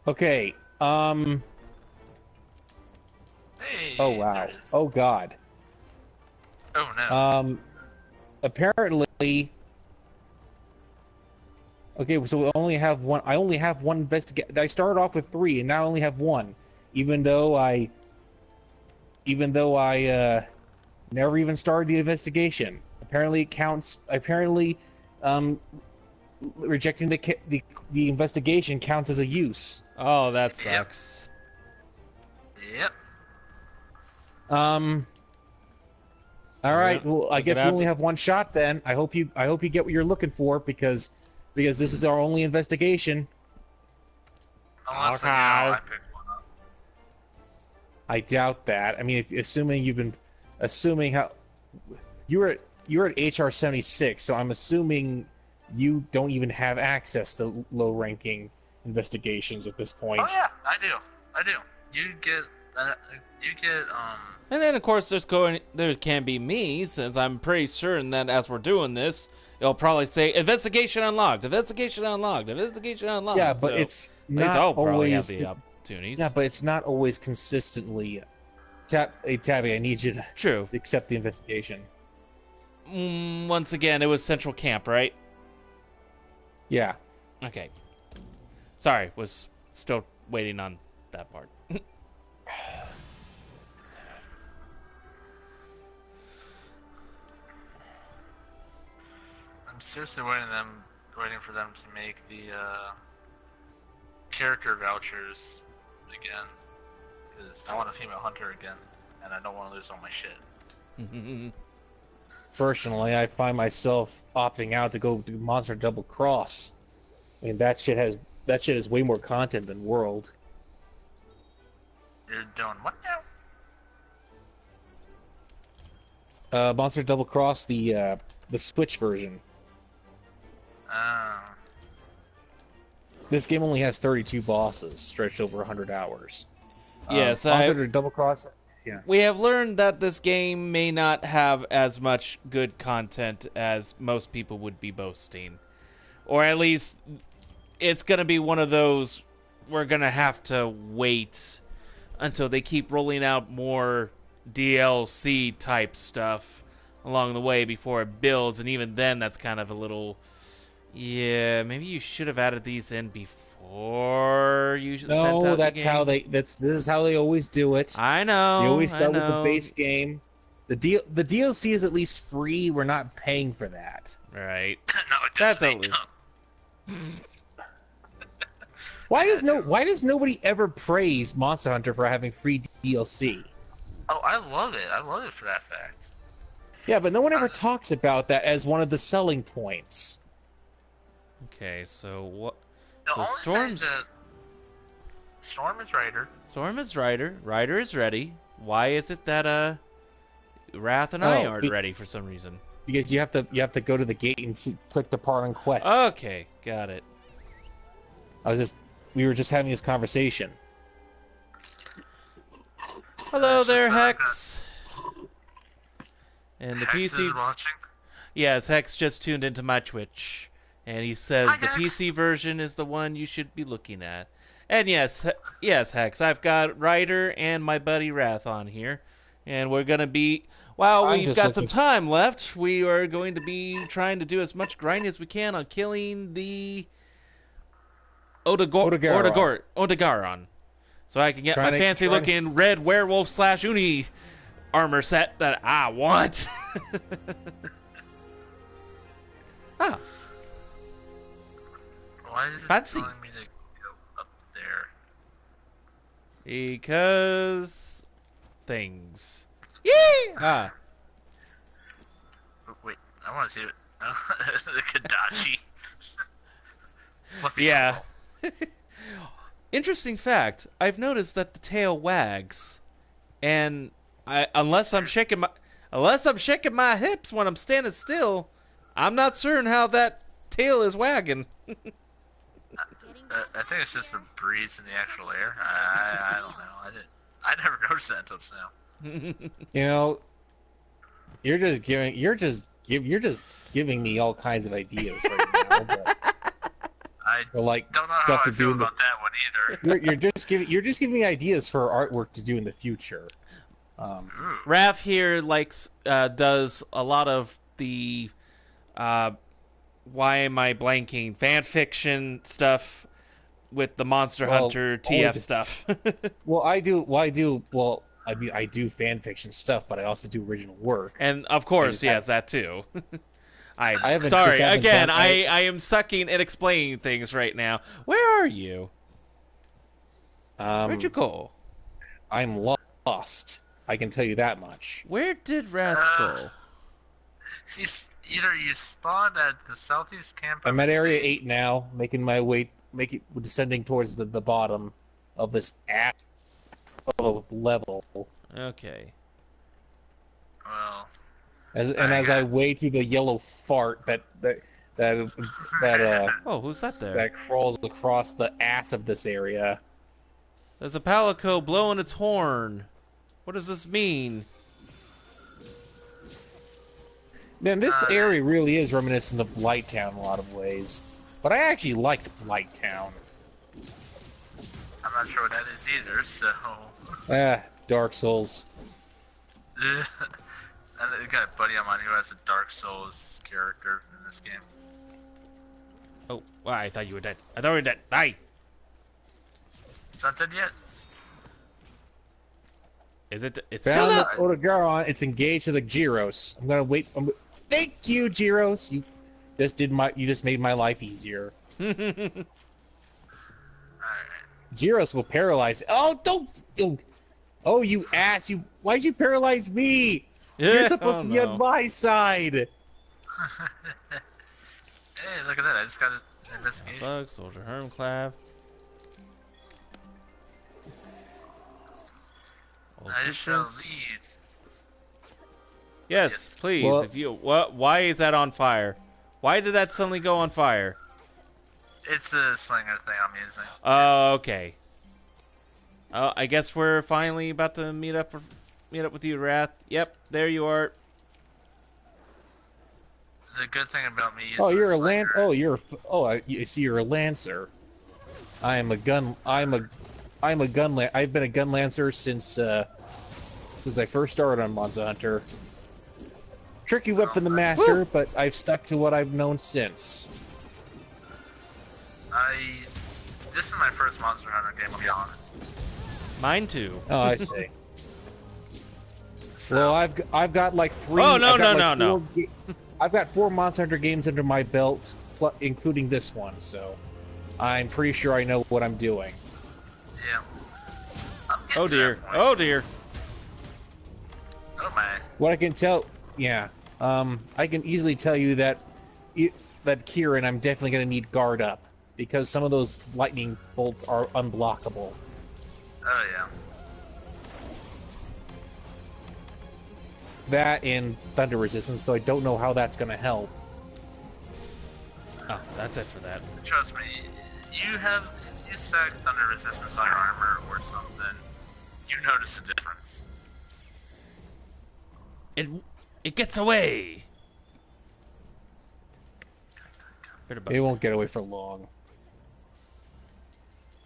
Okay. Hey! Oh there wow. it is. Oh god. Oh no. Apparently. Okay, so we only have one. I only have one investigate. I started off with 3, and now I only have 1, even though I never even started the investigation. Apparently, it counts. Apparently, rejecting the investigation counts as a use. Oh, that Yep. sucks. Yep. All right. Yeah, Well, I we're guess gonna we have only to- have one shot then. I hope you get what you're looking for because this is our only investigation. Unless Okay. I pick one up. I doubt that. I mean, assuming how you're at HR 76, so I'm assuming you don't even have access to low-ranking investigations at this point. Oh yeah, I do. You get. And then, of course, there can be me, since I'm pretty certain that as we're doing this, it'll probably say investigation unlocked, investigation unlocked, investigation unlocked. Yeah, but So it's at least not I'll probably have always. the opportunities. Yeah, but it's not always consistently. Hey, Tabby, I need you to True. accept the investigation. Once again, it was Central Camp, right? Yeah. Okay. Sorry, was still waiting on that part. seriously waiting for them to make the character vouchers again, because I want a female hunter again, and I don't want to lose all my shit. Personally, I find myself opting out to go do Monster Double Cross. I mean, that shit has way more content than World. You're doing what now? Monster Double Cross, the Switch version. Oh. This game only has 32 bosses, stretched over 100 hours. Yes, Monster Double Cross. Yeah. we have learned that this game may not have as much good content as most people would be boasting. Or at least, it's going to be one of those we're going to have to wait until they keep rolling out more DLC type stuff along the way before it builds, and even then that's kind of a little, yeah, maybe you should have added these in before you sent out No, the that's game. how this is how they always do it. I know. They always start I with the know. base game. The DLC is at least free. We're not paying for that. Right. No, it That's just ain't at least. dumb. Why does nobody ever praise Monster Hunter for having free DLC? Oh, I love it. I love it for that fact. Yeah, but no one ever Honest. talks about that as one of the selling points. Okay, so what? The So only Storm's thing that Storm is Raider. Storm is Ryder. Ryder is ready. Why is it that Wrath and I Oh, aren't ready for some reason? Because you have to go to the gate and click depart on quest. Okay, got it. We were just having this conversation. Hello It's there, just like Hex. And the Hex PC. is watching. Yes, Hex just tuned into my Twitch, and he says Hi, the Hex. PC version is the one you should be looking at. And yes, yes, Hex, I've got Ryder and my buddy Wrath on here, and we're gonna be. While I'm we've just got some looking- time left, we are going to be trying to do as much grinding as we can on killing the Odegaron, so I can get my fancy-looking red werewolf / uni armor set that I want. Ah, Why is it Fancy. telling me to go up there? because things. Yeah. Ah, Oh, wait, I want to see it. The Kadachi. Fluffy yeah. squirrel. Interesting fact. I've noticed that the tail wags, and unless I'm shaking my hips when I'm standing still, I'm not certain how that tail is wagging. Getting I think it's just the breeze in the actual air. I don't know. I never noticed that until just now. You know, you're just giving me all kinds of ideas right now. But, I or like don't know stuff how to I do feel in the. about that one either. You're just giving me ideas for artwork to do in the future. Ooh. Raph here does a lot of the why am I blanking fan fiction stuff with the Monster Well, Hunter only TF the- stuff. Well, I do. Well, I mean, I do fan fiction stuff, but I also do original work. And of course, just yes, that too. I haven't. Sorry, just haven't again, done- I am sucking at explaining things right now. Where are you? Where'd you go? I'm lost. I can tell you that much. Where did Wrath go? He's either you spawned at the southeast camp. I'm at Area 8 now, making my way, descending towards the bottom of this of level. Okay. Well, As I wade through the yellow fart that Oh, who's that there? that crawls across the ass of this area. There's a palico blowing its horn. What does this mean? Man, this area really is reminiscent of Blighttown in a lot of ways. But I actually liked Blighttown. I'm not sure what that is either. So, Dark Souls. I got a buddy of mine who has a Dark Souls character in this game. Oh, well, I thought you were dead. I thought you were dead. Bye. It's not dead yet. Is it? It's still Found not. the Odegaron. It's engaged with the Gyros. I'm gonna wait. Thank you, Gyros. You just made my life easier. Alright. Gyros will paralyze. Oh, don't. Oh, you ass! Why'd you paralyze me? You're supposed to be on my side. Hey, look at that! I just got an investigation. Bug, soldier, hermclap. I shall lead. Yes, please. Well, If you why is that on fire? Why did that suddenly go on fire? It's a slinger thing I'm using. Oh, okay. I guess we're finally about to meet up with you, Wrath. Yep, there you are. The good thing about me is you're a I see you're a lancer. I've been a gun lancer since I first started on Monster Hunter. Tricky whip from the master, but I've stuck to what I've known since. This is my first Monster Hunter game, I'll be honest. Mine too. Oh, I see. So, Well, I've got like 3. Oh, no, I've got no, like no, 4 I've got 4 Monster Hunter games under my belt, including this one. So I'm pretty sure I know what I'm doing. yeah. I'm getting Oh to dear. that point. Oh dear. Oh my. What I can tell, yeah, I can easily tell you that Kieran, I'm definitely gonna need guard up because some of those lightning bolts are unblockable. Oh yeah. That and thunder resistance, so I don't know how that's gonna help. Oh, that's it for that. Trust me, if you stack thunder resistance on your armor or something, you notice a difference. It gets away. It won't get away for long.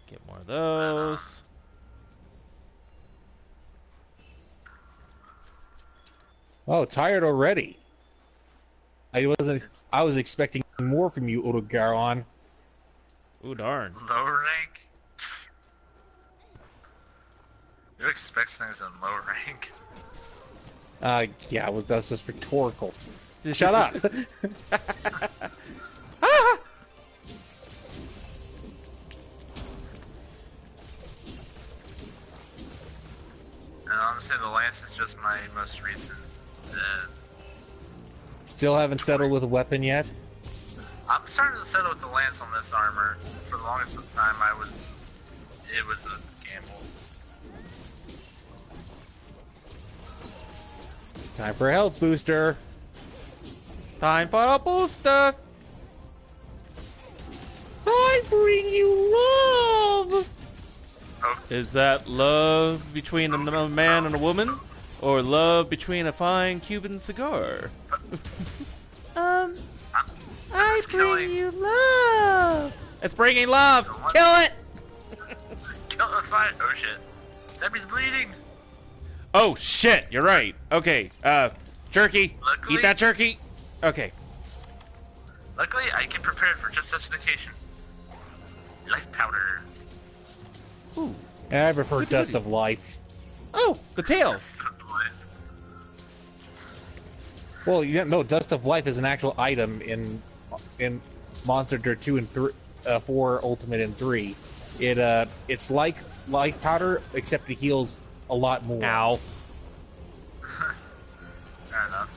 Get more of those. Oh, tired already. I was expecting more from you, Odogaron. Ooh, darn. Lower rank? You expect things in low rank? Yeah, well, that's just rhetorical. Shut up. Ah! And honestly, the lance is just my most recent. Still haven't settled with a weapon yet? I'm starting to settle with the lance on this armor. For the longest of the time, it was a gamble. Time for a health booster. Time for a booster. I bring you love. Is that love between a man and a woman? Or love between a fine Cuban cigar? I bring you love. It's bringing love. Kill it. Kill the fight. Oh shit. Zebby's bleeding. Oh shit, you're right. Okay, jerky. Luckily- Eat that jerky. Okay. Luckily, I can prepare it for just such an occasion. Life powder. Ooh. I prefer Goody, Dust goody. of Life. Oh, the tails. Well, no, Dust of Life is an actual item in Monster Hunter 2 and 4 Ultimate and 3. It's like life powder, except it heals a lot more. Ow. Fair enough.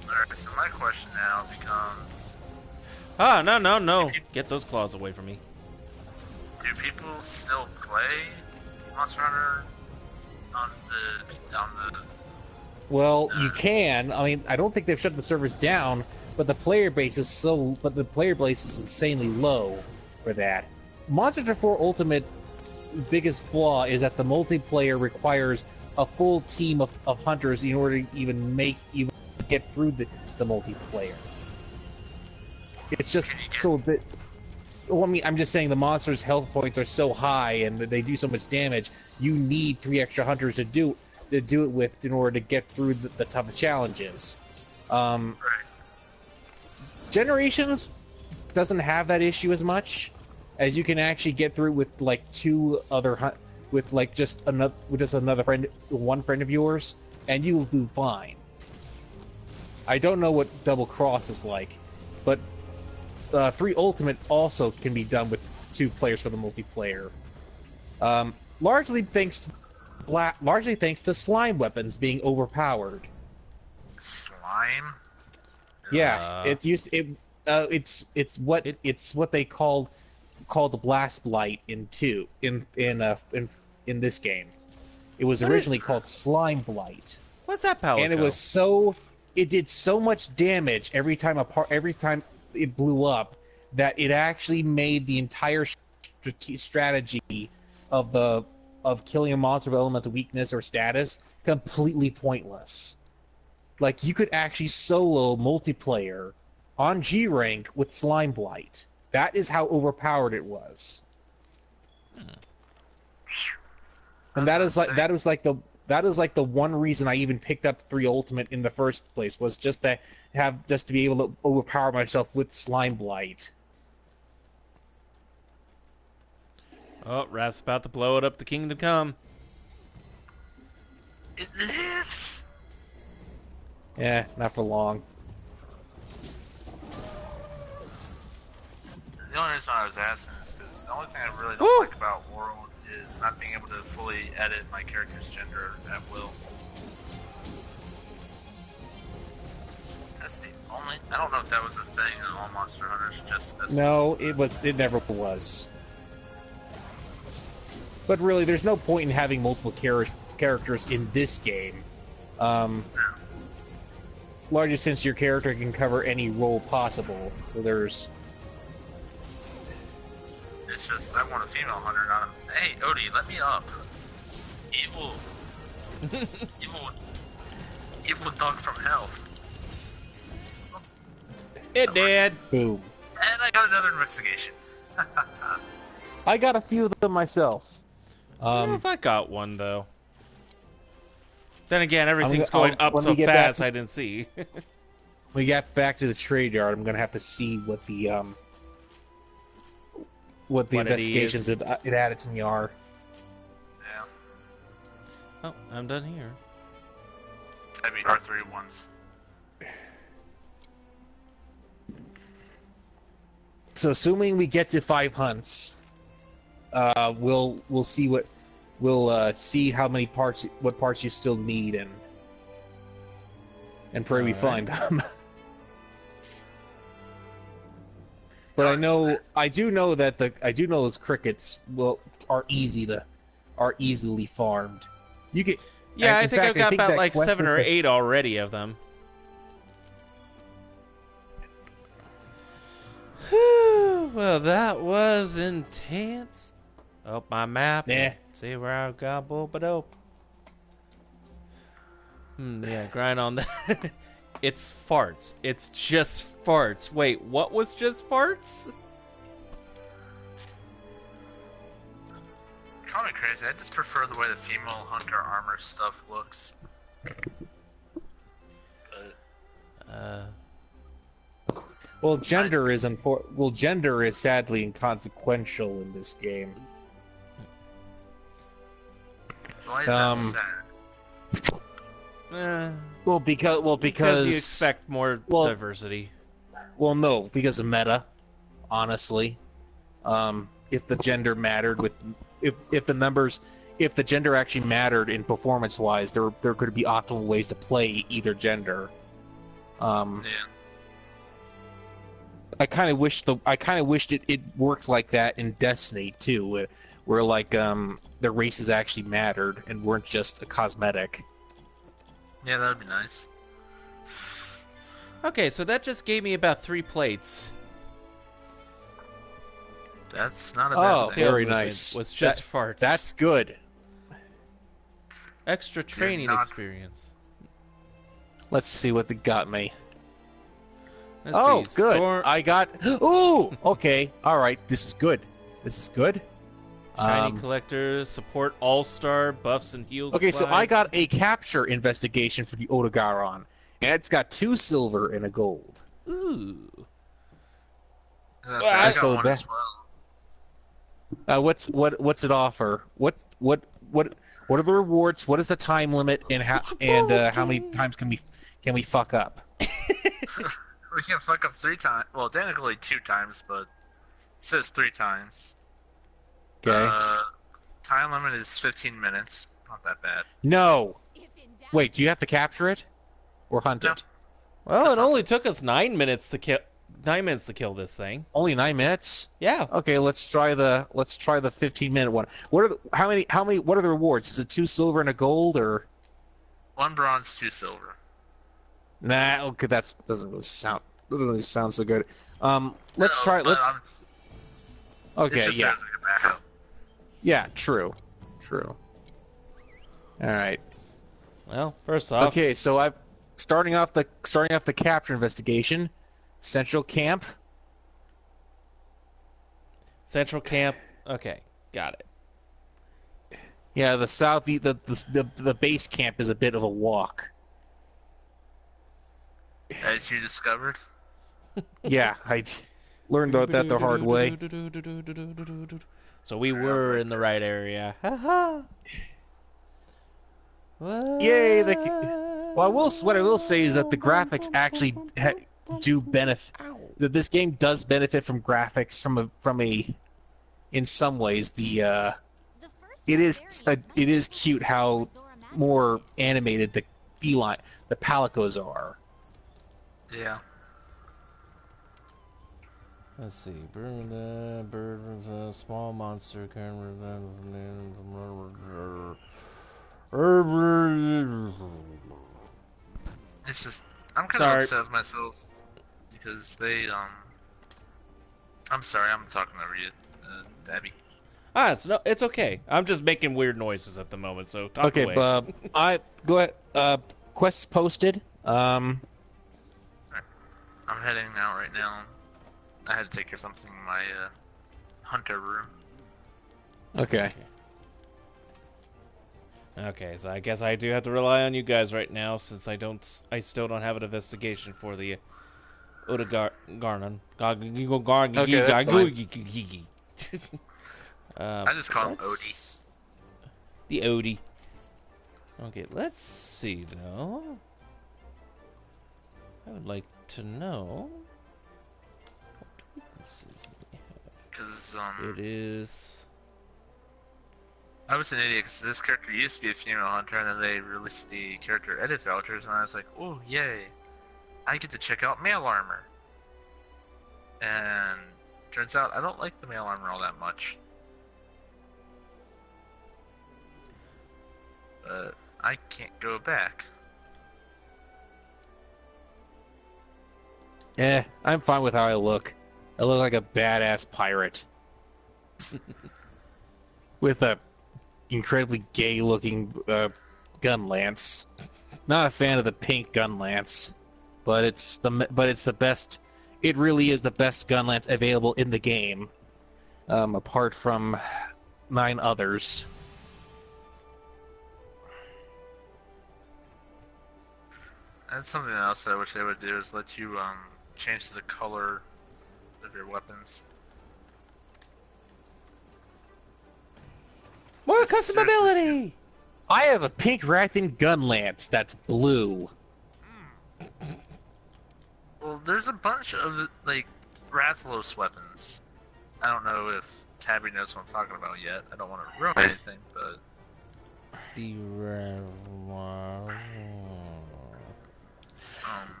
Alright, so my question now becomes... Ah, no. Get those claws away from me. Do people still play Monster Hunter on the... Well, you can. I mean, I don't think they've shut the servers down, but the player base is insanely low for that. Monster Hunter 4 Ultimate biggest flaw is that the multiplayer requires a full team of hunters in order to even get through the multiplayer. It's just so that. Well, I mean, I'm just saying the monsters' health points are so high and they do so much damage. You need 3 extra hunters to do it with in order to get through the toughest challenges. Right. Generations doesn't have that issue as much, as you can actually get through with like just another friend, one friend of yours, and you will do fine. I don't know what Double Cross is like. but 3 Ultimate also can be done with 2 players for the multiplayer. Largely thanks to slime weapons being overpowered. Slime? Yeah, it's what they call the Blast Blight in this game. It was originally called Slime Blight. What's that power? And it did so much damage every time it blew up that it actually made the entire strategy of killing a monster with elemental weakness or status completely pointless. Like, you could actually solo multiplayer on G rank with Slime Blight. That is how overpowered it was. And that is like the one reason I even picked up 3 Ultimate in the first place, was just to be able to overpower myself with Slime Blight. Oh, Raph's about to blow it up the kingdom come. It lives! Yeah, not for long. The only reason I was asking is because the only thing I really don't like about World is not being able to fully edit my character's gender at will. That's the only... I don't know if that was a thing in all Monster Hunters, No, it never was. But really, there's no point in having multiple characters in this game. Largely since your character can cover any role possible, so there's... It's just, I want a female hunter, not a... Hey, Odie, let me up. Evil. Evil dog from hell. It did. Boom. And I got another investigation. I got a few of them myself. I don't know if I got one, though. Then again, everything's going up so fast, I didn't see. When we get back to the trade yard, I'm gonna have to see what the investigations it added to me are. Yeah. Oh, I'm done here. I beat R3 once. So, assuming we get to 5 hunts, we'll see see how many parts, what parts you still need, and pray we find them. But I do know those crickets are easily farmed. You get Yeah, I think I've got about like 7 or 8 already of them. Whew, well, that was intense. Oh, my map. Yeah. See where I got dope. Yeah, grind on that. It's farts. It's just farts. Wait, what was just farts? Call me crazy, I just prefer the way the female hunter armor stuff looks. But... Well, gender is sadly inconsequential in this game. Why is that sad? Because you expect more diversity. Well, no, because of meta. Honestly, if the gender mattered, if the gender actually mattered in performance-wise, there could be optimal ways to play either gender. Yeah. I kind of wished it worked like that in Destiny too, where like the races actually mattered and weren't just a cosmetic. Yeah, that would be nice. Okay, so that just gave me about 3 plates. That's not a bad thing. Very nice. Was just farts. That's good. Extra training experience. Let's see what they got me. Let's see. Good. I got... Ooh! Okay. Alright. This is good. Shiny collector, support all-star, buffs and heals. Okay, so applied. I got a capture investigation for the Odogaron. And it's got 2 silver and a gold. Ooh. I got one as well. What's it offer? What are the rewards? What is the time limit? And how many times can we fuck up? We can fuck up 3 times. Well, technically 2 times, but it says 3 times. Okay. Time limit is 15 minutes. Not that bad. No. If in doubt, Wait, do you have to capture it or hunt No. it? Well, That's it not only took us 9 minutes to kill. 9 minutes to kill this thing. Only 9 minutes. Yeah. Okay, let's try the 15-minute one. How many? What are the rewards? Is it 2 silver and a gold, or 1 bronze, 2 silver. nah? Okay, that doesn't really sound so good. Let's No, try. but Let's. This Okay, just yeah, serves like a backup. yeah, true. All right. Well, first off, Okay, so I'm starting off the capture investigation. Central camp. Central Camp. Okay, got it. Yeah, the base camp is a bit of a walk. As you discovered. Yeah, learned that the hard way. So we were in the right area. Haha. Yay! Well, what I will say is that the graphics actually do benefit. That this game does benefit from graphics in some ways. the first It is barbarians might it is be cute where how Zora Magdaros more is. animated the palicos are. Yeah. Let's see. Bird was a small monster. It's just I'm kind Sorry. of upset with myself because they I'm sorry, I'm talking over you, Abby. It's okay. I'm just making weird noises at the moment, so talk Okay, away. I go ahead. Quests posted. I'm heading out right now. I had to take care of something in my hunter room. Okay. Okay, so I guess I do have to rely on you guys right now, since I still don't have an investigation for the Garnon. Okay, that's fine. I just call him Odie. The Odie. Okay, let's see though. I would like to know what weaknesses do we Because have. It is. I was an idiot because this character used to be a female hunter, and then they released the character edit vouchers, and I was like, oh yay, I get to check out male armor. And turns out I don't like the male armor all that much. But I can't go back. I'm fine with how I look. I look like a badass pirate with a incredibly gay-looking gun lance. Not a fan of the pink gun lance, but it's the best. It really is the best gun lance available in the game, apart from 9 others. That's something else that I wish they would do is let you change the color of your weapons. More This seriously customability. I have a pink Rathan gun lance that's blue. Well, there's a bunch of like Rathlos weapons. I don't know if Tabby knows what I'm talking about yet. I don't want to ruin anything, but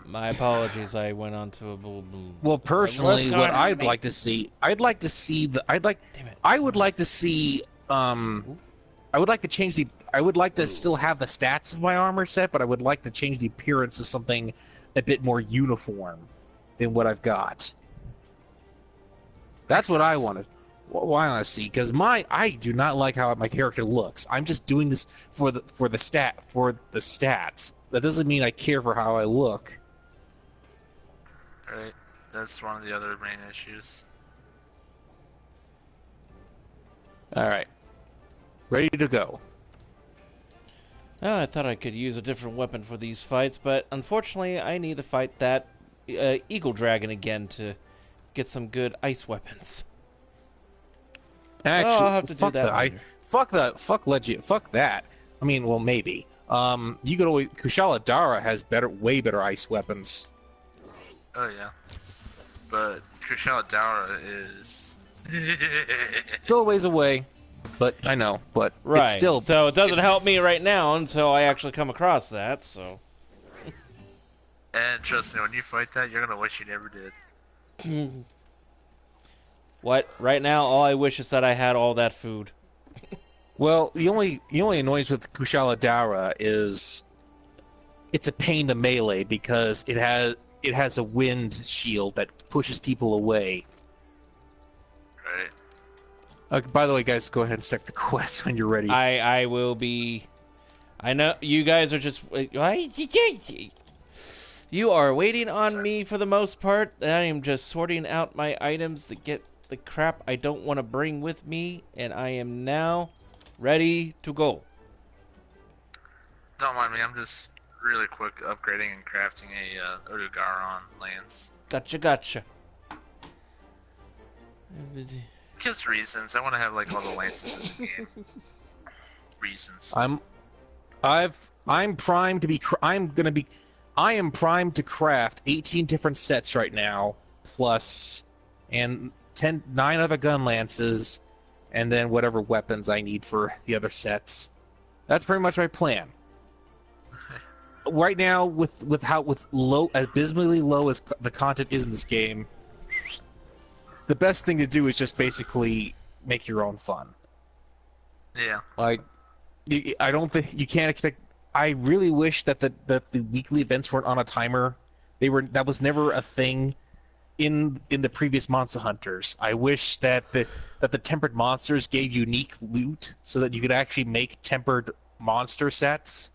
My apologies. I went on to a blue. Well, personally, Let's what go I'd on. like to see, I would like to see, I would like to change the, I would like to still have the stats of my armor set, but I would like to change the appearance to something a bit more uniform than what I've got. That's what I want to, what I want to see, because I do not like how my character looks. I'm just doing this for the stats. That doesn't mean I care for how I look. right, that's one of the other main issues. All right, ready to go. Oh, I thought I could use a different weapon for these fights, but unfortunately, I need to fight that Eagle Dragon again to get some good ice weapons. Actually, I'll have to do that later. Fuck that. I mean, well, maybe. You could always Kushala Dara has way better ice weapons. Oh yeah. But Kushala Daura is Still a ways away, but I know. But Right. it's still. So it doesn't help me right now until I actually come across that. So. And trust me, when you fight that, you're gonna wish you never did. What? Right now, all I wish is that I had all that food. Well, the only annoyance with Kushala Daura is it's a pain to melee because it has a wind shield that pushes people away. Right. By the way, guys, go ahead and select the quest when you're ready. I will be. I know you guys are just. You are waiting on me for the most part. I am just sorting out my items to get the crap I don't want to bring with me, and I am now ready to go. Don't mind me, I'm just really quick upgrading and crafting a Odugaron lance. Gotcha. Just reasons. I want to have like all the lances in the game. Reasons. I'm primed to be. I am primed to craft 18 different sets right now, plus and 9 other gun lances, and then whatever weapons I need for the other sets. That's pretty much my plan. Right now, with low, abysmally low as the content is in this game, the best thing to do is just basically make your own fun. Yeah. Like, I don't think you can't expect. I really wish that the weekly events weren't on a timer. That was never a thing in the previous Monster Hunters. I wish that the tempered monsters gave unique loot so that you could actually make tempered monster sets.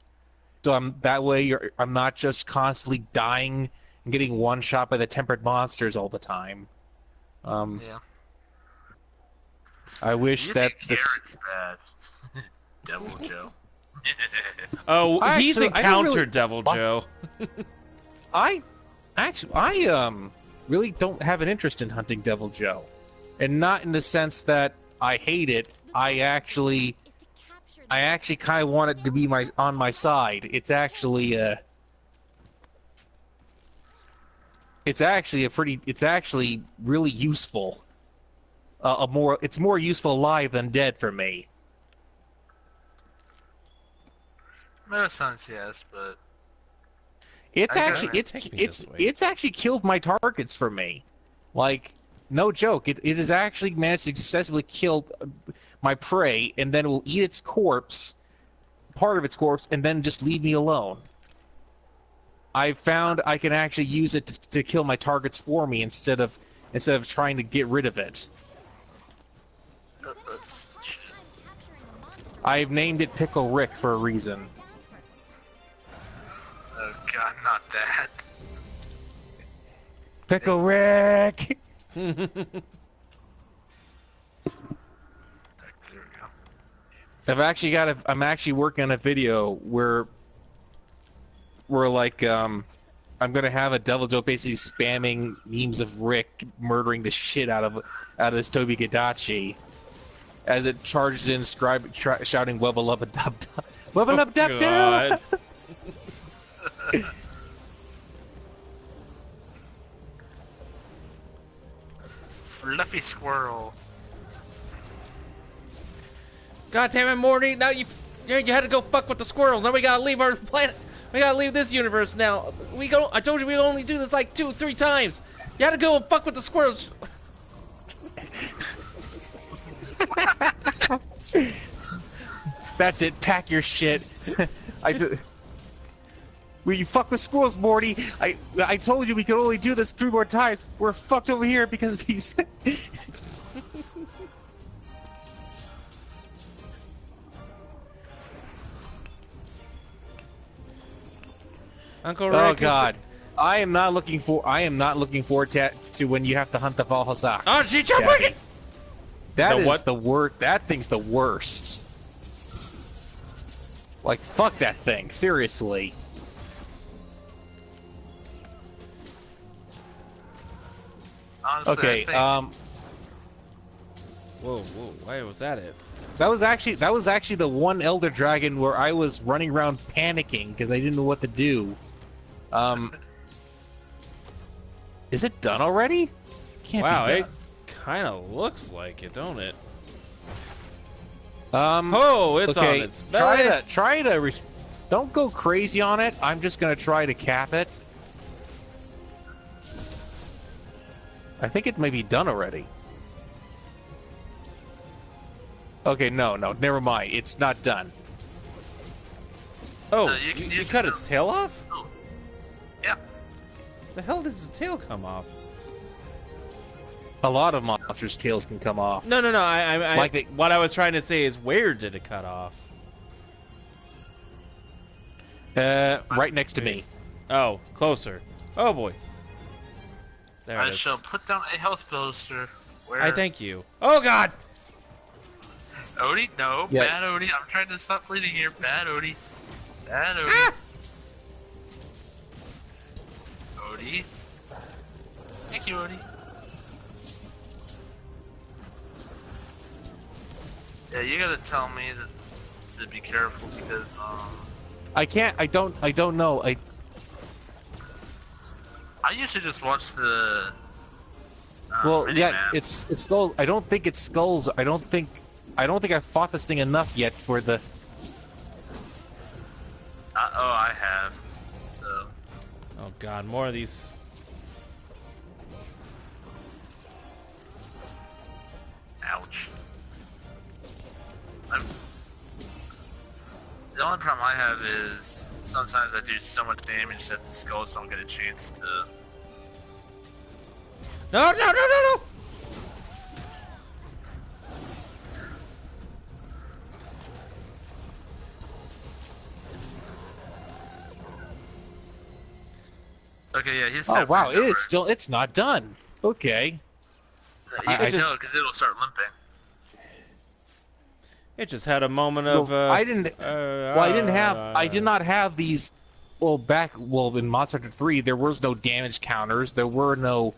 So I'm not just constantly dying and getting one shot by the tempered monsters all the time. Yeah. I wish You that think Carrot's bad. Devil Joe. Oh, he's I don't encountered really- Devil Joe. I really don't have an interest in hunting Devil Joe, and not in the sense that I hate it. I actually kind of want it to be on my side. It's actually really useful. It's more useful alive than dead for me. Most sense, yes, but It's I actually got it. it's actually killed my targets for me. Like, no joke. It has actually managed to successfully kill my prey, and then it will eat its corpse, part of its corpse, and then just leave me alone. I found I can actually use it to kill my targets for me instead of trying to get rid of it. I've named it Pickle Rick for a reason. oh god, not that. Pickle Rick! There we go. I'm actually working on a video where like I'm gonna have a Devil Joe basically spamming memes of Rick murdering the shit out of this Toby Gadachi as it charges in, shouting "Wubba Lubba Dub Dub, Wubba Lub Dub Dub." Fluffy squirrel. God damn it, Morty! Now you had to go fuck with the squirrels. Now we gotta leave our planet. We gotta leave this universe now. I told you we'd only do this like 2-3 times. You had to go and fuck with the squirrels. That's it. Pack your shit. Will you fuck with squirrels, Morty? I told you we could only do this 3 more times. We're fucked over here because of these. Uncle Rick. Oh God, I am not looking forward to when you have to hunt the Valhazak. Oh, Chicho, bring it! That The is what? the worst. That thing's the worst. Like, fuck that thing. Seriously. Honestly, Okay. I think Whoa, why was that it? That was actually the one Elder Dragon where I was running around panicking because I didn't know what to do. Is it done already? Can't Wow, be it done. kind of looks like it, don't it? Um. Oh, it's on Okay. its belly. Try to. Don't go crazy on it. I'm just gonna try to cap it. I think it may be done already. Okay, no, never mind. It's not done. Oh, You can you use cut it its tail off? Oh. Yeah. The hell does the tail come off? A lot of monsters' tails can come off. No. What I was trying to say is, where did it cut off? Right next to me. Oh, closer. Oh boy. There I it is. shall put down a health poster. Where? I thank you. Oh God! Odie, no, Yeah. bad Odie. I'm trying to stop bleeding here. Bad Odie. Bad Odie. Ah! Odie. Thank you, Odie. Yeah, you gotta tell me to be careful because I can't. I don't know. I usually just watch the. Well, yeah. mini-map. It's skulls. I don't think it's skulls. I don't think I fought this thing enough yet for the. Oh, I have. So. Oh God, more of these. Ouch. The only problem I have is sometimes I do so much damage that the skulls don't get a chance to. No! Okay, yeah, he's. Oh wow! It separated is still. It's not done. Okay. You I can just- tell because it'll start limping. It just had a moment of. I didn't. Well, I didn't have. I did not have these. Well, in Monster Hunter 3, there was no damage counters. There was no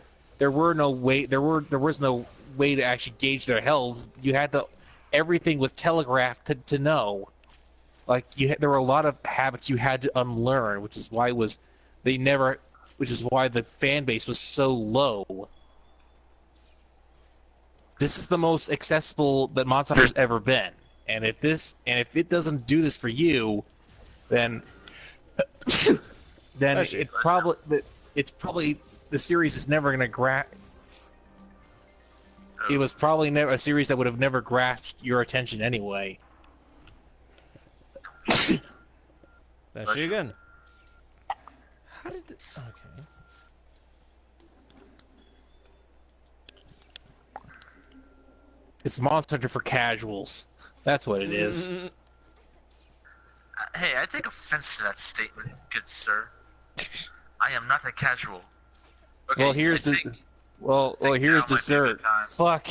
way to actually gauge their health. You had to. Everything was telegraphed to know. Like there were a lot of habits you had to unlearn, which is why the fan base was so low. This is the most accessible that Monster Hunter's ever been. And if it doesn't do this for you, then it's probably the series is never going to grasp. It was probably never a series that would have never grasped your attention anyway. That's you again. How did? Okay. It's Monster Hunter for casuals. That's what it is. Hey, I take offense to that statement, good sir. I am not a casual. Okay, Well, here's I the. think- Well, think here's now the might be a cert. good time. Fuck.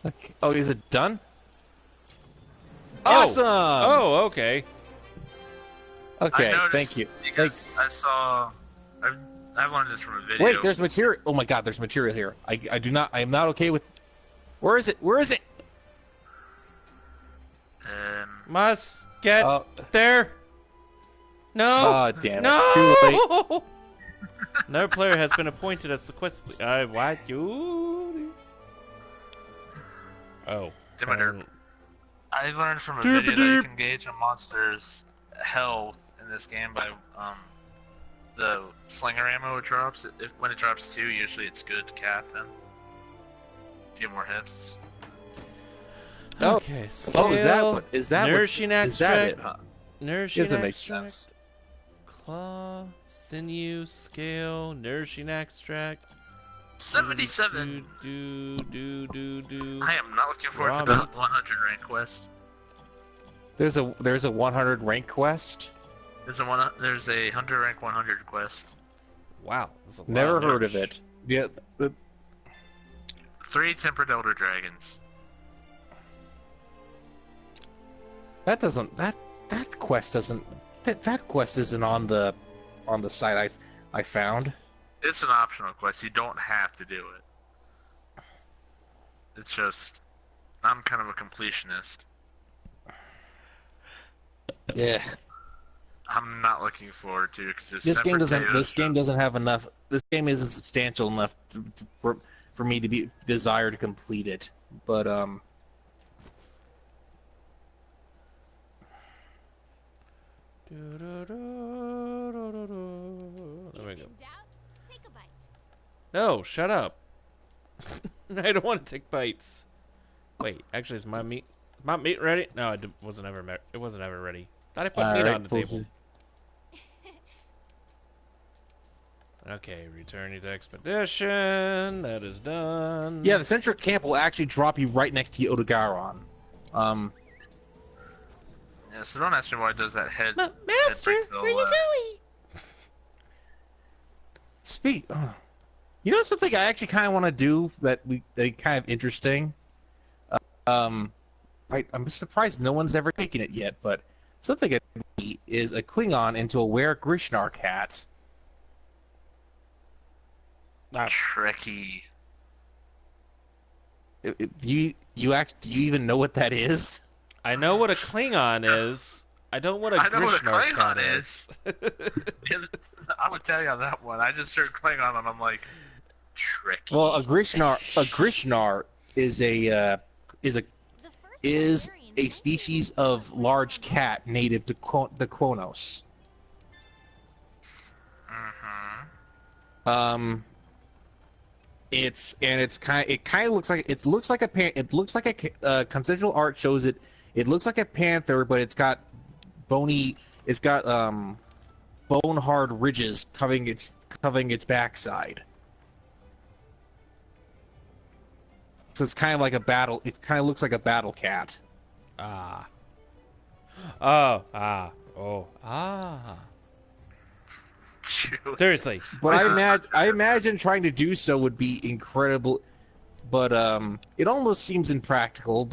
Okay. Oh, is it done? Oh. Awesome. Oh, okay. Okay. I noticed Thank you. Because I saw. I learned this from a video. Wait, there's material. Oh my God, there's material here. I do not. I am not okay with. Where is it? Where is it? Must get Oh. there. No. Ah, damn it. No. Too late. Another player has been appointed as the quest. What you? Oh. Dimiter. I learned from a video that you can gauge a monster's health in this game by the slinger ammo it drops. When it drops 2, usually it's good to cap them. A few more hits. Oh. Okay. Oh, is that scale, what? Is that nourishing what? Is that extract, it? Huh? Nourishing Doesn't make extract, sense. Claw, sinew, scale, nourishing extract. 77. Do. I am not looking forward Raw to the meat. 100 rank quest. There's a 100 rank quest. There's a 100 rank 100 quest. Wow. That's a lot Never of heard of nourish. it. Yeah. 3 tempered elder dragons. That quest isn't on the site I found. It's an optional quest. You don't have to do it. It's just I'm kind of a completionist. Yeah. I'm not looking forward to because This game doesn't. This game doesn't have enough. This game isn't substantial enough for me to be desire to complete it. But There we If go. in doubt, take a bite. No, shut up. I don't want to take bites. Wait, actually, is my meat ready? No, it wasn't ever. It wasn't ever ready. Thought I put meat on the table. Okay, return you to expedition. That is done. Yeah, the central camp will actually drop you right next to Odogaron. Yeah, so don't ask me why it does that head. Master, where you going? You know something I actually kind of want to do that kind of interesting. I'm surprised no one's ever taken it yet, but something is a Klingon into a Were Grishnar cat. Trekkie. Do you even know what that is? I know what a Klingon is. I don't know what a Grishnar cat is. I would tell you on that one. I just heard Klingon and I'm like, Trekkie. Well, a Grishnar is a species of large cat native to Kronos. Mm-hmm. It kind of looks like a conceptual art shows it. It looks like a panther, but it's got bone hard ridges covering its backside. So it's kind of like a battle. It kind of looks like a battle cat. Ah. Oh. Ah. Oh. Ah. Seriously. But I imagine trying to do so would be incredible. But it almost seems impractical.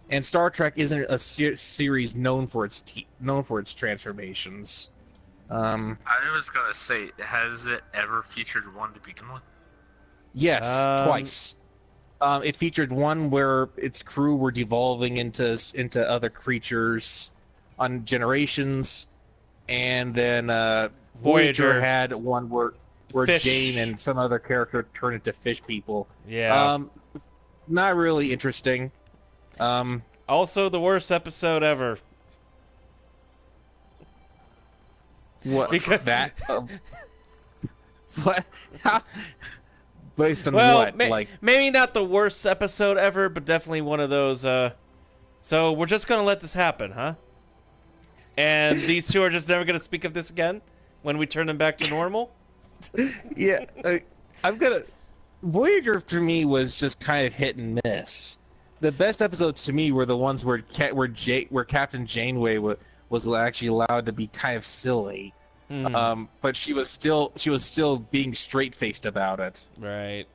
And Star Trek isn't a series known for its transformations. I was gonna say, has it ever featured one to begin with? Yes, twice. It featured one where its crew were devolving into other creatures on Generations, and then Voyager had one where Jane and some other character turned into fish people. Yeah. Not really interesting. Also, the worst episode ever. What? Because that? What? Based on what? Like maybe not the worst episode ever, but definitely one of those. So we're just gonna let this happen, huh? And these two are just never gonna speak of this again when we turn them back to normal. Yeah, Voyager for me was just kind of hit and miss. The best episodes to me were the ones where Captain Janeway was actually allowed to be kind of silly, but she was still being straight-faced about it. Right.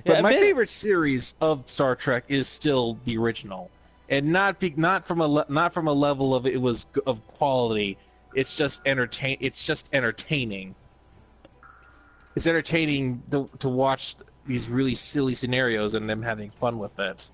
But Yeah, my favorite series of Star Trek is still the original, and not from a level of it was of quality. It's just entertaining. It's entertaining to watch these really silly scenarios and them having fun with it.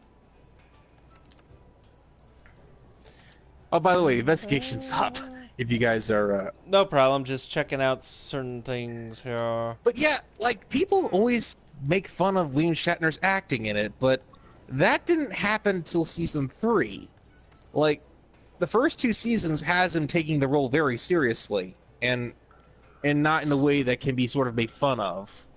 Oh, by the way, investigation's up. If you guys are no problem, just checking out certain things here. But yeah, like people always make fun of William Shatner's acting in it, but that didn't happen till season 3. Like the first 2 seasons has him taking the role very seriously and not in a way that can be sort of made fun of.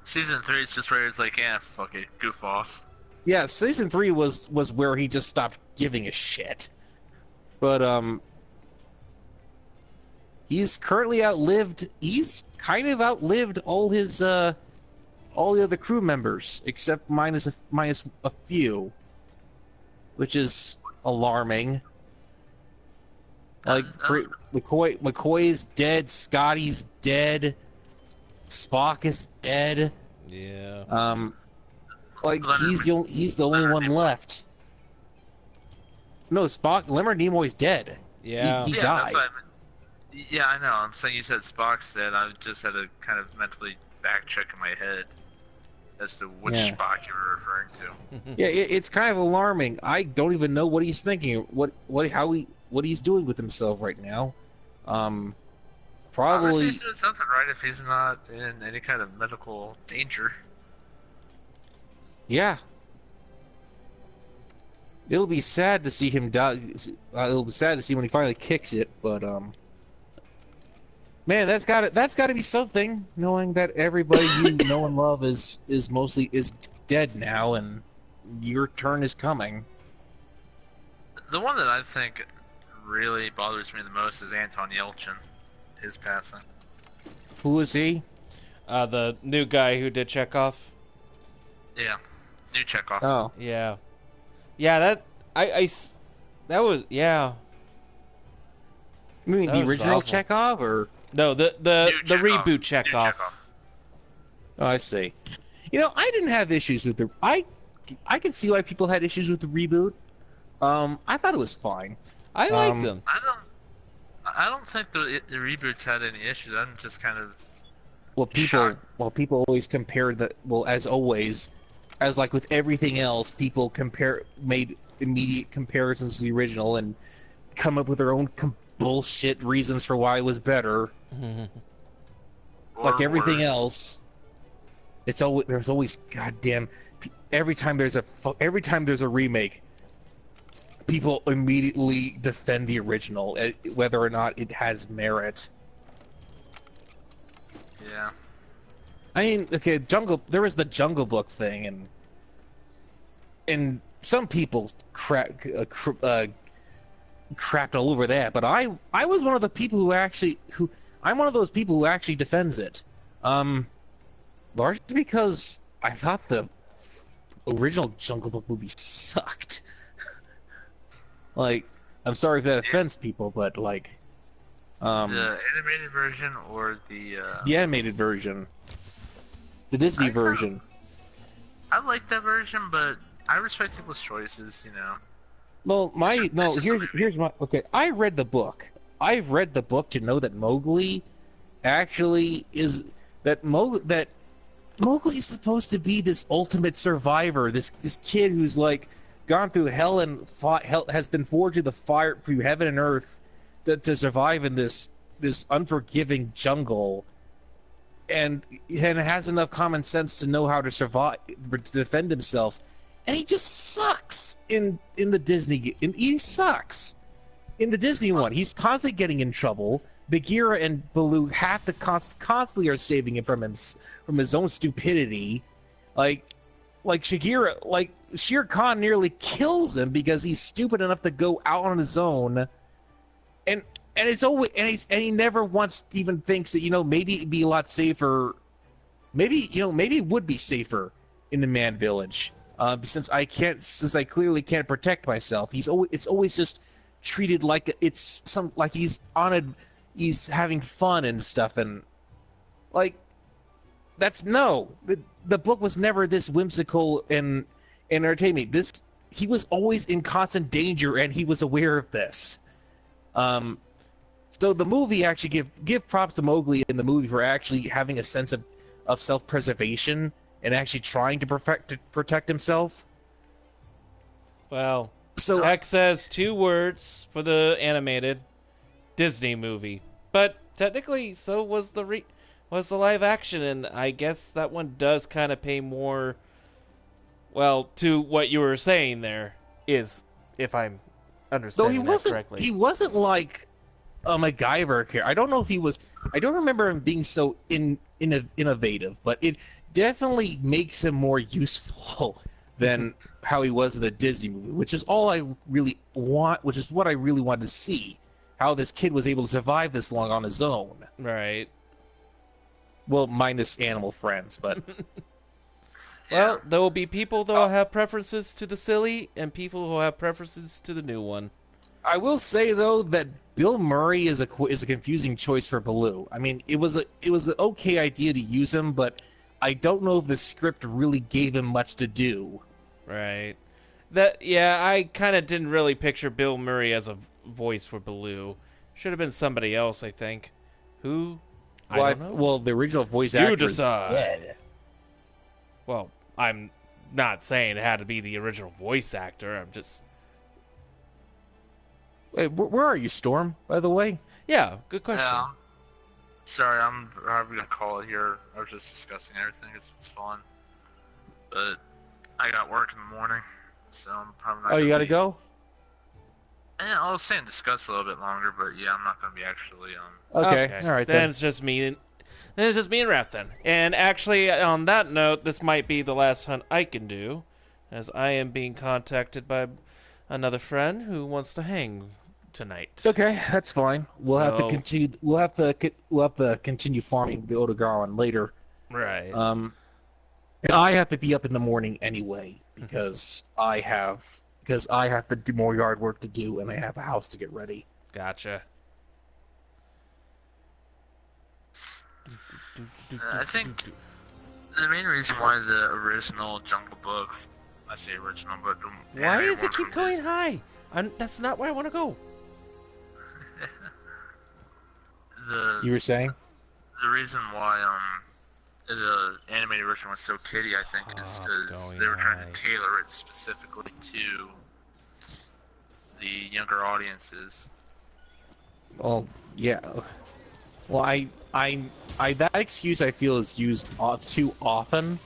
Season 3 is just where it's like, fuck it, goof off. Yeah, season 3 was where he just stopped giving a shit. But he's kind of outlived all his all the other crew members except minus a few, which is alarming. Like McCoy is dead, Scotty's dead, Spock is dead. Yeah. Like he's the only one left. No, Leonard Nimoy's dead. Yeah. He Yeah, died. that's what I meant. Yeah, I know. I'm saying you said Spock's dead. I just had to kind of mentally back check in my head as to which Spock you were referring to. Yeah, it's kind of alarming. I don't even know what he's thinking. What what he's doing with himself right now. Obviously, Probably, he's doing something right if he's not in any kind of medical danger. yeah. It'll be sad to see him die. It'll be sad to see when he finally kicks it, but man, that's got to be something. Knowing that everybody you know and love is mostly dead now, and your turn is coming. The one that I think really bothers me the most is Anton Yelchin, his passing. Who is he? The new guy who did Chekhov. Yeah, new Chekhov. Oh, Yeah. Yeah, that was, yeah. you mean That the was original awful. Chekhov, or? No, the New reboot New Chekhov. Oh, I see. You know, I didn't have issues with the. I can see why people had issues with the reboot. I thought it was fine. I liked them. I don't think the reboots had any issues. I'm just kind of People shocked. people always compare the as always, as like with everything else, people made immediate comparisons to the original and come up with their own bullshit reasons for why it was better. Like Or everything worse. else, there's always goddamn every time there's a remake, people immediately defend the original, whether or not it has merit. Yeah. I mean, okay, there was the Jungle Book thing, and some people crapped all over that, but I was one of the people I'm one of those people who actually defends it. Largely because I thought the original Jungle Book movie sucked. Like, I'm sorry if that offends people, but like, The animated version or the animated version, the Disney version. I like that version, but I respect people's choices. Well, This is a here's my okay. I read the book. I've read the book to know that Mowgli actually is that Mowgli is supposed to be this ultimate survivor. This kid who's like gone through hell and fought hell, has been forged through the fire through heaven and earth to survive in this unforgiving jungle, and has enough common sense to know how to survive, to defend himself. And he just sucks in the Disney. He sucks in the Disney one. He's constantly getting in trouble. Bagheera and Baloo have to constantly are saving him from his own stupidity. Like Shere Khan nearly kills him because he's stupid enough to go out on his own. And it's always and he never once even thinks that maybe it'd be a lot safer. Maybe it would be safer in the Man Village. Since I clearly can't protect myself, it's always just treated like he's having fun and stuff, and like the book was never this whimsical and entertaining. He was always in constant danger, and he was aware of this. So the movie actually give props to Mowgli in the movie for actually having a sense of self-preservation and actually trying to protect himself. Well, So Heck says 2 words for the animated Disney movie, but technically, so was the live action, and I guess that one does kind of pay more. Well, to what you were saying there is, if I'm understanding that correctly. He wasn't like a MacGyver character. I don't know if he was. I don't remember him being so innovative, but it definitely makes him more useful than how he was in the Disney movie, which is all I really want. Which is what I really wanted to see. How this kid was able to survive this long on his own. Right. Well, minus animal friends, but Well, there will be people that will have preferences to the silly, and people who will have preferences to the new one. I will say though that Bill Murray is a confusing choice for Baloo. I mean, it was an okay idea to use him, but I don't know if the script really gave him much to do. Right. I kind of didn't really picture Bill Murray as a voice for Baloo. Should have been somebody else, I think. Who? I don't know. Well, the original voice You actor is decide. dead. Well, I'm not saying it had to be the original voice actor. I'm just... Wait, where are you, Storm? By the way. Yeah, good question. Yeah. Sorry, I'm probably gonna call it here. I was just discussing everything. It's fun, but I got work in the morning, so I'm probably not. Oh, you gotta go. Yeah, I was saying discuss a little bit longer, but yeah, I'm not gonna be actually Okay. All right then. then. It's just me. Then it's just me and Raph then. And actually, on that note, this might be the last hunt I can do, as I am being contacted by another friend who wants to hang tonight. Okay, that's fine. We'll have to So- continue. We'll have to continue farming the Odogaron later. Right. And I have to be up in the morning anyway because I have to do more yard work to do, and I have a house to get ready. Gotcha. I think the main reason why the original Jungle Book, I say original, but the Why animated does it one keep from going Disney- high? That's not where I want to go. You were saying? The reason why the animated version was so kiddie, I think, is because going they were trying high. to tailor it specifically to the younger audiences. Well, yeah. Well, that excuse I feel is used too often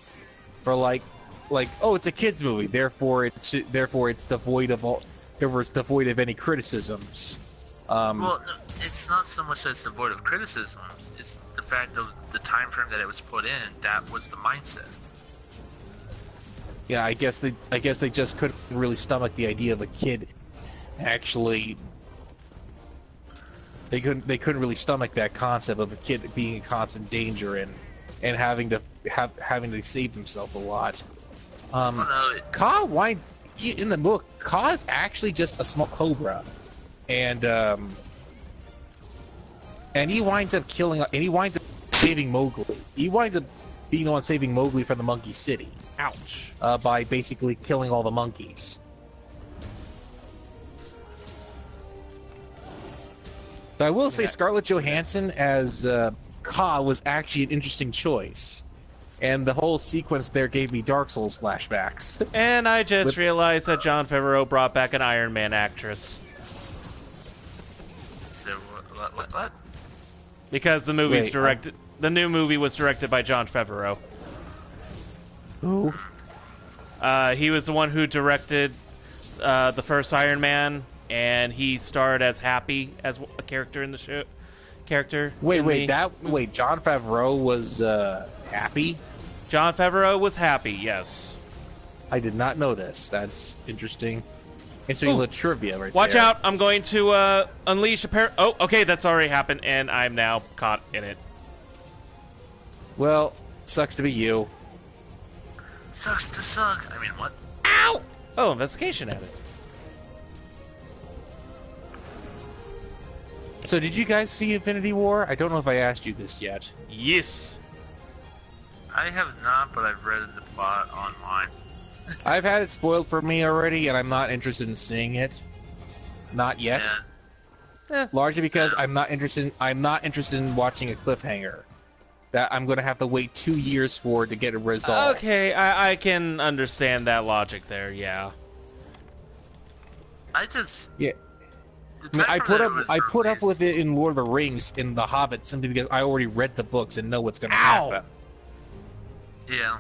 for like, oh, it's a kids movie, therefore it's devoid of any criticisms. Well, no, it's not so much that it's devoid of criticisms. It's the fact of the time frame that it was put in. That was the mindset. Yeah, I guess they just couldn't really stomach the idea of a kid actually. They couldn't really stomach that concept of a kid being in constant danger and having to save himself a lot. Well, no, Ka winds in the book. Ka is actually just a small cobra, and he winds up saving Mowgli. He winds up being the one saving Mowgli from the Monkey City. Ouch. By basically killing all the monkeys. So I will say Scarlett Johansson as Ka was actually an interesting choice. And the whole sequence there gave me Dark Souls flashbacks. And I just realized that Jon Favreau brought back an Iron Man actress. so what? Because the movie's Wait, directed... The new movie was directed by Jon Favreau. Who? He was the one who directed the first Iron Man, and he starred as Happy as a character in the show. Wait, Jon Favreau was Happy? Jon Favreau was Happy, yes. I did not know this. That's interesting. Interesting little trivia right Watch there. out, I'm going to unleash a pair... Oh, okay, that's already happened, and I'm now caught in it. Well, sucks to be you. Sucks to suck. I mean, what? Ow! Oh, investigation added. So did you guys see Infinity War? I don't know if I asked you this yet. Yes. I have not, but I've read the plot online. I've had it spoiled for me already, and I'm not interested in seeing it. Not yet. Yeah. Largely because I'm not interested in watching a cliffhanger that I'm going to have to wait 2 years for to get it resolved. Okay, I can understand that logic there, yeah. I just... Yeah. the I mean, I time put that up it was I put up with released- it in Lord of the Rings in The Hobbit simply because I already read the books and know what's going to Ow! happen. Yeah.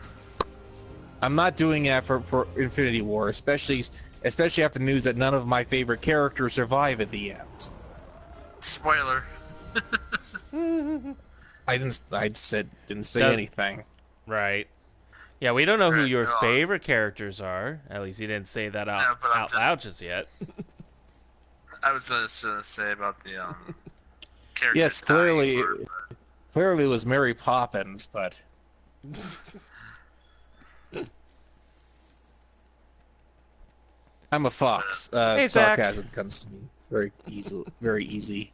I'm not doing that for Infinity War, especially after news that none of my favorite characters survive at the end. Spoiler. I didn't say Does- anything. Right. Yeah, we don't know who Right, your no. favorite characters are. At least you didn't say that No, out, but I'm out just- loud just yet. I was just gonna say about the characters Yes, dying, clearly it was Mary Poppins, but I'm a fox. Hey, Zach. Sarcasm comes to me very easy.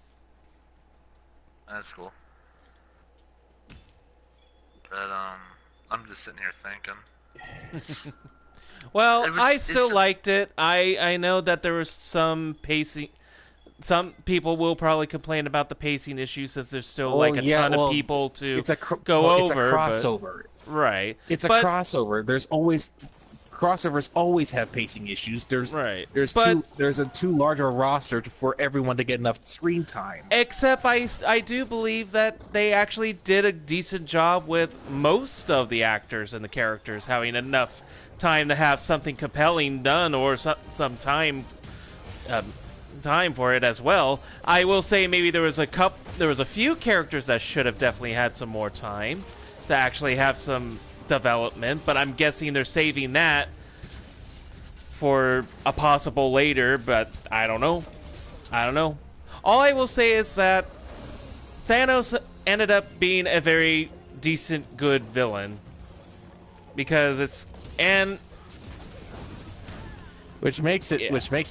That's cool. But I'm just sitting here thinking. Well, It's still just- liked it. I know that there was some pacing. Some people will probably complain about the pacing issues since there's still like a ton of people to It's a go It's a over. crossover. Right. It's a But- crossover. There's always crossovers always have pacing issues. There's a too large of a roster for everyone to get enough screen time. Except I do believe that they actually did a decent job with most of the actors and the characters having enough time to have something compelling done, or some time for it as well. I will say maybe there was a few characters that should have definitely had some more time to actually have some development, but I'm guessing they're saving that for a possible later, but I don't know. All I will say is that Thanos ended up being a very decent, good villain. Because which makes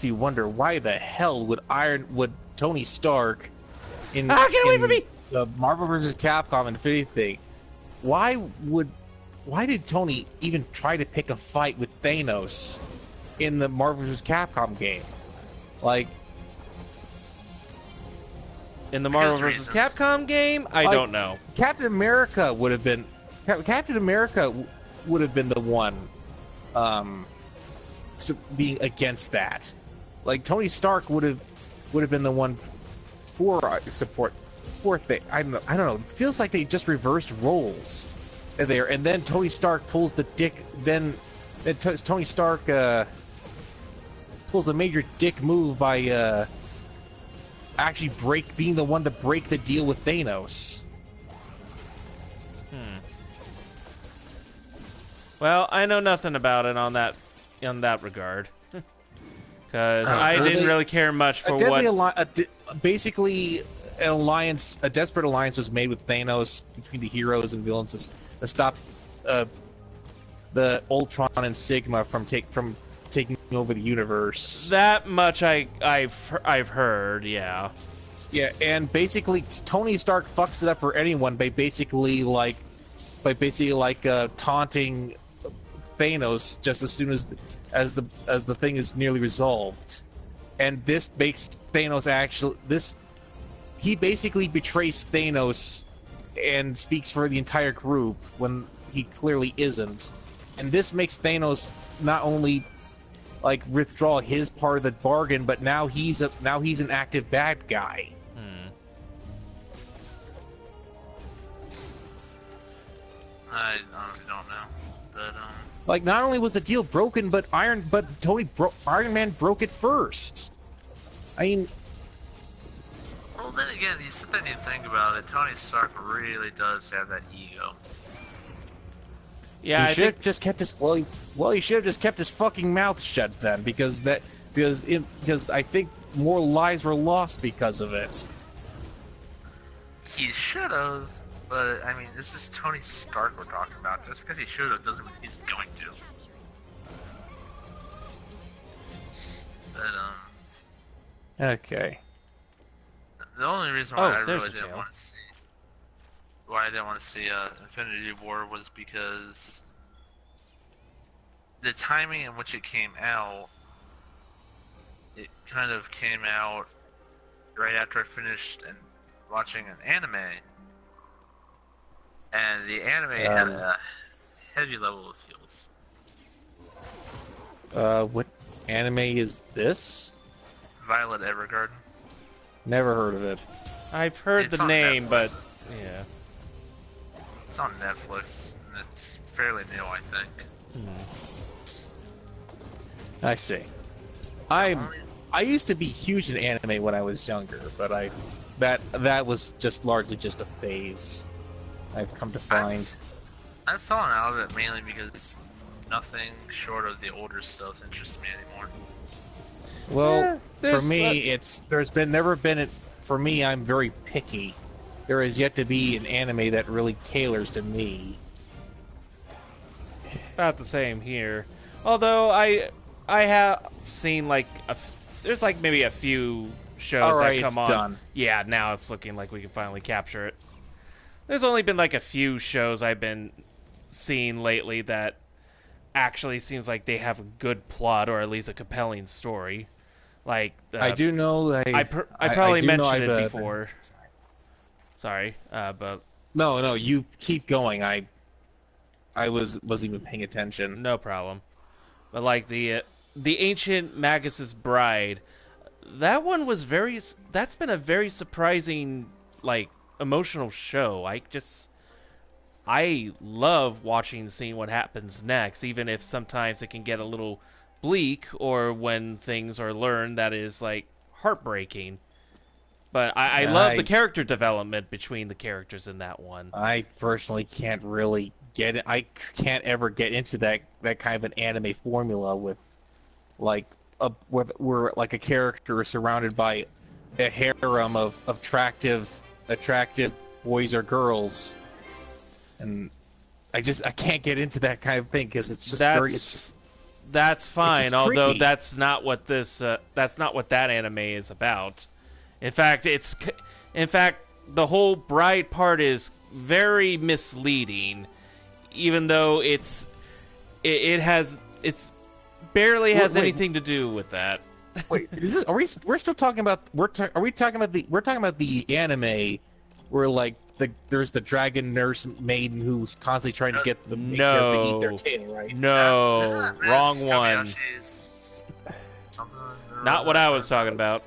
me wonder, why the hell would Tony Stark in the Marvel vs. Capcom Infinity thing, why did Tony even try to pick a fight with Thanos in the Marvel vs. Capcom game? Like, in the Marvel vs. Capcom game, I don't know. Captain America would have been the one being against that. Like, Tony Stark would have been the one for support for thing. I don't know. It feels like they just reversed roles there, and then Tony Stark pulls the dick. Then Tony Stark pulls a major dick move by actually being the one to break the deal with Thanos. Well, I know nothing about it on that regard, because I didn't really care much for basically, a desperate alliance was made with Thanos between the heroes and villains to stop the Ultron and Sigma from taking over the universe. That much I've heard, yeah. Yeah, and basically Tony Stark fucks it up for anyone by basically taunting Thanos just as soon as the thing is nearly resolved. And this makes Thanos he basically betrays Thanos and speaks for the entire group when he clearly isn't. And this makes Thanos not only withdraw his part of the bargain, but now he's an active bad guy. I don't know, but not only was the deal broken, but Iron Man broke it first. I mean, well, then again, you sit there and you think about it. Tony Stark really does have that ego. Yeah, he should have just kept his he should have just kept his fucking mouth shut then, because I think more lives were lost because of it. He should have, but I mean, this is Tony Stark we're talking about. Just because he should have doesn't mean he's going to. But okay. The only reason why I really didn't want to see Infinity War was because the timing in which it came out, it kind of came out right after I finished watching an anime, and the anime had a heavy level of feels. What anime is this? Violet Evergarden. Never heard of it. I've heard the name, but yeah. It's on Netflix, and it's fairly new, I think. I see. I used to be huge in anime when I was younger, but that was just largely just a phase. I've come to find. I've fallen out of it mainly because nothing short of the older stuff interests me anymore. Well, for me, for me, I'm very picky. There is yet to be an anime that really tailors to me. About the same here. Although I have seen there's maybe a few shows that come on. Done. Yeah, now it's looking like we can finally capture it. There's only been a few shows I've been seeing lately that actually seems like they have a good plot, or at least a compelling story. I do know. I probably mentioned it before. Sorry, but no, you keep going. I wasn't even paying attention. No problem. But like the Ancient Magus's Bride, that one was that's been a very surprising, like, emotional show. I love watching, seeing what happens next, even if sometimes it can get a little bleak, or when things are learned that is, like, heartbreaking. But I love the I character development between the characters in that one. I personally can't really get it. I can't ever get into that kind of an anime formula with like where like a character is surrounded by a harem of attractive boys or girls, and I can't get into that kind of thing because it's just very That's it's fine, just although creepy. that's not what that anime is about. In fact, the whole bride part is very misleading, even though it's barely has Wait, anything to do with that. wait, we're still talking about are we talking about we're talking about the anime where like there's the dragon nurse maiden who's constantly trying to get the main character to eat their No, tail, right? no, wrong one. Kobayashi's something or Not what other, I was talking about.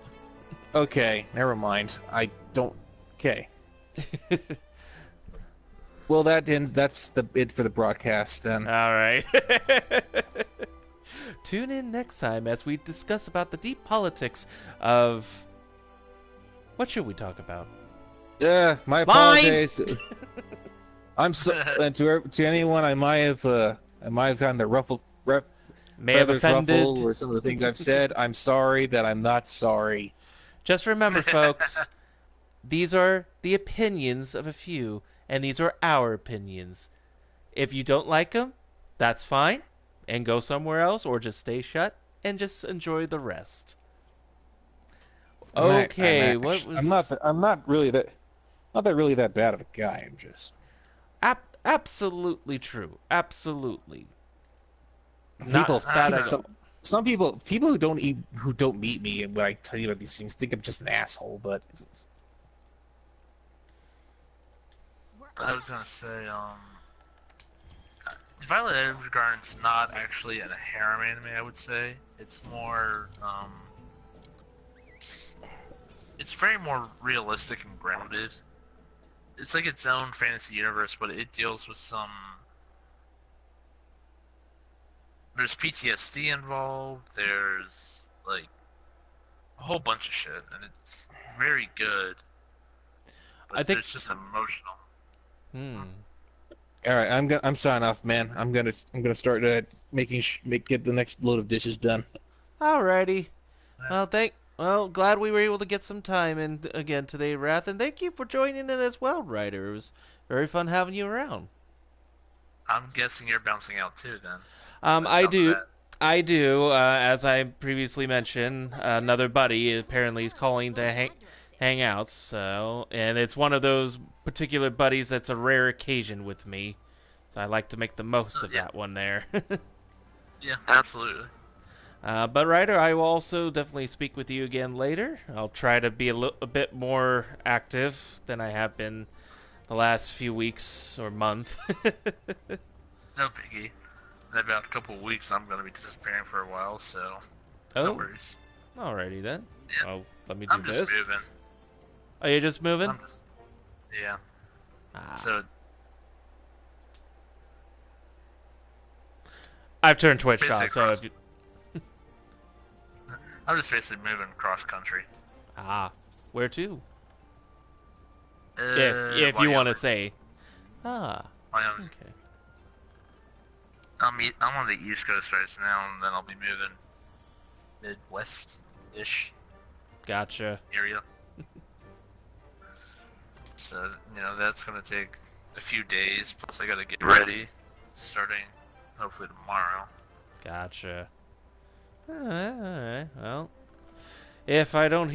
Okay, never mind. I don't. Okay. Well, that's it for the broadcast then. All right. Tune in next time as we discuss about the deep politics of what should we talk about? My Line! apologies. I'm so and to anyone I might have gotten the May have feathers ruffled offended. or some of the things I've said. I'm sorry that I'm not sorry. Just remember, folks, these are the opinions of a few, and these are our opinions. If you don't like them, that's fine, and go somewhere else, or just stay shut and just enjoy the rest. Okay, what was? I'm not really that bad of a guy. I'm just Absolutely true. Absolutely. people. Not fat at all. Some people who don't meet me and when I tell you about these things think I'm just an asshole. But I was gonna say, Violet Evergarden's not actually a harem anime. I would say it's more, it's very more realistic and grounded. It's like its own fantasy universe, but it deals with some. There's PTSD involved. There's like a whole bunch of shit, and it's very good. But I think it's just emotional. all right, I'm signing off, man. I'm gonna start get the next load of dishes done. Alrighty. Glad we were able to get some time in again today, Wrath, and thank you for joining in as well, Ryder. It was very fun having you around. I'm guessing you're bouncing out too, then. I do. I do. As I previously mentioned, another buddy apparently is calling to hang out. So, and it's one of those particular buddies that's a rare occasion with me. So I like to make the most of that one there. Yeah, absolutely. But Ryder, I will also definitely speak with you again later. I'll try to be a bit more active than I have been the last few weeks or month. No biggie. In about a couple of weeks, I'm going to be disappearing for a while, so no worries. Alrighty then. Yeah. Well, let me do I'm just this. moving. Are you just moving? Yeah. Ah. So I've turned Twitch basically off, so if you... I'm just basically moving cross country. Where to? If you Wyoming. want to say. Wyoming. Okay. I'm on the East Coast right now, and then I'll be moving Midwest-ish Gotcha. area. So, that's gonna take a few days, plus I gotta get ready, starting hopefully tomorrow. Gotcha. Alright. Well, if I don't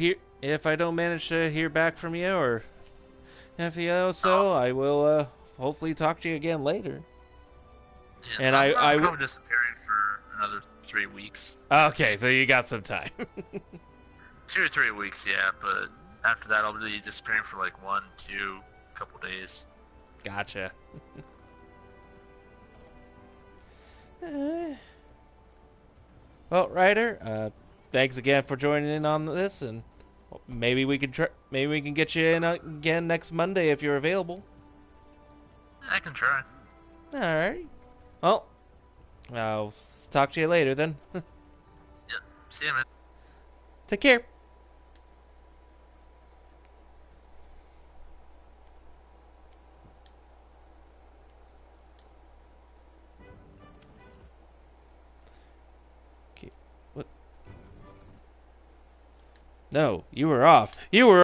manage to hear back from you, or if you so, I will hopefully talk to you again later. Yeah, And I'm probably disappearing for another 3 weeks. Okay, so you got some time. 2 or 3 weeks, yeah, but after that I'll be disappearing for like 1, 2, couple days. Gotcha. Well, Ryder, thanks again for joining in on this, and maybe we can maybe we can get you in again next Monday if you're available. I can try. All right. Well, I'll talk to you later then. Yep. See you, man. Take care. Okay. What? No, you were off. You were